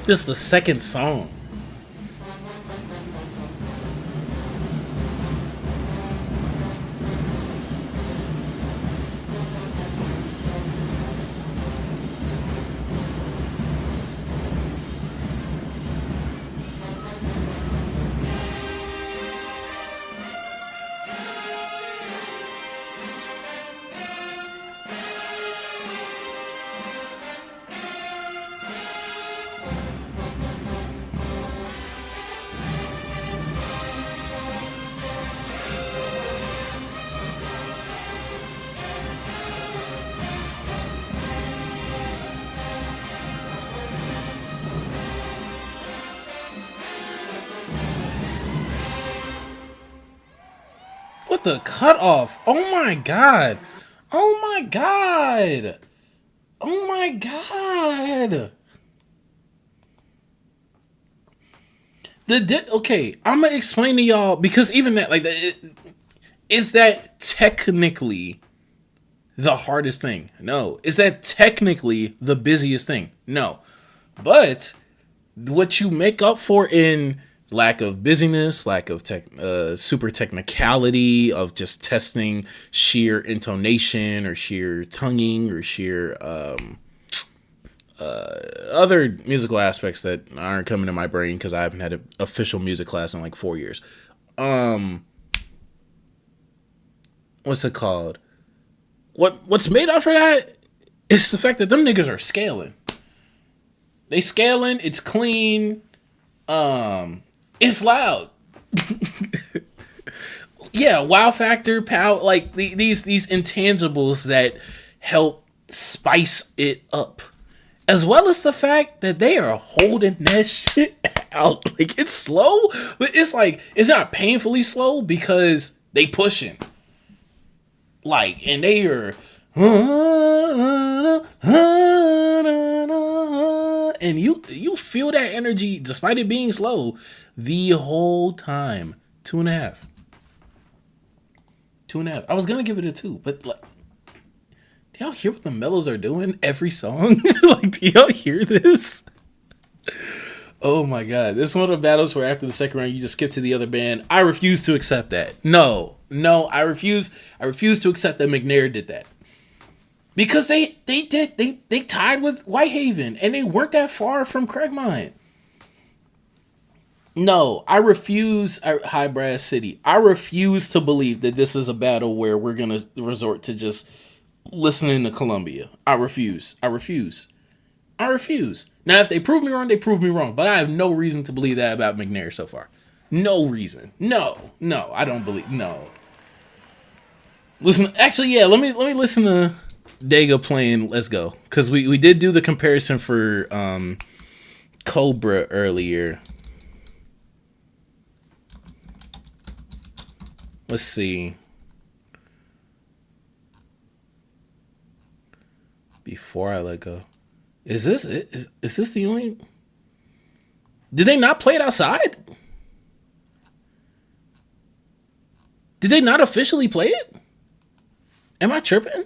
This is the second song. the cutoff. Oh my god. Oh my god. Oh my god. Okay, I'm gonna explain to y'all because even that, like, is that technically the hardest thing? No. Is that technically the busiest thing? No. But what you make up for in lack of busyness, lack of super technicality of just testing sheer intonation or sheer tonguing or sheer other musical aspects that aren't coming to my brain because I haven't had an official music class in like 4 years. What's it called? What's made up for that is the fact that them niggas are scaling. They scaling. It's clean. It's loud. Yeah, wow factor, power, like these intangibles that help spice it up, as well as the fact that they are holding that shit out. Like, it's slow, but it's like it's not painfully slow because they pushing. Like, and they are, and you feel that energy despite it being slow the whole time. 2.5. 2.5. I was gonna give it a 2, but like, do y'all hear what the mellows are doing every song? Like, do y'all hear this? Oh my god, this is one of the battles where after the second round you just skip to the other band. I refuse to accept that. No, I refuse to accept that McNair did that. Because they tied with Whitehaven and they weren't that far from Craigmont. No, I refuse, High Brass City. I refuse to believe that this is a battle where we're gonna resort to just listening to Columbia. I refuse. Now, if they prove me wrong, they prove me wrong. But I have no reason to believe that about McNair so far. No reason. No, I don't believe. No. Listen, actually, yeah. Let me listen to Dega playing Let's Go, because we did do the comparison for Cobra earlier. Let's see. Before I Let Go. Is this the only... Did they not play it outside? Did they not officially play it? Am I tripping?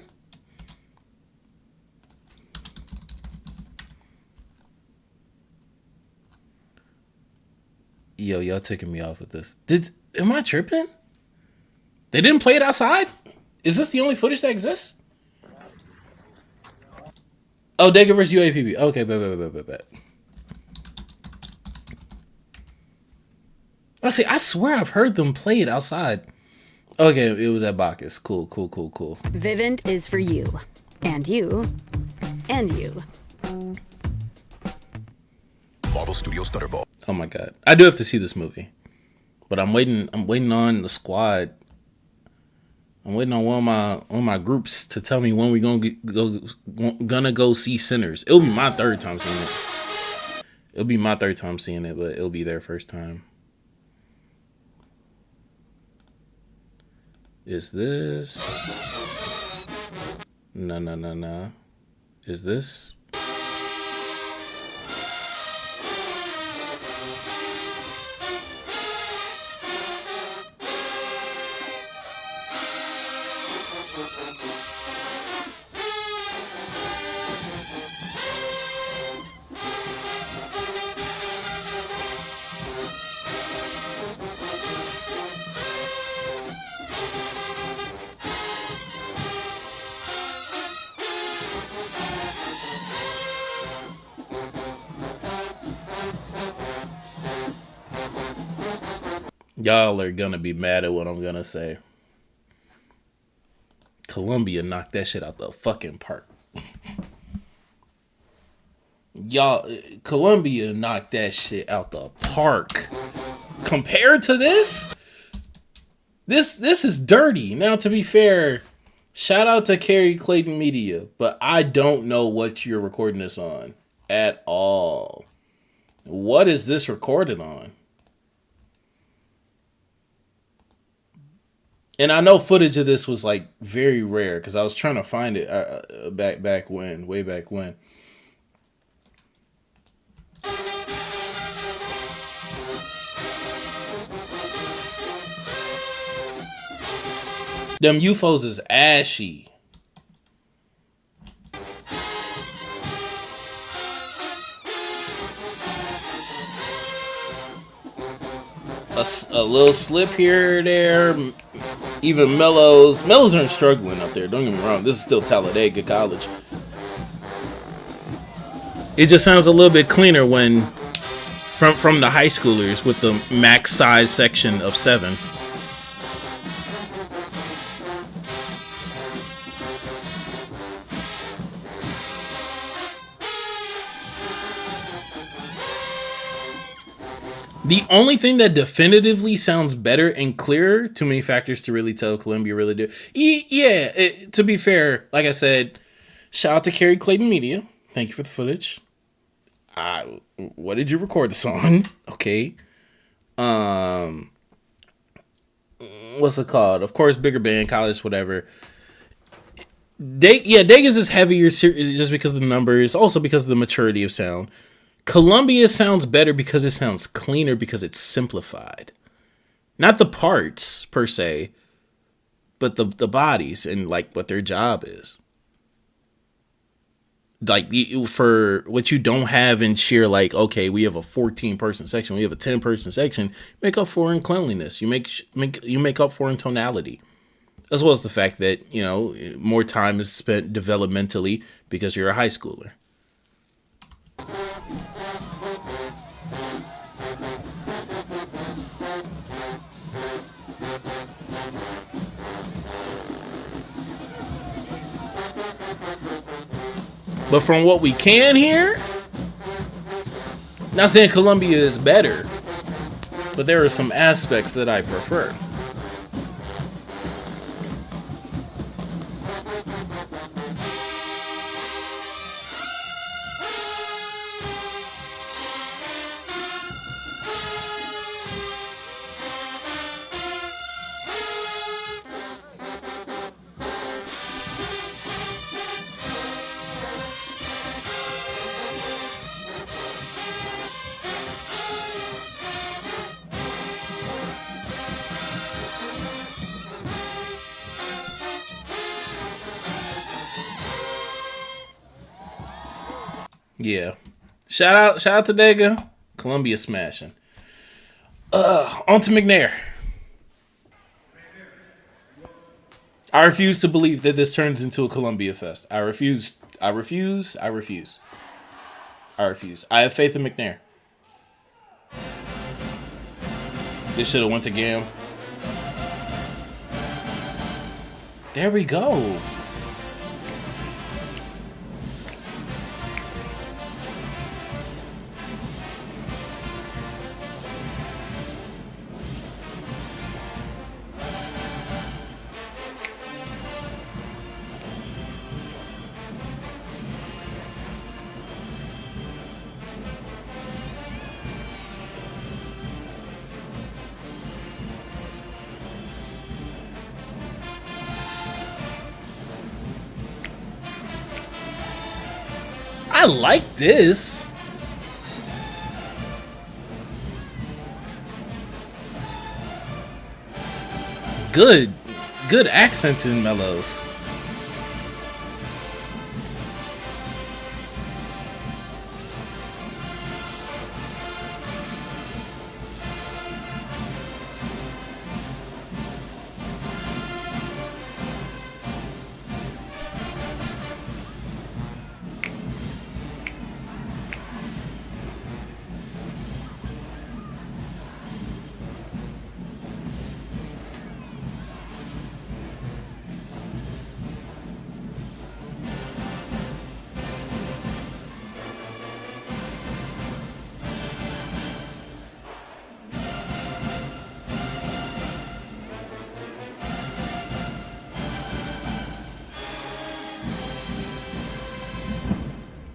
Yo, y'all taking me off with this. Am I tripping? They didn't play it outside? Is this the only footage that exists? Oh, Dega vs. UAPB. Okay, bet. See, I swear I've heard them play it outside. Okay, it was at Bacchus. Cool. Vivint is for you. And you. And you. Marvel Studios Stutterball. Oh my god. I do have to see this movie. But I'm waiting on the squad. I'm waiting on one of my groups to tell me when we gonna go see Sinners. It'll be my third time seeing it. But it'll be their first time. Is this? No. Is this? Y'all are gonna be mad at what I'm gonna say. Columbia knocked that shit out the fucking park. Y'all, Columbia knocked that shit out the park. Compared to this is dirty. Now, to be fair, shout out to Carrie Clayton Media, but I don't know what you're recording this on at all. What is this recorded on? And I know footage of this was like very rare because I was trying to find it back when, way back when. Them UFOs is ashy. A little slip here or there. Even Mellows aren't struggling up there. Don't get me wrong. This is still Talladega College. It just sounds a little bit cleaner when from the high schoolers with the max size section of 7. The only thing that definitively sounds better and clearer, too many factors to really tell, Columbia really do. Yeah, to be fair, like I said, shout out to Carrie Clayton Media. Thank you for the footage. What did you record this on? Okay. What's it called? Of course, bigger band, college, whatever. Degas is heavier just because of the numbers, also because of the maturity of sound. Columbia sounds better because it sounds cleaner because it's simplified. Not the parts per se, but the bodies and like what their job is. Like for what you don't have in sheer, like, okay, we have a 14-person section, we have a 10-person section, make up for in cleanliness. You make up for in tonality. As well as the fact that, you know, more time is spent developmentally because you're a high schooler. But from what we can hear, not saying Columbia is better, but there are some aspects that I prefer. Yeah. Shout out to Dega. Columbia smashing. On to McNair. I refuse to believe that this turns into a Columbia Fest. I refuse. I have faith in McNair. This should have went to Gam. There we go. I like this. Good accents in Mellows.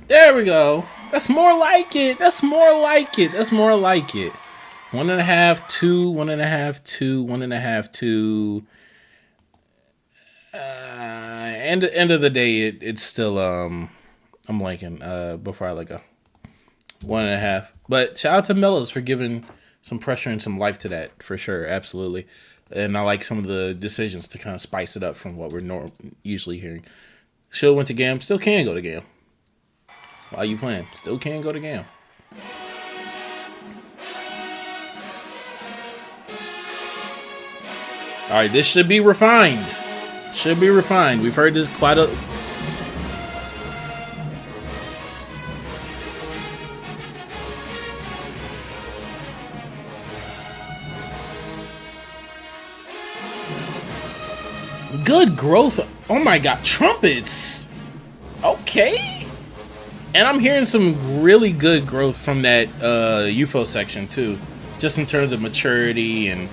There we go. That's more like it. 1.5, 2, 1.5, 2, 1.5, 2. End of the day, it's still I'm blanking. Before I let go, 1.5. But shout out to Mellows for giving some pressure and some life to that for sure, absolutely. And I like some of the decisions to kind of spice it up from what we're usually hearing. Should went to Gam, still can go to Gam. While you playing, still can go to Gam. All right, this should be refined. Should be refined. We've heard this quite a. Good growth. Oh my god, trumpets. Okay. And I'm hearing some really good growth from that UFO section too. Just in terms of maturity and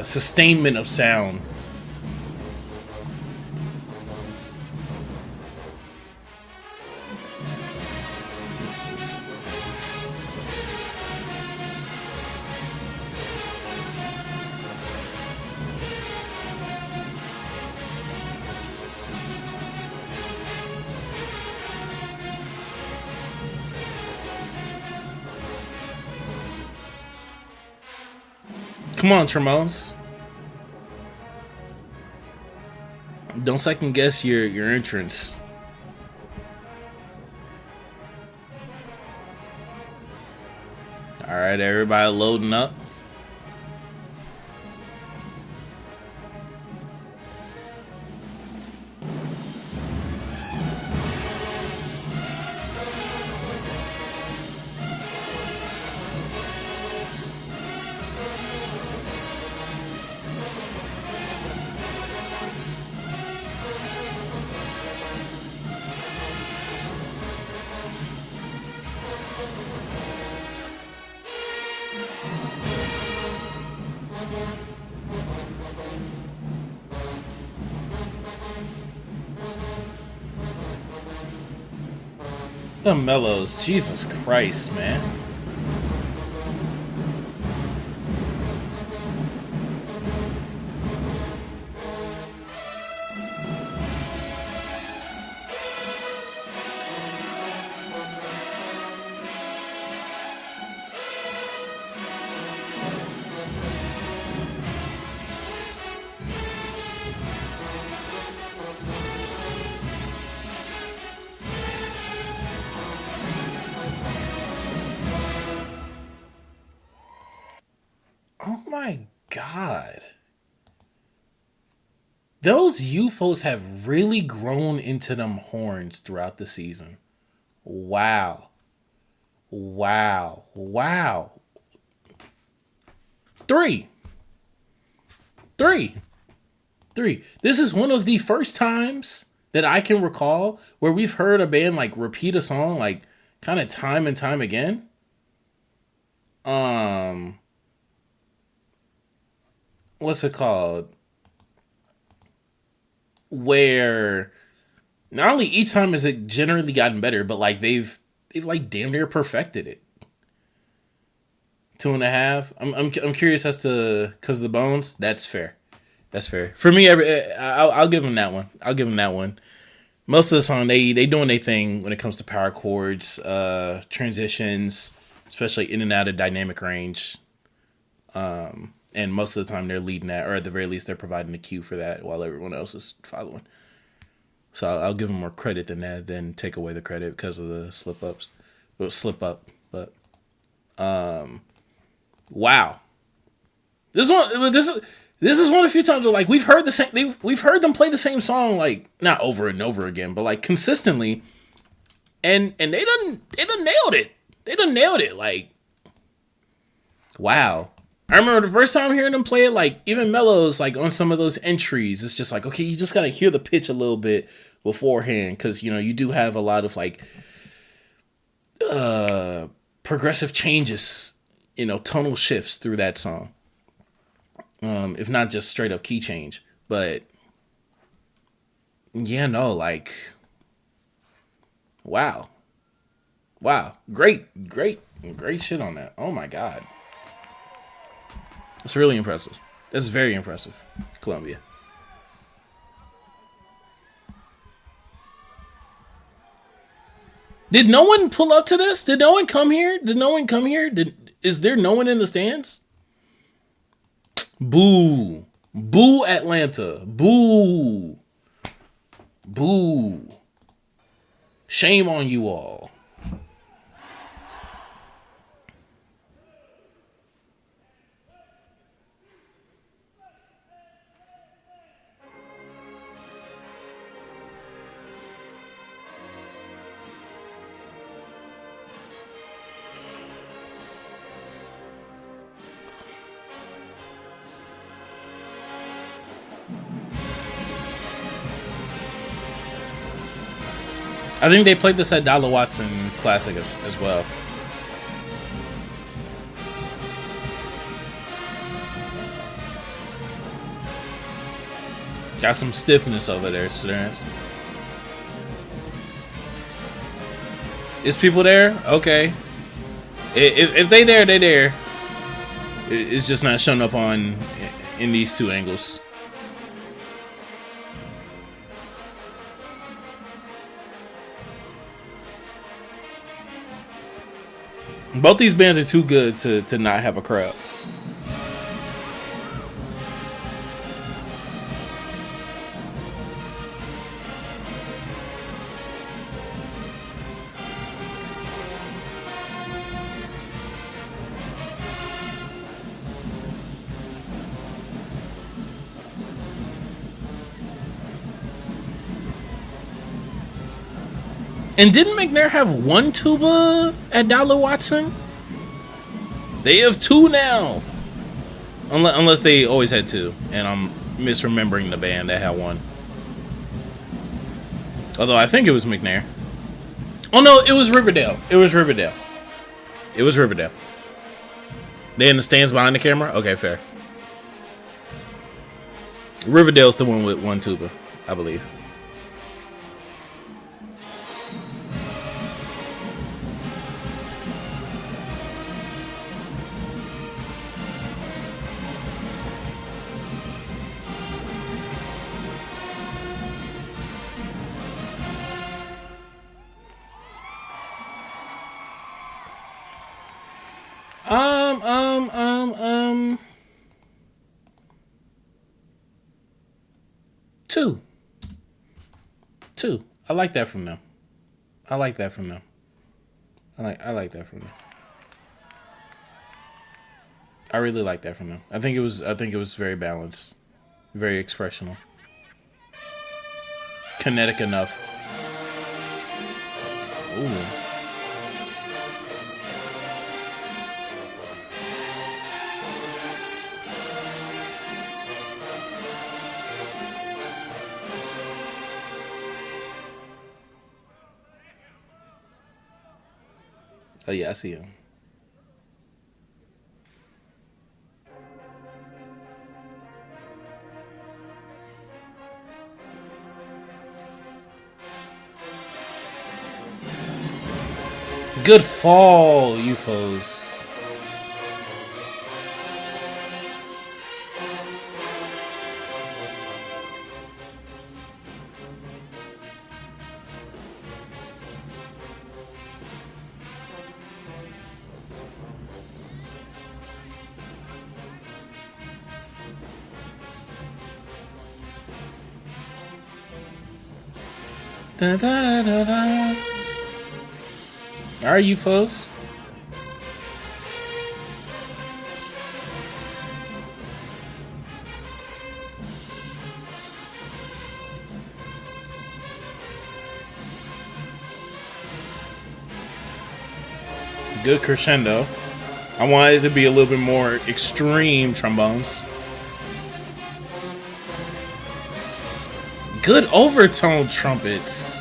sustainment of sound. Come on, Tremons. Don't second guess your entrance. All right, everybody loading up. The Mellows, Jesus Christ, man. Oh my god. Those UFOs have really grown into them horns throughout the season. Wow. Wow. Wow. Three. This is one of the first times that I can recall where we've heard a band like repeat a song like kind of time and time again. What's it called? Where not only each time has it generally gotten better, but like they've like damn near perfected it. 2.5. I'm curious as to because of the bones. That's fair. That's fair for me. I'll give them that one. I'll give them that one. Most of the song they doing their thing when it comes to power chords, transitions, especially in and out of dynamic range. And most of the time they're leading that, or at the very least they're providing the cue for that while everyone else is following. So I'll give them more credit than that, then take away the credit because of the slip up. But wow, this is one of the few times where like we've heard them play the same song like not over and over again, but like consistently, and they done nailed it. They done nailed it. Like wow. I remember the first time hearing them play it, like, even Mellows, like, on some of those entries, it's just like, okay, you just gotta hear the pitch a little bit beforehand, because, you know, you do have a lot of, like, progressive changes, you know, tonal shifts through that song. If not just straight up key change. But, yeah, no, like, wow. Wow. Great shit on that. Oh, my God. It's really impressive. That's very impressive, Columbia. Did no one pull up to this? Did no one come here? Did no one come here? Is there no one in the stands? Boo. Boo Atlanta. Boo. Boo. Shame on you all. I think they played this at Dolla Watson Classic as well. Got some stiffness over there, Stearns. Is people there? Okay. If they there, they there. It's just not showing up in these two angles. Both these bands are too good to not have a crowd. And didn't McNair have one tuba at Dolla Watson? They have two now. Unless they always had two. And I'm misremembering the band that had one. Although I think it was McNair. Oh no, it was Riverdale. It was Riverdale. It was Riverdale. They in the stands behind the camera? Okay, fair. Riverdale's the one with one tuba, I believe. Two. I like that from them. I like that from them. I like that from them. I really like that from them. I think it was very balanced, very expressional, kinetic enough. Ooh. Oh yeah, I see him. Good fall, UFOs. Da, da, da, da. All right, UFOs. Good crescendo. I wanted it to be a little bit more extreme trombones. Good overtone trumpets.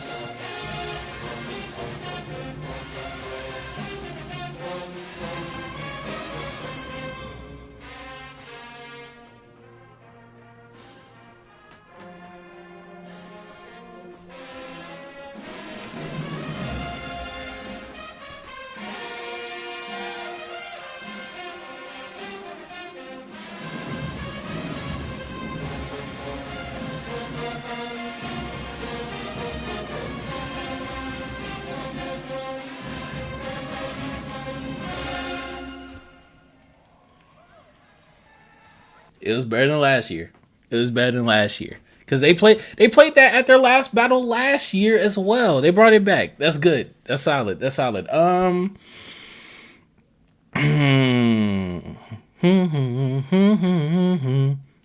It was better than last year. It was better than last year. Because they played that at their last battle last year as well. They brought it back. That's good. That's solid. That's solid. In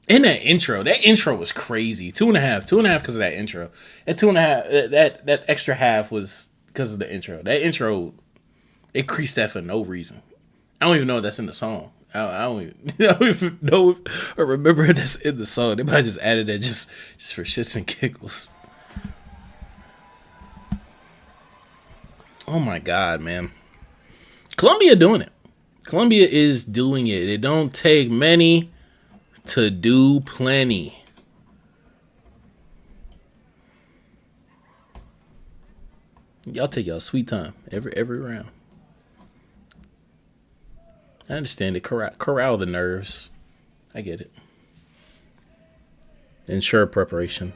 that intro was crazy. 2.5 because of that intro. That 2.5, that extra half was because of the intro. That intro, they creased that for no reason. I don't even know if that's in the song. I don't even know or remember if that's in the song. They might have just added that just for shits and giggles. Oh my God, man. Columbia doing it. Columbia is doing it. It don't take many to do plenty. Y'all take y'all sweet time every round. I understand it. Corral the nerves. I get it. Ensure preparation.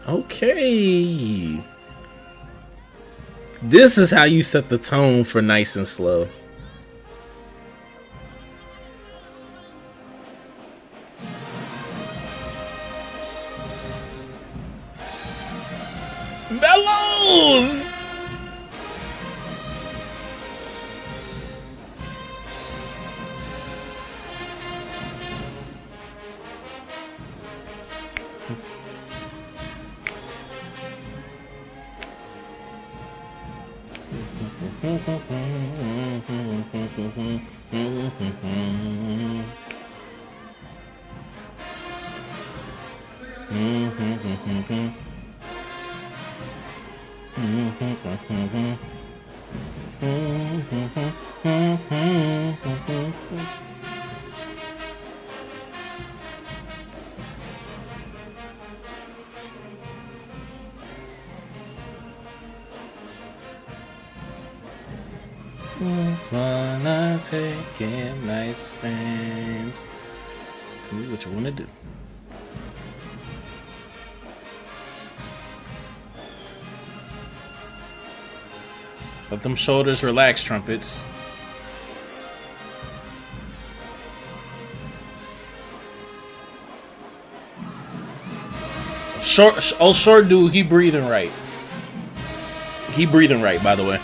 Okay. This is how you set the tone for nice and slow. Bellows! Wanna take it nice and tell me what you wanna do. Let them shoulders relax, trumpets. Short dude, he breathing right. He breathing right, by the way.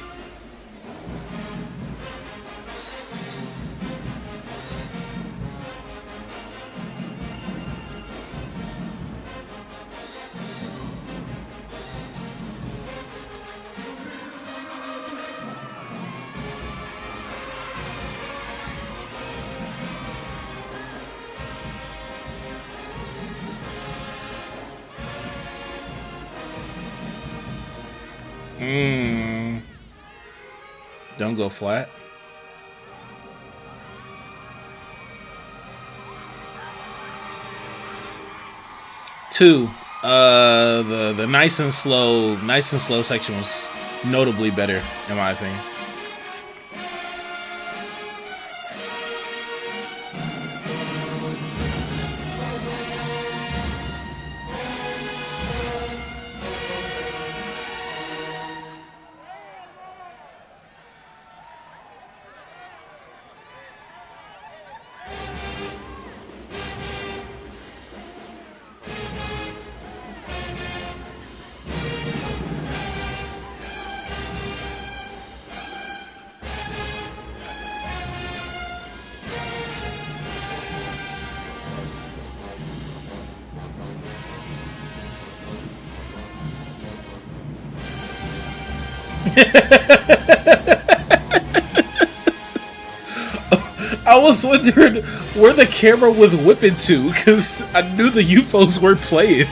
Don't go flat. Two, the nice and slow section was notably better in my opinion. I was wondering where the camera was whipping to because I knew the UFOs weren't playing.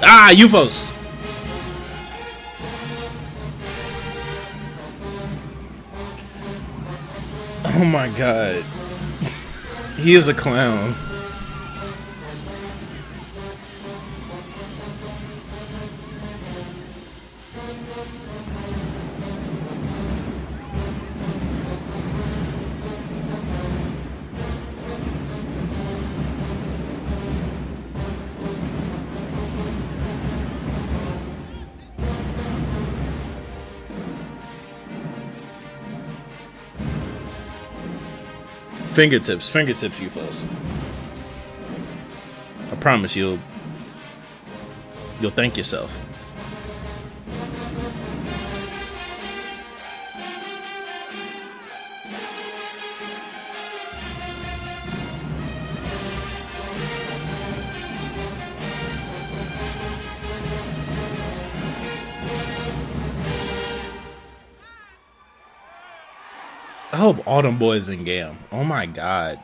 UFOs. Oh my God. He is a clown. Fingertips, UFOs. I promise you'll thank yourself. I hope Autumn Boy is in Gam. Oh my god.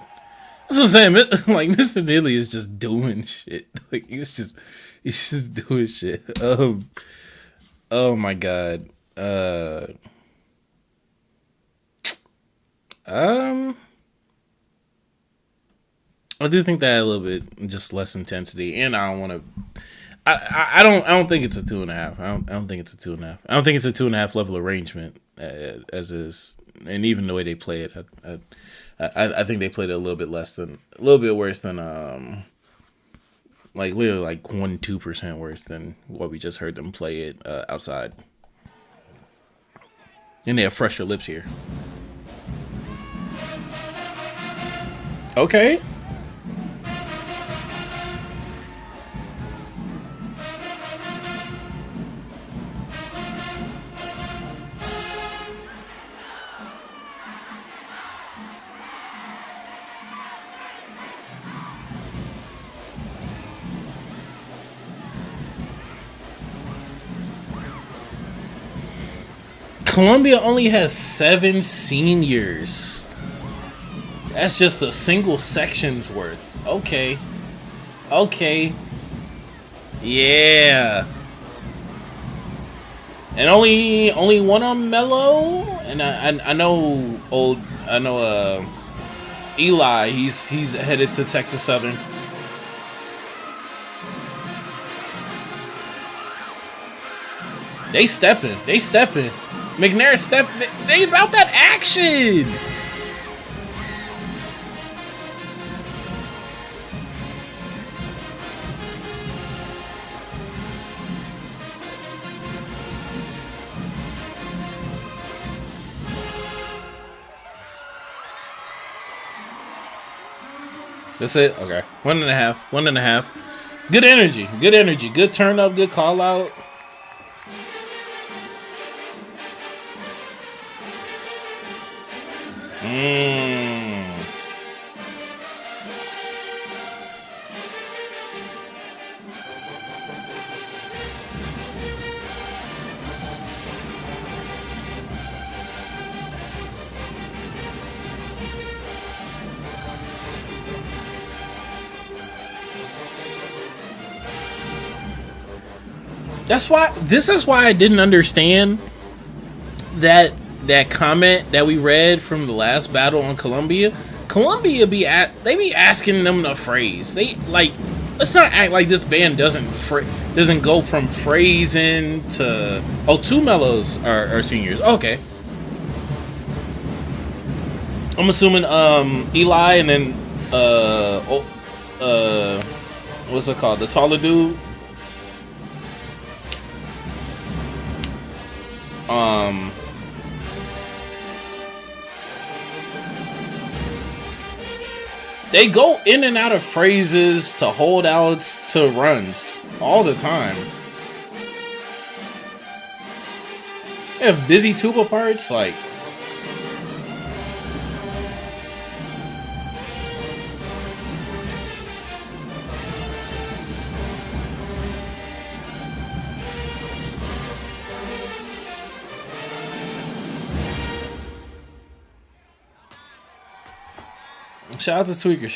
That's what I'm saying. Like, Mr. Neely is just doing shit. Like, he's just doing shit. Oh my god. I do think that a little bit just less intensity, and I don't want to. I don't think it's a 2.5. I don't think it's a 2.5. I don't think it's a 2.5 level arrangement as is, and even the way they play it, I think they played it a little bit worse than like literally like 1-2% worse than what we just heard them play it outside, and they have fresher lips here. Okay. Columbia only has 7 seniors. That's just a single section's worth. Okay. Yeah. And only one on Mello. And I know Eli. He's headed to Texas Southern. They stepping. McNair stepped. They about that action. That's it? Okay. 1.5. Good energy. Good turn up, good call out. This is why I didn't understand that comment that we read from the last battle on Columbia. Columbia be asking them the phrase. They like, let's not act like this band doesn't go from phrasing to 2 Mellows are seniors. Okay. I'm assuming Eli and then what's it called? The taller dude. They go in and out of phrases to holdouts to runs all the time. They have busy tuba parts, like. Shout out to Tweaker.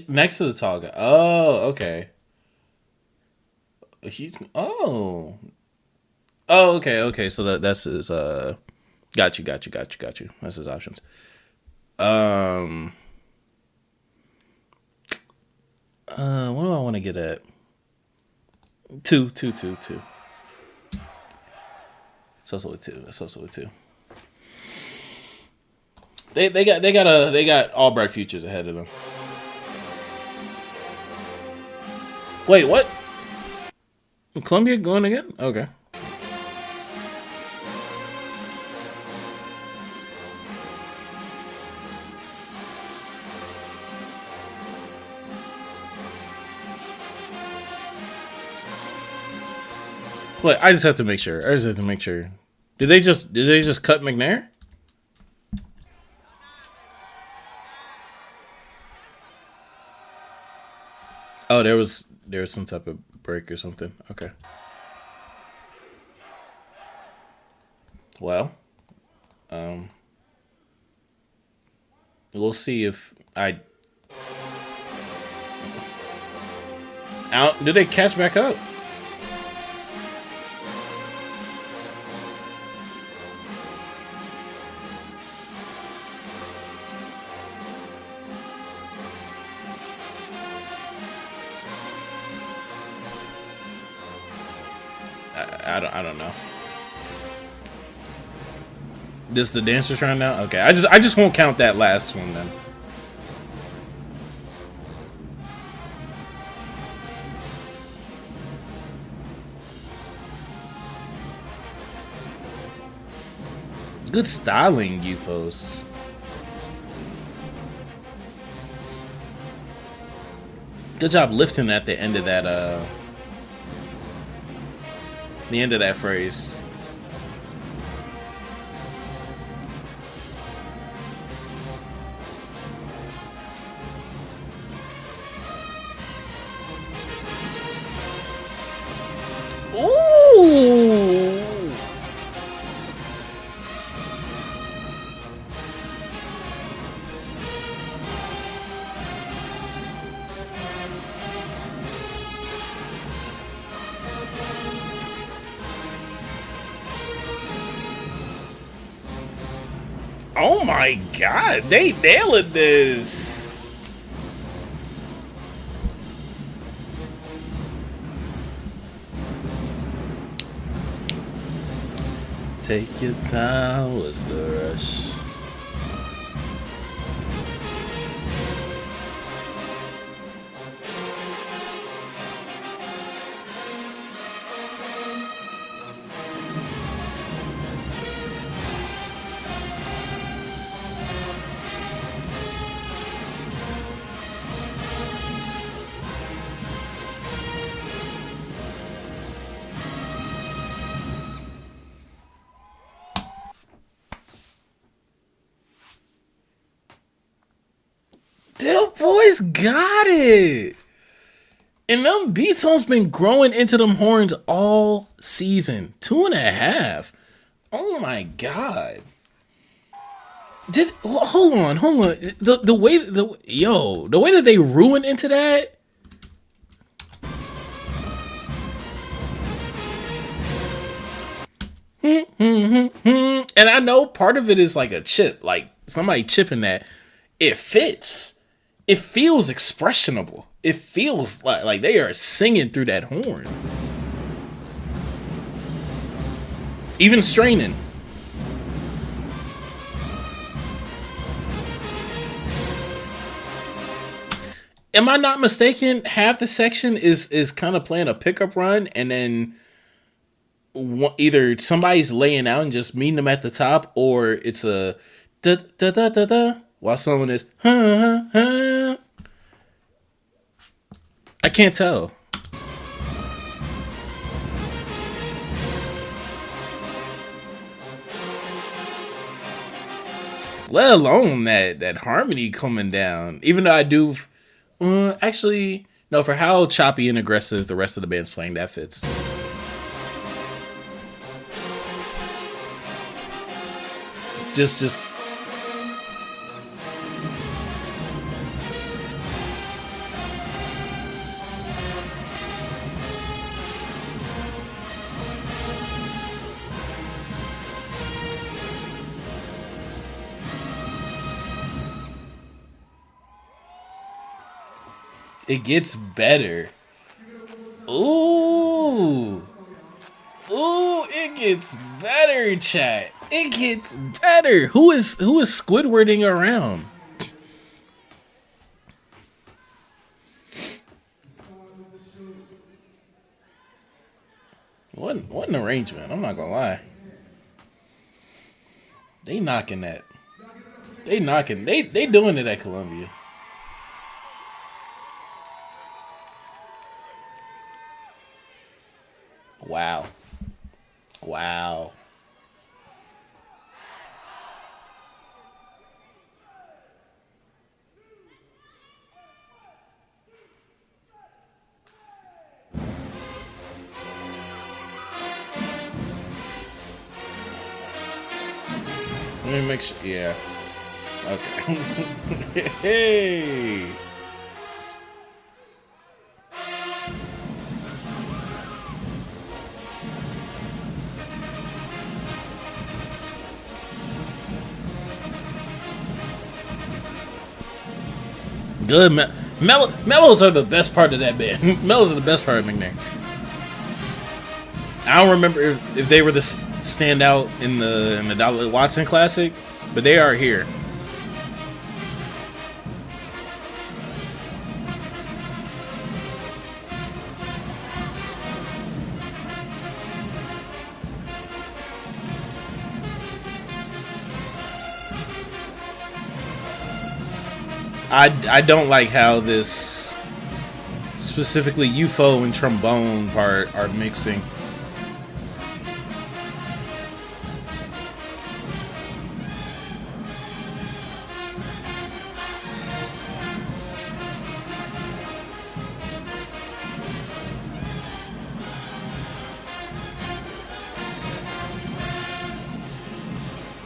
Next to the tall guy. Oh, okay. Okay. So that's his. Got you. That's his options. What do I want to get at? Two. It's also a two. That's also a two. They got all bright futures ahead of them. Wait, what? Columbia going again? Okay. Wait, I just have to make sure. Did they just cut McNair? Oh, there was some type of break or something. Okay. Well, we'll see if do they catch back up? I don't know. This is the dancer's round now? Okay, I just won't count that last one then. Good styling, UFOs. Good job lifting at the end of that phrase. Ooh. Oh my God, they nailed this. Take your time, what's the rush? Them boys got it. And them B-tones been growing into them horns all season. 2.5. Oh my God. Hold on. The way that they ruin into that. And I know part of it is like a chip, like somebody chipping that. It fits. It feels expressionable. It feels like they are singing through that horn. Even straining. Am I not mistaken? Half the section is kind of playing a pickup run, and then either somebody's laying out and just meeting them at the top, or it's a da da da da da while someone is I can't tell. Let alone that harmony coming down. Even though I do, actually no. For how choppy and aggressive the rest of the band's playing, that fits. Just. It gets better. Ooh. Ooh. Ooh, it gets better, chat. It gets better. Who is Squidwarding around? What an arrangement. I'm not gonna lie. They knocking that. They doing it at Columbia. Wow. Wow. Let me make sure. Yeah. Okay. Hey. Good. Mellows are the best part of that band. Mellows are the best part of McNair. I don't remember if they were the standout in the Dolla Watson Classic, but they are here. I don't like how this specifically UFO and trombone part are mixing.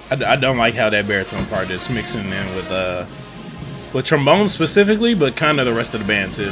I don't like how that baritone part is mixing in with trombone specifically, but kind of the rest of the band too.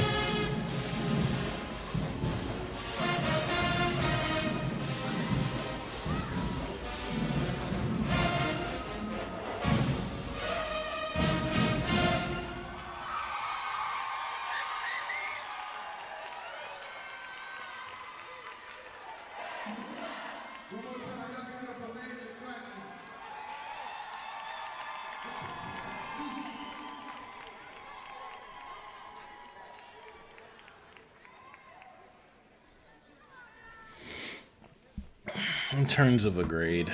In terms of a grade,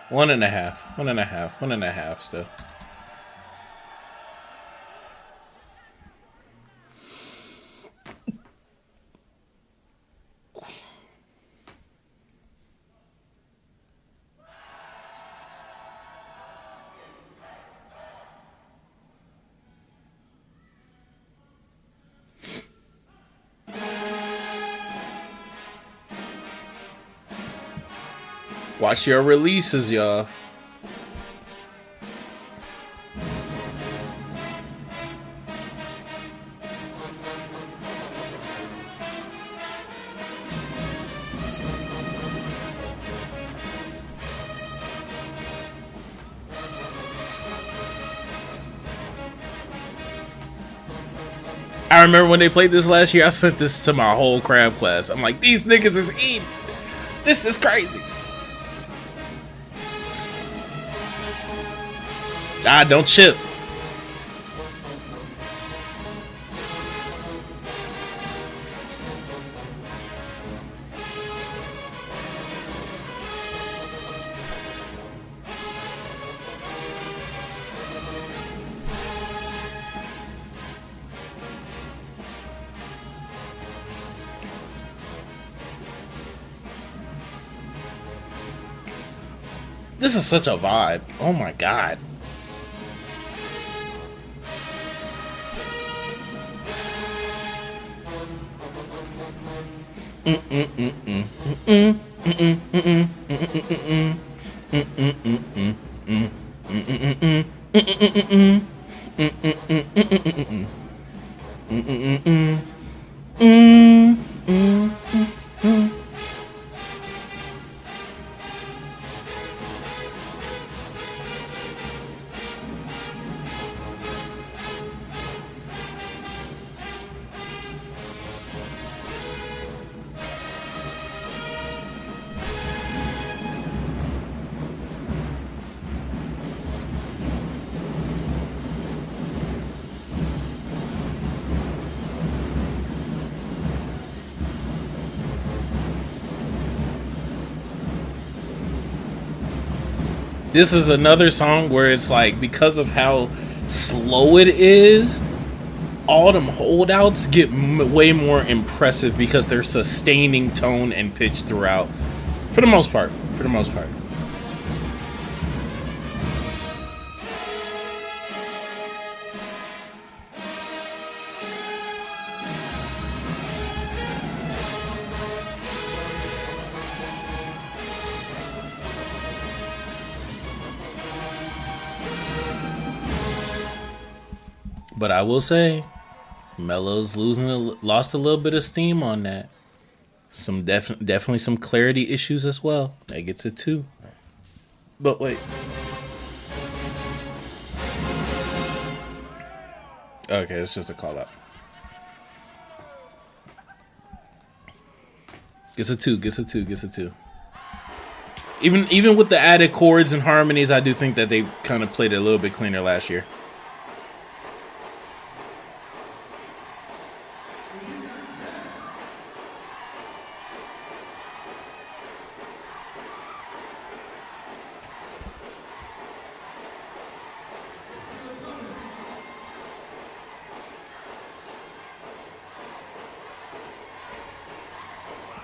1.5, 1.5, 1.5 still. Watch your releases, y'all. I remember when they played this last year, I sent this to my whole crab class. I'm like, these niggas is eating. This is crazy. Ah, don't chip. This is such a vibe. Oh my god. this is another song where it's like, because of how slow it is, all them holdouts get way more impressive because they're sustaining tone and pitch throughout. For the most part. For the most part. But I will say, Mello's lost a little bit of steam on that. Some definitely some clarity issues as well. That gets it too. But wait. Okay, it's just a call out. Gets a 2, gets a 2, gets a 2. Even with the added chords and harmonies, I do think that they kind of played it a little bit cleaner last year.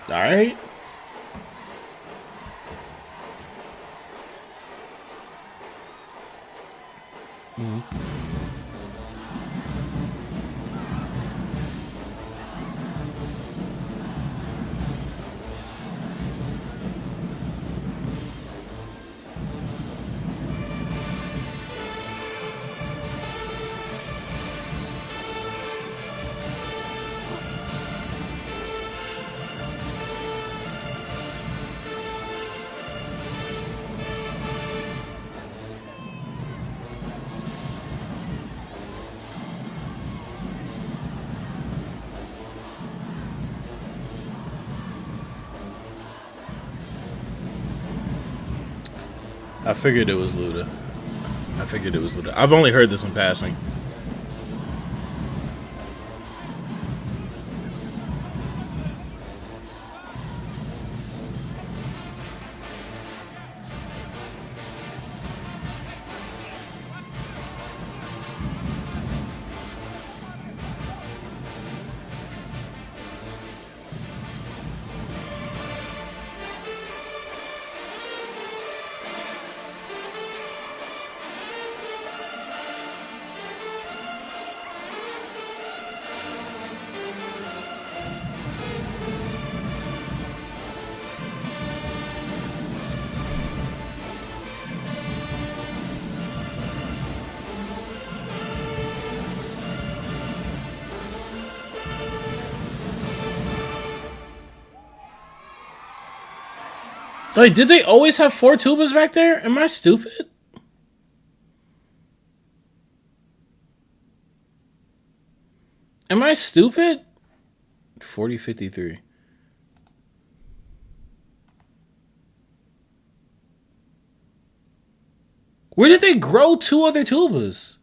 All right. I figured it was Luda. I've only heard this in passing. Wait, did they always have 4 tubas back there? Am I stupid? Am I stupid? 4053. Where did they grow 2 other tubas?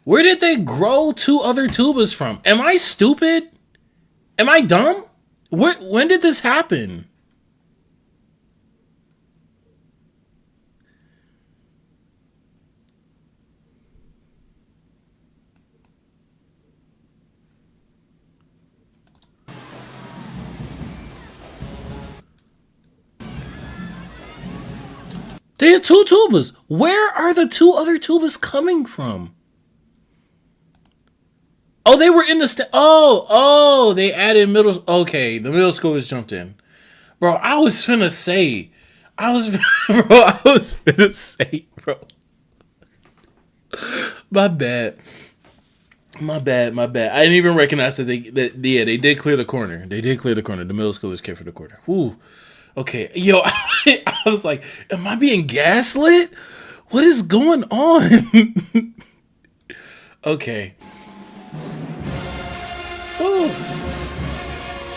Where did they grow 2 other tubas from? Am I stupid? Am I dumb? When did this happen? They had 2 tubas. Where are the 2 other tubas coming from? Oh, they were in the oh, they added middle. Okay, the middle schoolers jumped in. Bro, I was finna say, bro. My bad. I didn't even recognize that they did clear the corner. They did clear the corner. The middle schoolers came for the corner. Woo. Okay. Yo, I was like, am I being gaslit? What is going on? Okay.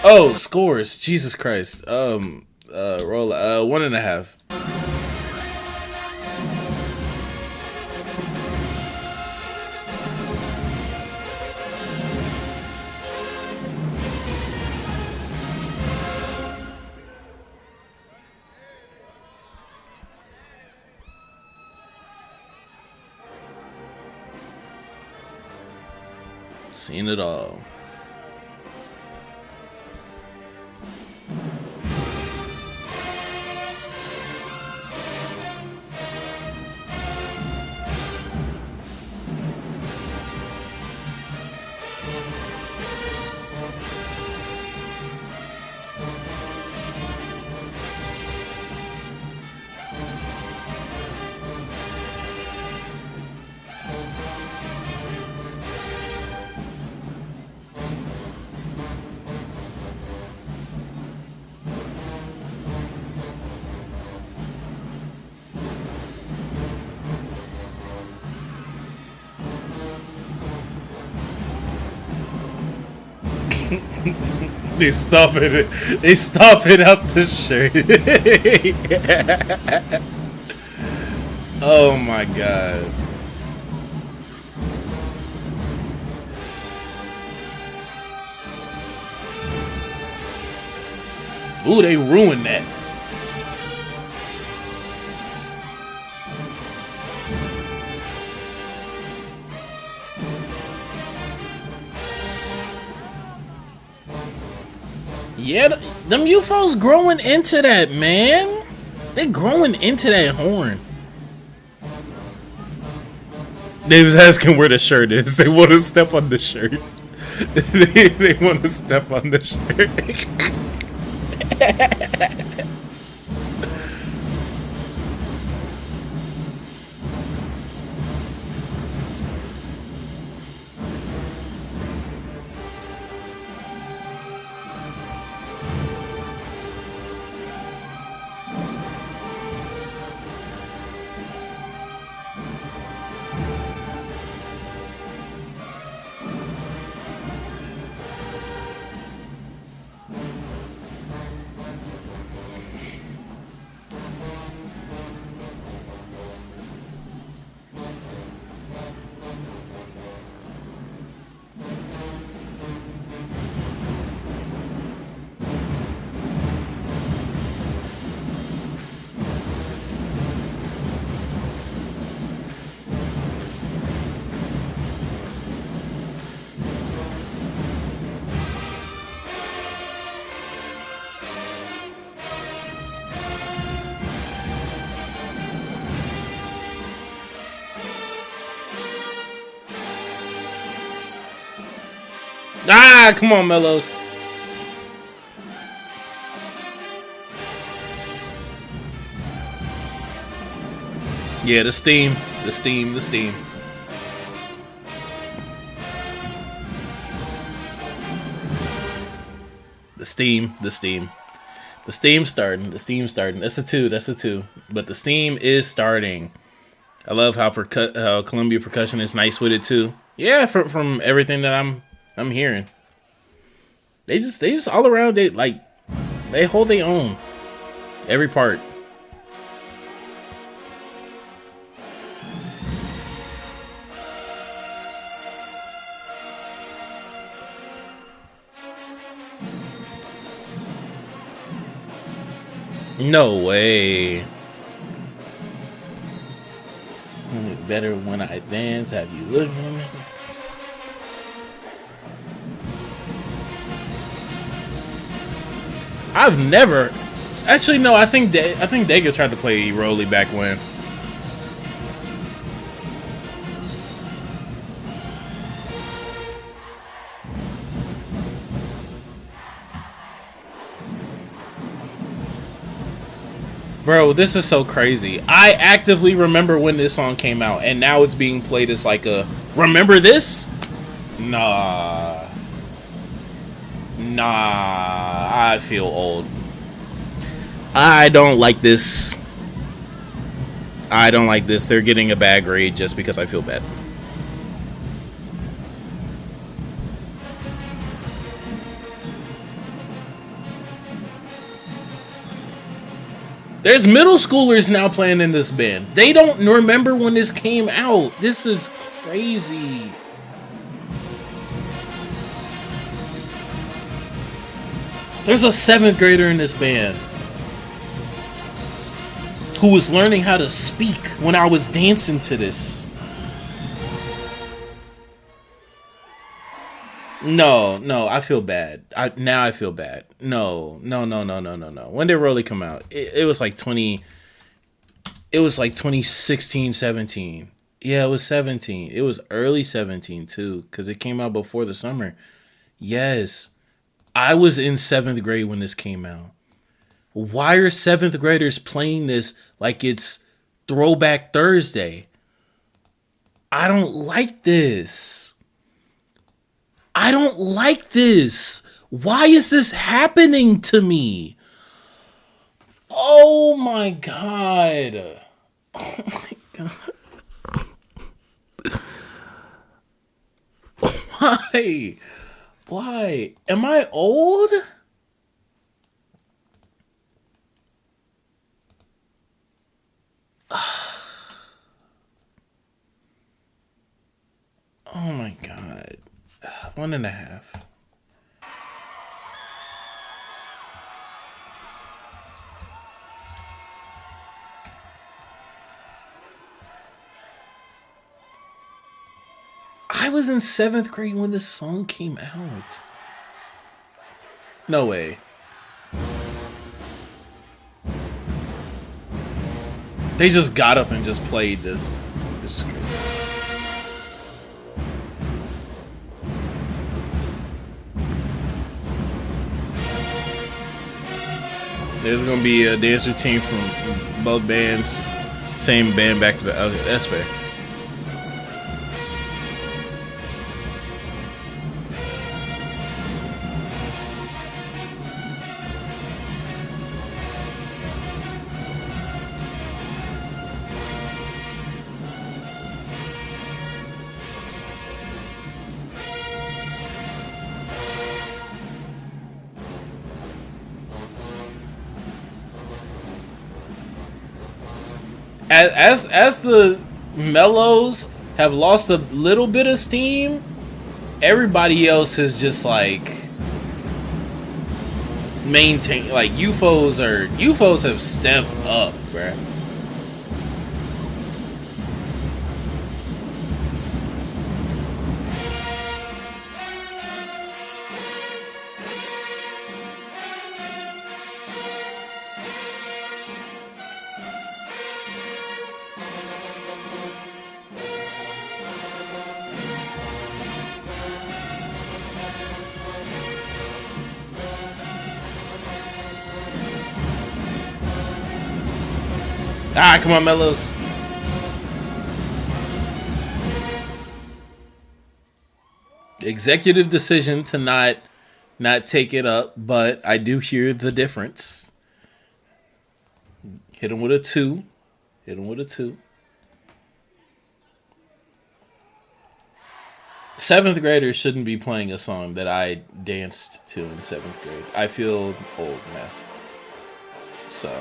Oh, scores. Jesus Christ. Roll 1.5. Seen it all. They stop it. They stop it out the shirt. Oh my god. Ooh, they ruined that. Yeah, them UFOs growing into that, man. They growing into that horn. They was asking where the shirt is. They want to step on the shirt. They want to step on the shirt. Ah, come on, Mellows. Yeah, the steam. The steam. The steam. The steam. The steam. The steam's starting. The steam's starting. That's a 2. That's a 2. But the steam is starting. I love how Columbia Percussion is nice with it too. Yeah, from everything that I'm hearing. They just all around, they hold their own. Every part. No way. Better when I dance. Have you looked at me? I've never, actually no. I think Dega tried to play Rolly back when. Bro, this is so crazy. I actively remember when this song came out, and now it's being played as like a remember this? Nah. I feel old. I don't like this. I don't like this. They're getting a bad grade just because I feel bad. There's middle schoolers now playing in this band. They don't remember when this came out. This is crazy. There's a 7th grader in this band who was learning how to speak when I was dancing to this. No, I feel bad. Now I feel bad. No. When did Rolly come out? It was like 2016, 17. Yeah, it was 17. It was early 17 too, because it came out before the summer. Yes. I was in 7th grade when this came out. Why are 7th graders playing this like it's Throwback Thursday? I don't like this. I don't like this. Why is this happening to me? Oh my God. Oh my God. Why? Why? Am I old? Oh my God. 1.5. I was in 7th grade when this song came out. No way. They just got up and just played this. This is crazy. There's gonna be a dance routine from both bands, same band back to back. Okay, that's fair. As the mellows have lost a little bit of steam, everybody else has just like maintained. Like UFOs have stepped up, bruh. Ah, come on, Mellows. Executive decision to not take it up, but I do hear the difference. Hit him with a 2. Hit him with a 2. 7th graders shouldn't be playing a song that I danced to in 7th grade. I feel old now. So...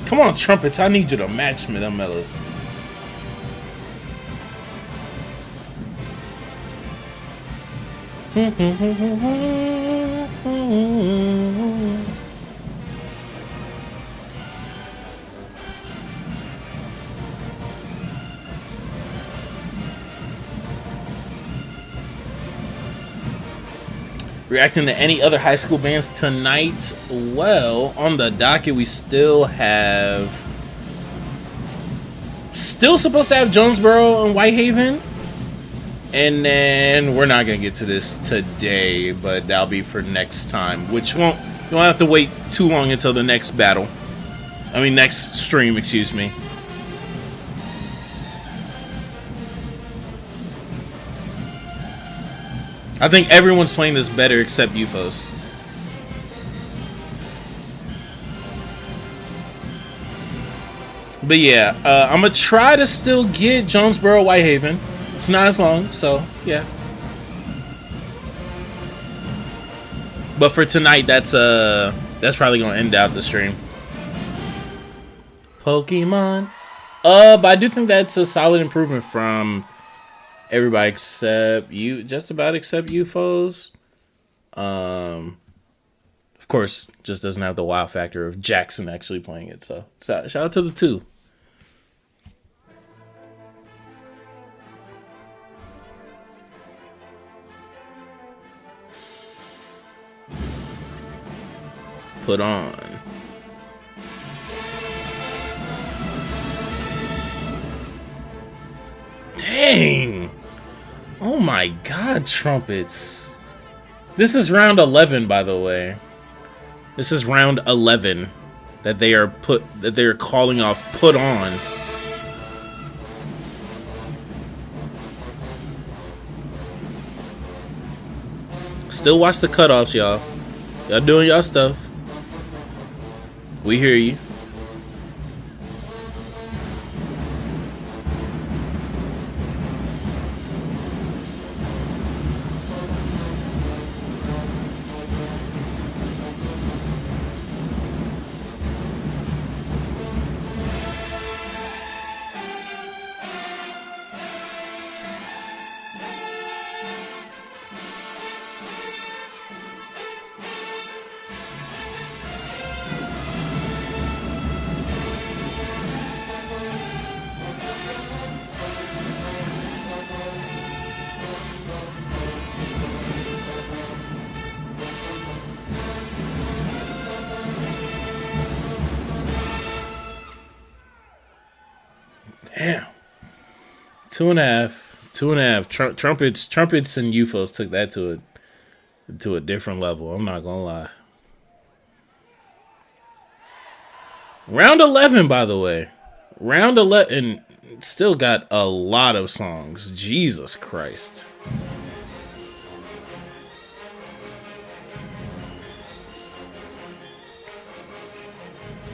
Come on, trumpets. I need you to match me, them mellows. Reacting to any other high school bands tonight? Well, on the docket we still supposed to have Jonesboro and Whitehaven. And then we're not gonna get to this today, but that'll be for next time, which you won't have to wait too long until the next battle. I mean next stream, excuse me. I think everyone's playing this better except UFOs. But yeah, I'm going to try to still get Jonesboro, Whitehaven. It's not as long, so yeah. But for tonight, that's probably going to end out the stream. Pokemon. But I do think that's a solid improvement from... everybody except just about except UFOs. course, just doesn't have the wow factor of Jackson actually playing it. So shout out to the two. Put on. Dang. Oh my God, trumpets. This is round 11, by the way. This is round 11 that they are calling off Put On. Still watch the cutoffs, y'all. Y'all doing y'all stuff. We hear you. Damn. 2.5. 2.5. Trumpets and UFOs took that to a different level. I'm not gonna lie. Round 11, by the way. Round 11 still got a lot of songs. Jesus Christ.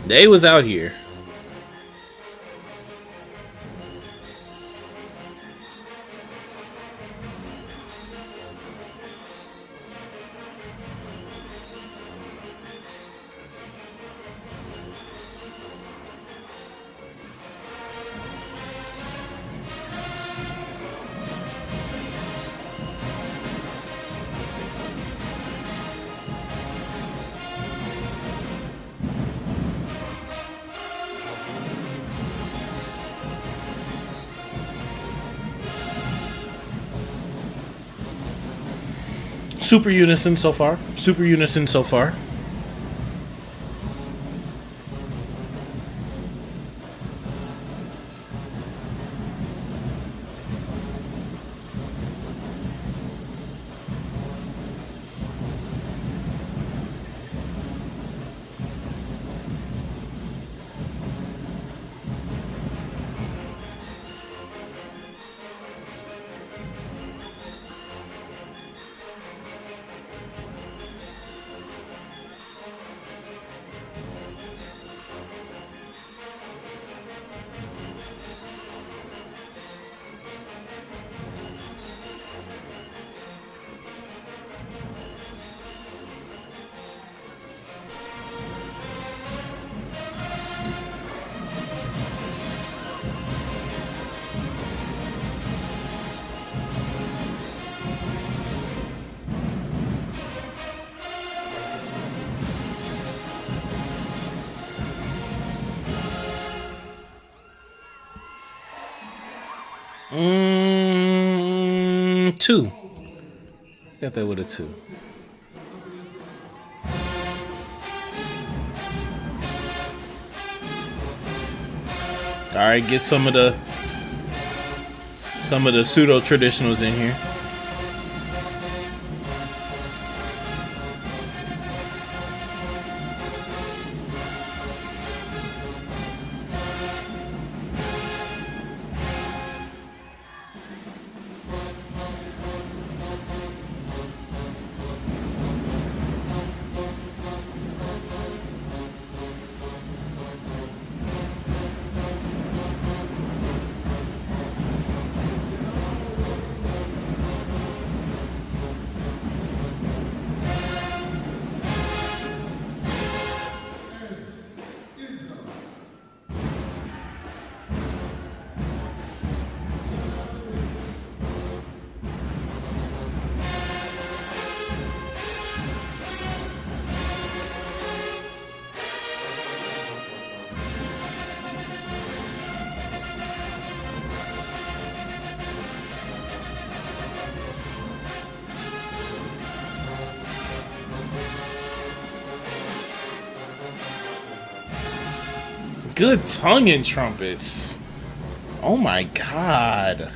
They was out here. Super unison so far. Super unison so far. Two. Got that with a 2. All right, get some of the pseudo traditionals in here. good tongue-in trumpets. Oh my god.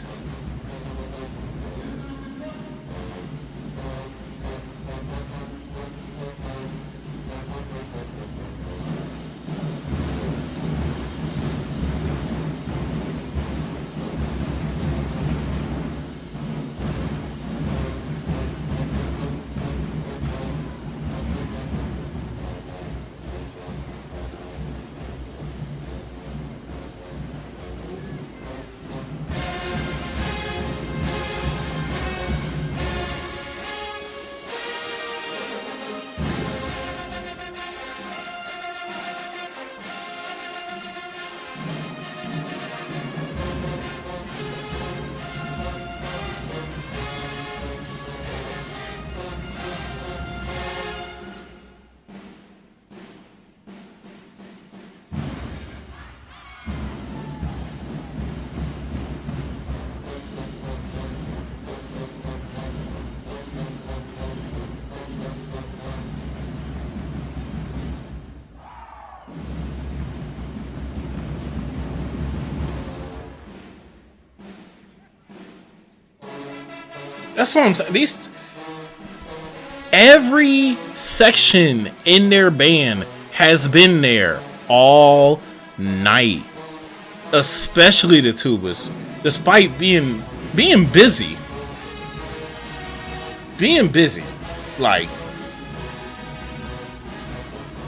That's what I'm saying. Every section in their band has been there all night, especially the tubas, despite being busy. Like,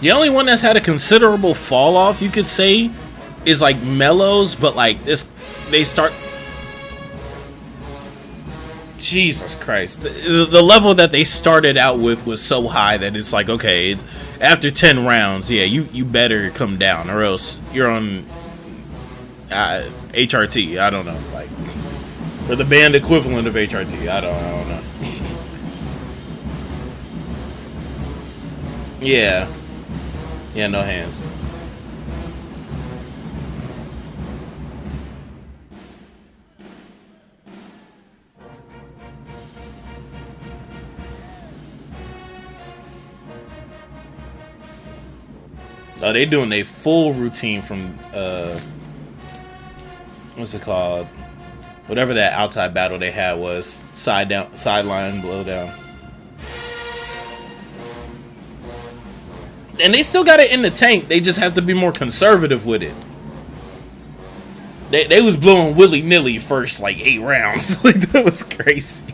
the only one that's had a considerable fall off, you could say, is like Mellows, but like they start. Jesus Christ. The level that they started out with was so high that it's like, okay, it's, after 10 rounds, yeah, you better come down or else you're on HRT. I don't know. Like, or the band equivalent of HRT. I don't know. Yeah. Yeah, no hands. Oh, they doing a full routine from what's it called? Whatever that outside battle they had was, sideline blow down. And they still got it in the tank. They just have to be more conservative with it. They was blowing willy-nilly first like 8 rounds. Like, that was crazy.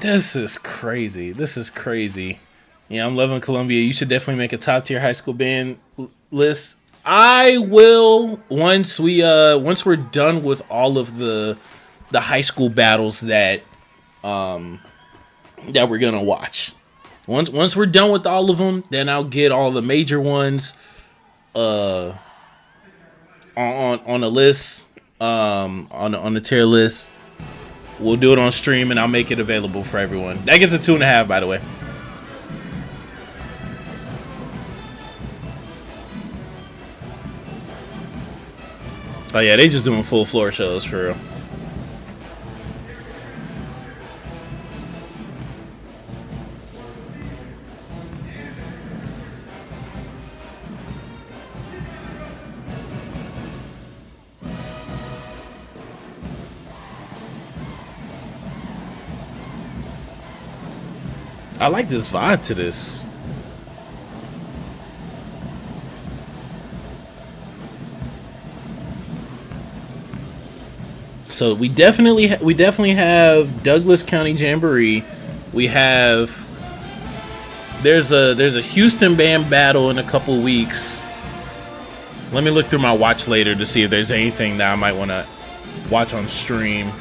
This is crazy. This is crazy. Yeah, I'm loving Columbia. You should definitely make a top tier high school band list. I will once we're done with all of the high school battles that we're gonna watch. Once we're done with all of them, then I'll get all the major ones on a list, on the tier list. We'll do it on stream, and I'll make it available for everyone. That gets a 2.5, by the way. Oh yeah, they just doing full floor shows for real. I like this vibe to this. So we definitely have Douglas County Jamboree. We have there's a Houston band battle in a couple weeks. Let me look through my watch later to see if there's anything that I might want to watch on stream.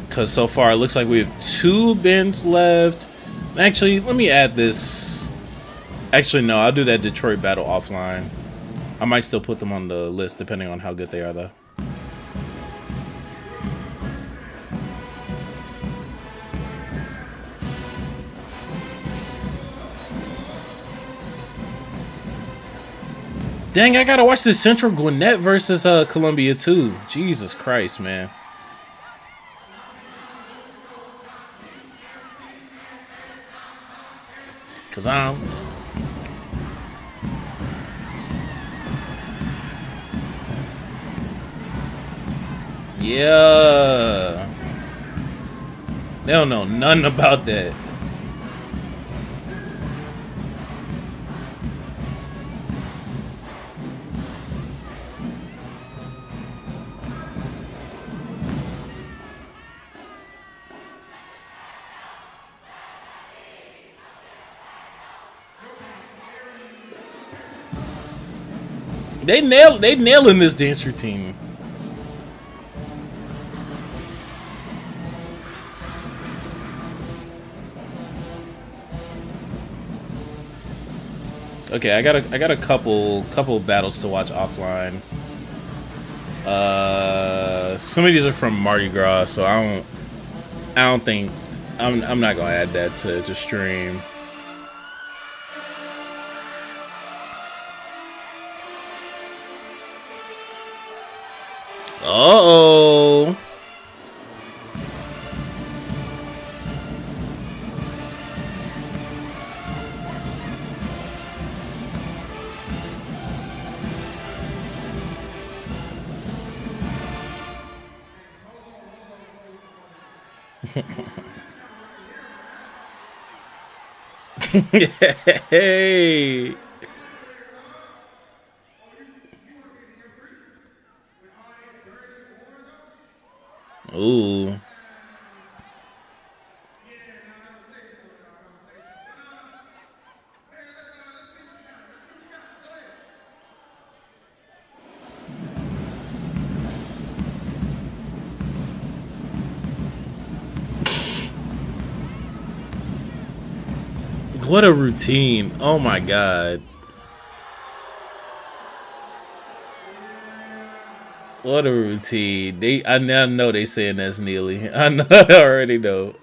Because so far it looks like we have 2 bands left. Actually, let me add this. Actually, no, I'll do that Detroit battle offline. I might still put them on the list depending on how good they are, though. Dang, I gotta watch this Central Gwinnett versus Columbia too. Jesus Christ, man. Cause I'm yeah. They don't know nothing about that. They nailing this dance routine. Okay, I got a couple battles to watch offline. Some of these are from Mardi Gras, so I don't think I'm not gonna add that to stream. Uh-oh. Hey. Ooh. What a routine. Oh my god. What a routine. I now know they saying that's Neely. I know, I already know.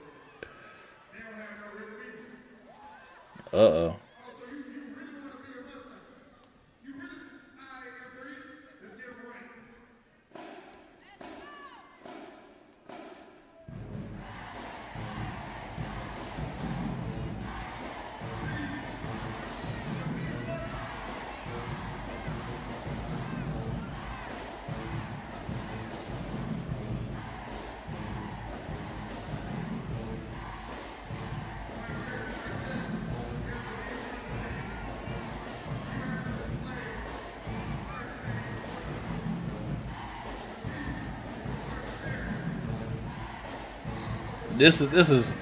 Uh-oh. This is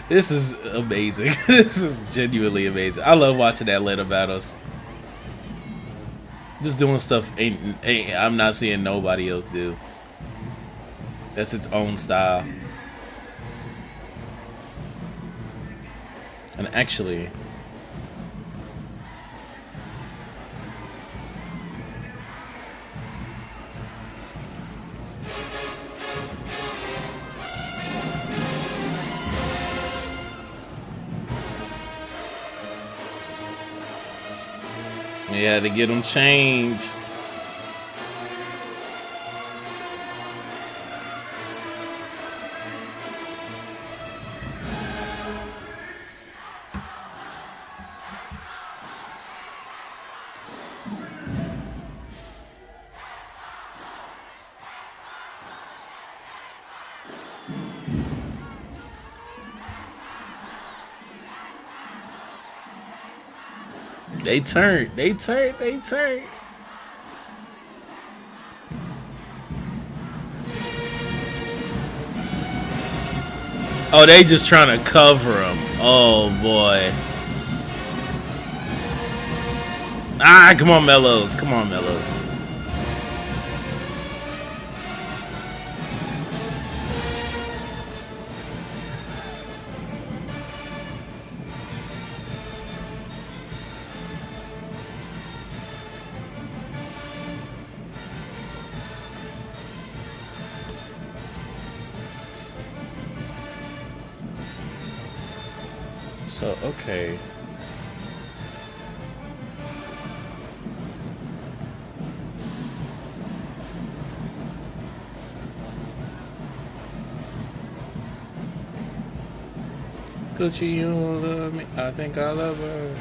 this is amazing. This is genuinely amazing. I love watching Atlanta battles. Just doing stuff ain't I'm not seeing nobody else do. That's its own style. And actually, yeah, to get them changed. They turned. They turned. They turned. Oh, they just trying to cover him. Oh, boy. Ah, come on, Mellows. Come on, Mellows. So, okay. Gucci, you don't love me. I think I love her.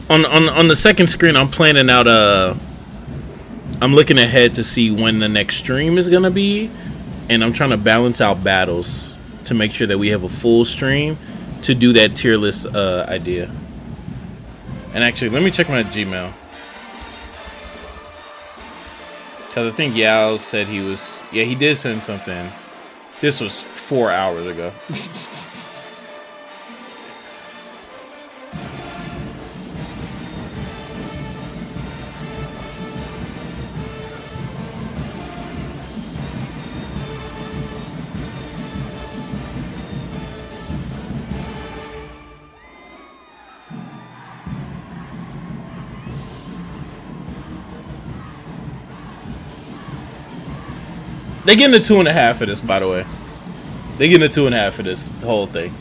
On the second screen, I'm planning out I'm looking ahead to see when the next stream is gonna be, and I'm trying to balance out battles to make sure that we have a full stream to do that tier list idea. And actually, let me check my Gmail, because I think Yao said he was, yeah, he did send something. This was 4 hours ago. They getting a 2.5 for this, by the way. They getting a 2.5 for this whole thing.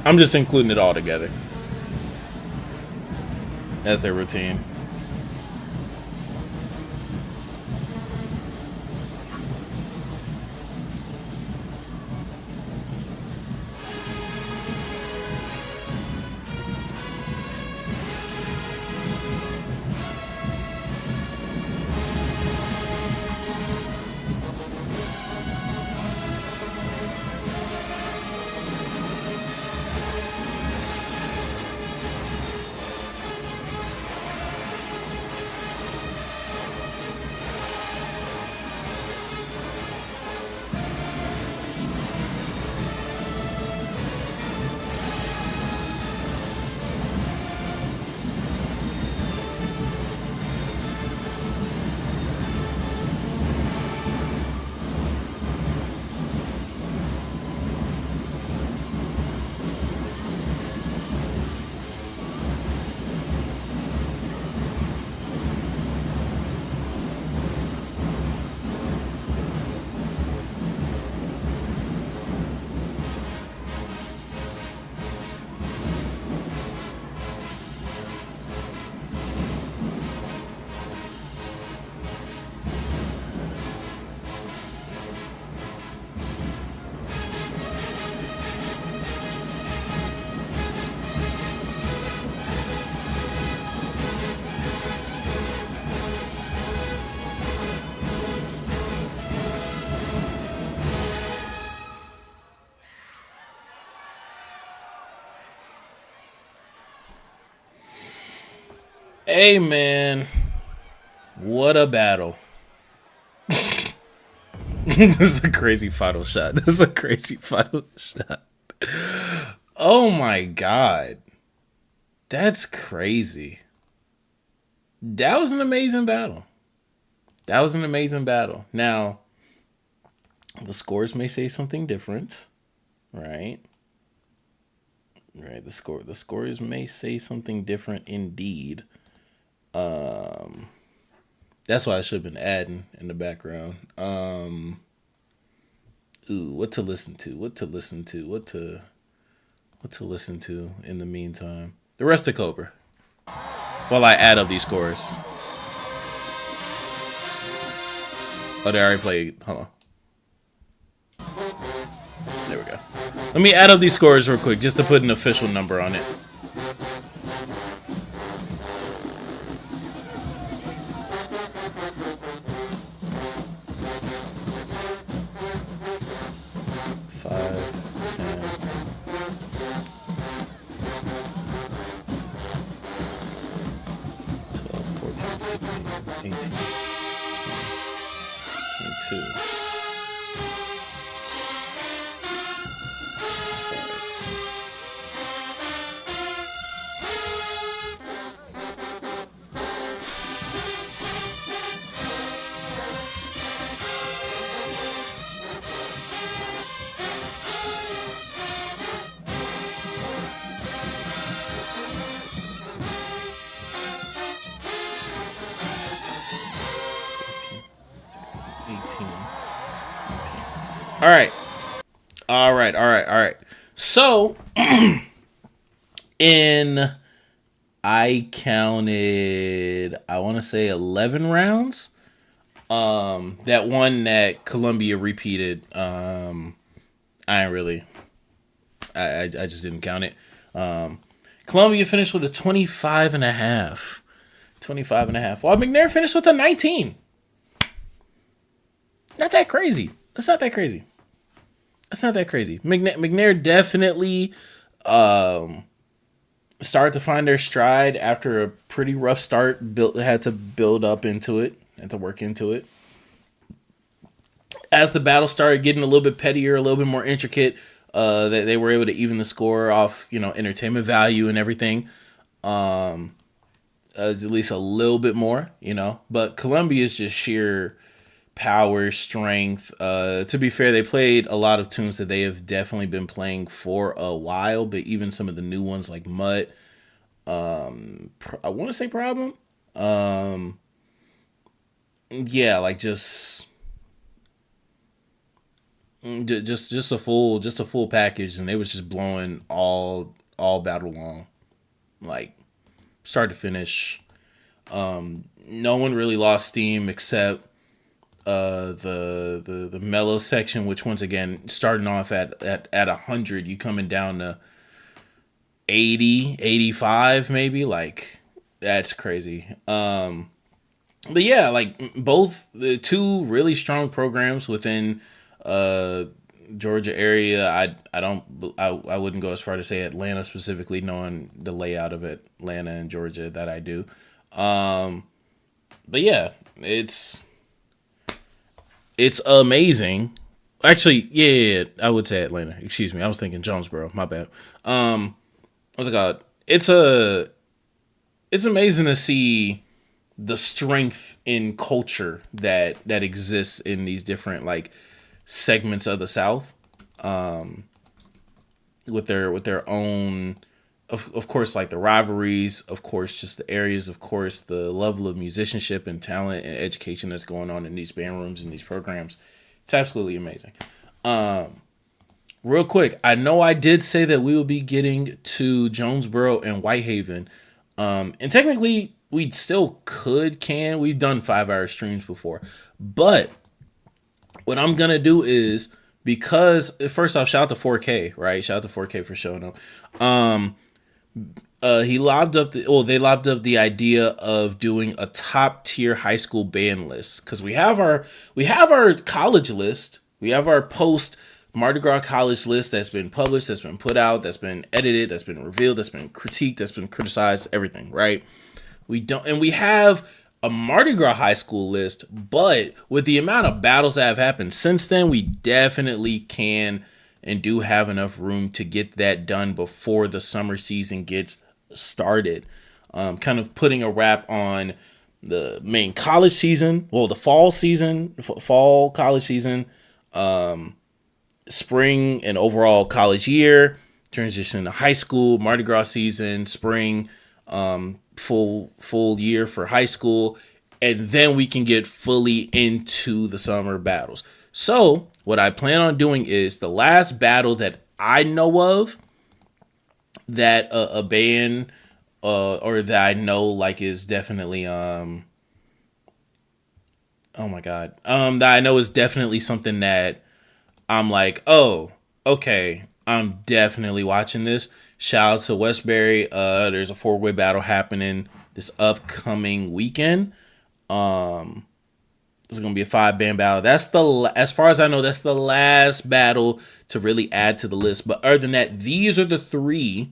I'm just including it all together as their routine. Hey, man. What a battle. This is a crazy final shot. This is a crazy final shot. Oh, my God. That's crazy. That was an amazing battle. That was an amazing battle. Now, the scores may say something different, right? Right, the scores may say something different indeed. That's why I should have been adding in the background. Ooh, what to listen to? What to listen to? What to listen to in the meantime? The rest of Cobra. While I add up these scores. Oh, they already played. Hold on. There we go. Let me add up these scores real quick just to put an official number on it. All right. So, I counted, I want to say 11 rounds. That one that Columbia repeated, I just didn't count it. Columbia finished with a 25 and a half. While McNair finished with a 19. Not that crazy. It's not that crazy. McNair definitely started to find their stride after a pretty rough start. Had to build up into it and to work into it. As the battle started getting a little bit pettier, a little bit more intricate, they were able to even the score off, entertainment value and everything. At least a little bit more, But Columbia is just sheer power, strength. To be fair, they played a lot of tunes that they have definitely been playing for a while, but even some of the new ones like Mutt, I want to say Problem. Yeah, like just a full package, and they was just blowing all battle long, like start to finish. No one really lost steam except the mellow section, which once again, starting off at 100, you coming down to 80, 85 maybe, like that's crazy. But yeah, like both the two really strong programs within Georgia area. I wouldn't go as far to say Atlanta specifically, knowing the layout of Atlanta and Georgia that I do. But yeah, it's amazing. Actually, yeah, I would say Atlanta. Excuse me. I was thinking Jonesboro. My bad. What's it called? It's amazing to see the strength in culture that exists in these different like segments of the South. With their own, of course, like the rivalries, of course, just the areas, of course, the level of musicianship and talent and education that's going on in these band rooms and these programs. It's absolutely amazing. Real quick, I know I did say that we will be getting to Jonesboro and Whitehaven. And technically, we still can. We've done 5-hour streams before. But what I'm going to do is, because, first off, shout out to 4K, right? Shout out to 4K for showing up. They lobbed up the idea of doing a top tier high school band list, because we have our college list, we have our post Mardi Gras college list that's been published, that's been put out, that's been edited, that's been revealed, that's been critiqued, that's been criticized, everything, right? We have a Mardi Gras high school list, but with the amount of battles that have happened since then, we definitely can and do have enough room to get that done before the summer season gets started. Kind of putting a wrap on the main college season, the fall college season, spring and overall college year, transition to high school, Mardi Gras season, spring, full year for high school, and then we can get fully into the summer battles. So what I plan on doing is the last battle that I know of that a band or that I know like is definitely oh my god, that I know is definitely something that I'm like, oh, okay, I'm definitely watching this. Shout out to Westbury. There's a 4-way battle happening this upcoming weekend. It's gonna be a 5-band battle. That's as far as I know, that's the last battle to really add to the list. But other than that, these are the 3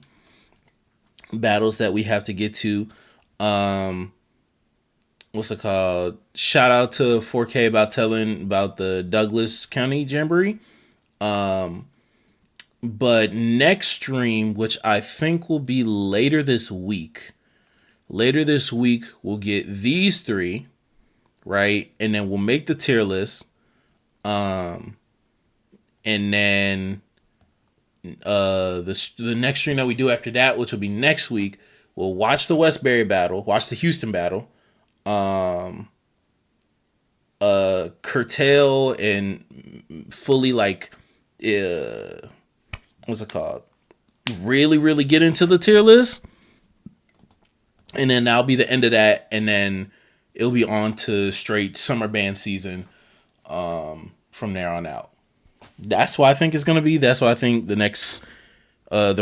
battles that we have to get to. What's it called? Shout out to 4K about telling about the Douglas County Jamboree. But next stream, which I think will be later this week, we'll get these 3, right? And then we'll make the tier list. And then the next stream that we do after that, which will be next week, we'll watch the Westbury battle, watch the Houston battle, curtail and fully like what's it called? Really get into the tier list. And then that'll be the end of that, and then it'll be on to straight summer band season from there on out. That's what I think it's gonna be. That's what I think the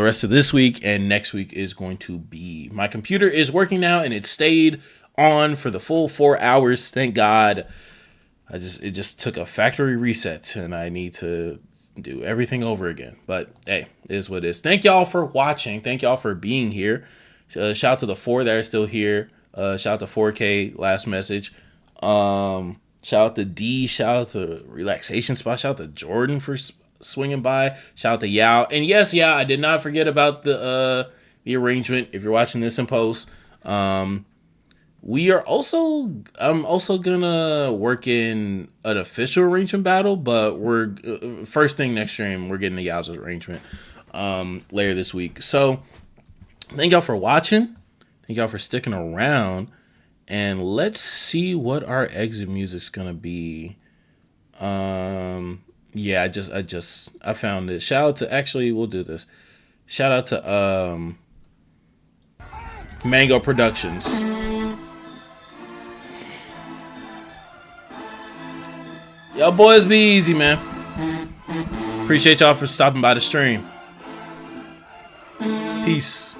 rest of this week and next week is going to be. My computer is working now, and it stayed on for the full 4 hours. Thank God. It just took a factory reset, and I need to do everything over again. But hey, it is what it is. Thank y'all for watching. Thank y'all for being here. Shout out to the 4 that are still here. Shout out to 4K, last message. Shout out to D. Shout out to Relaxation Spot. Shout out to Jordan for swinging by. Shout out to Yao. And yes, I did not forget about the arrangement. If you're watching this in post, I'm also gonna work in an official arrangement battle, but we're first thing next stream, we're getting the Yao's arrangement later this week. So thank y'all for watching. Thank y'all for sticking around. And let's see what our exit music's gonna be. Yeah, I found it. Shout out to, actually, we'll do this. Shout out to Mango Productions. Y'all boys be easy, man. Appreciate y'all for stopping by the stream. Peace.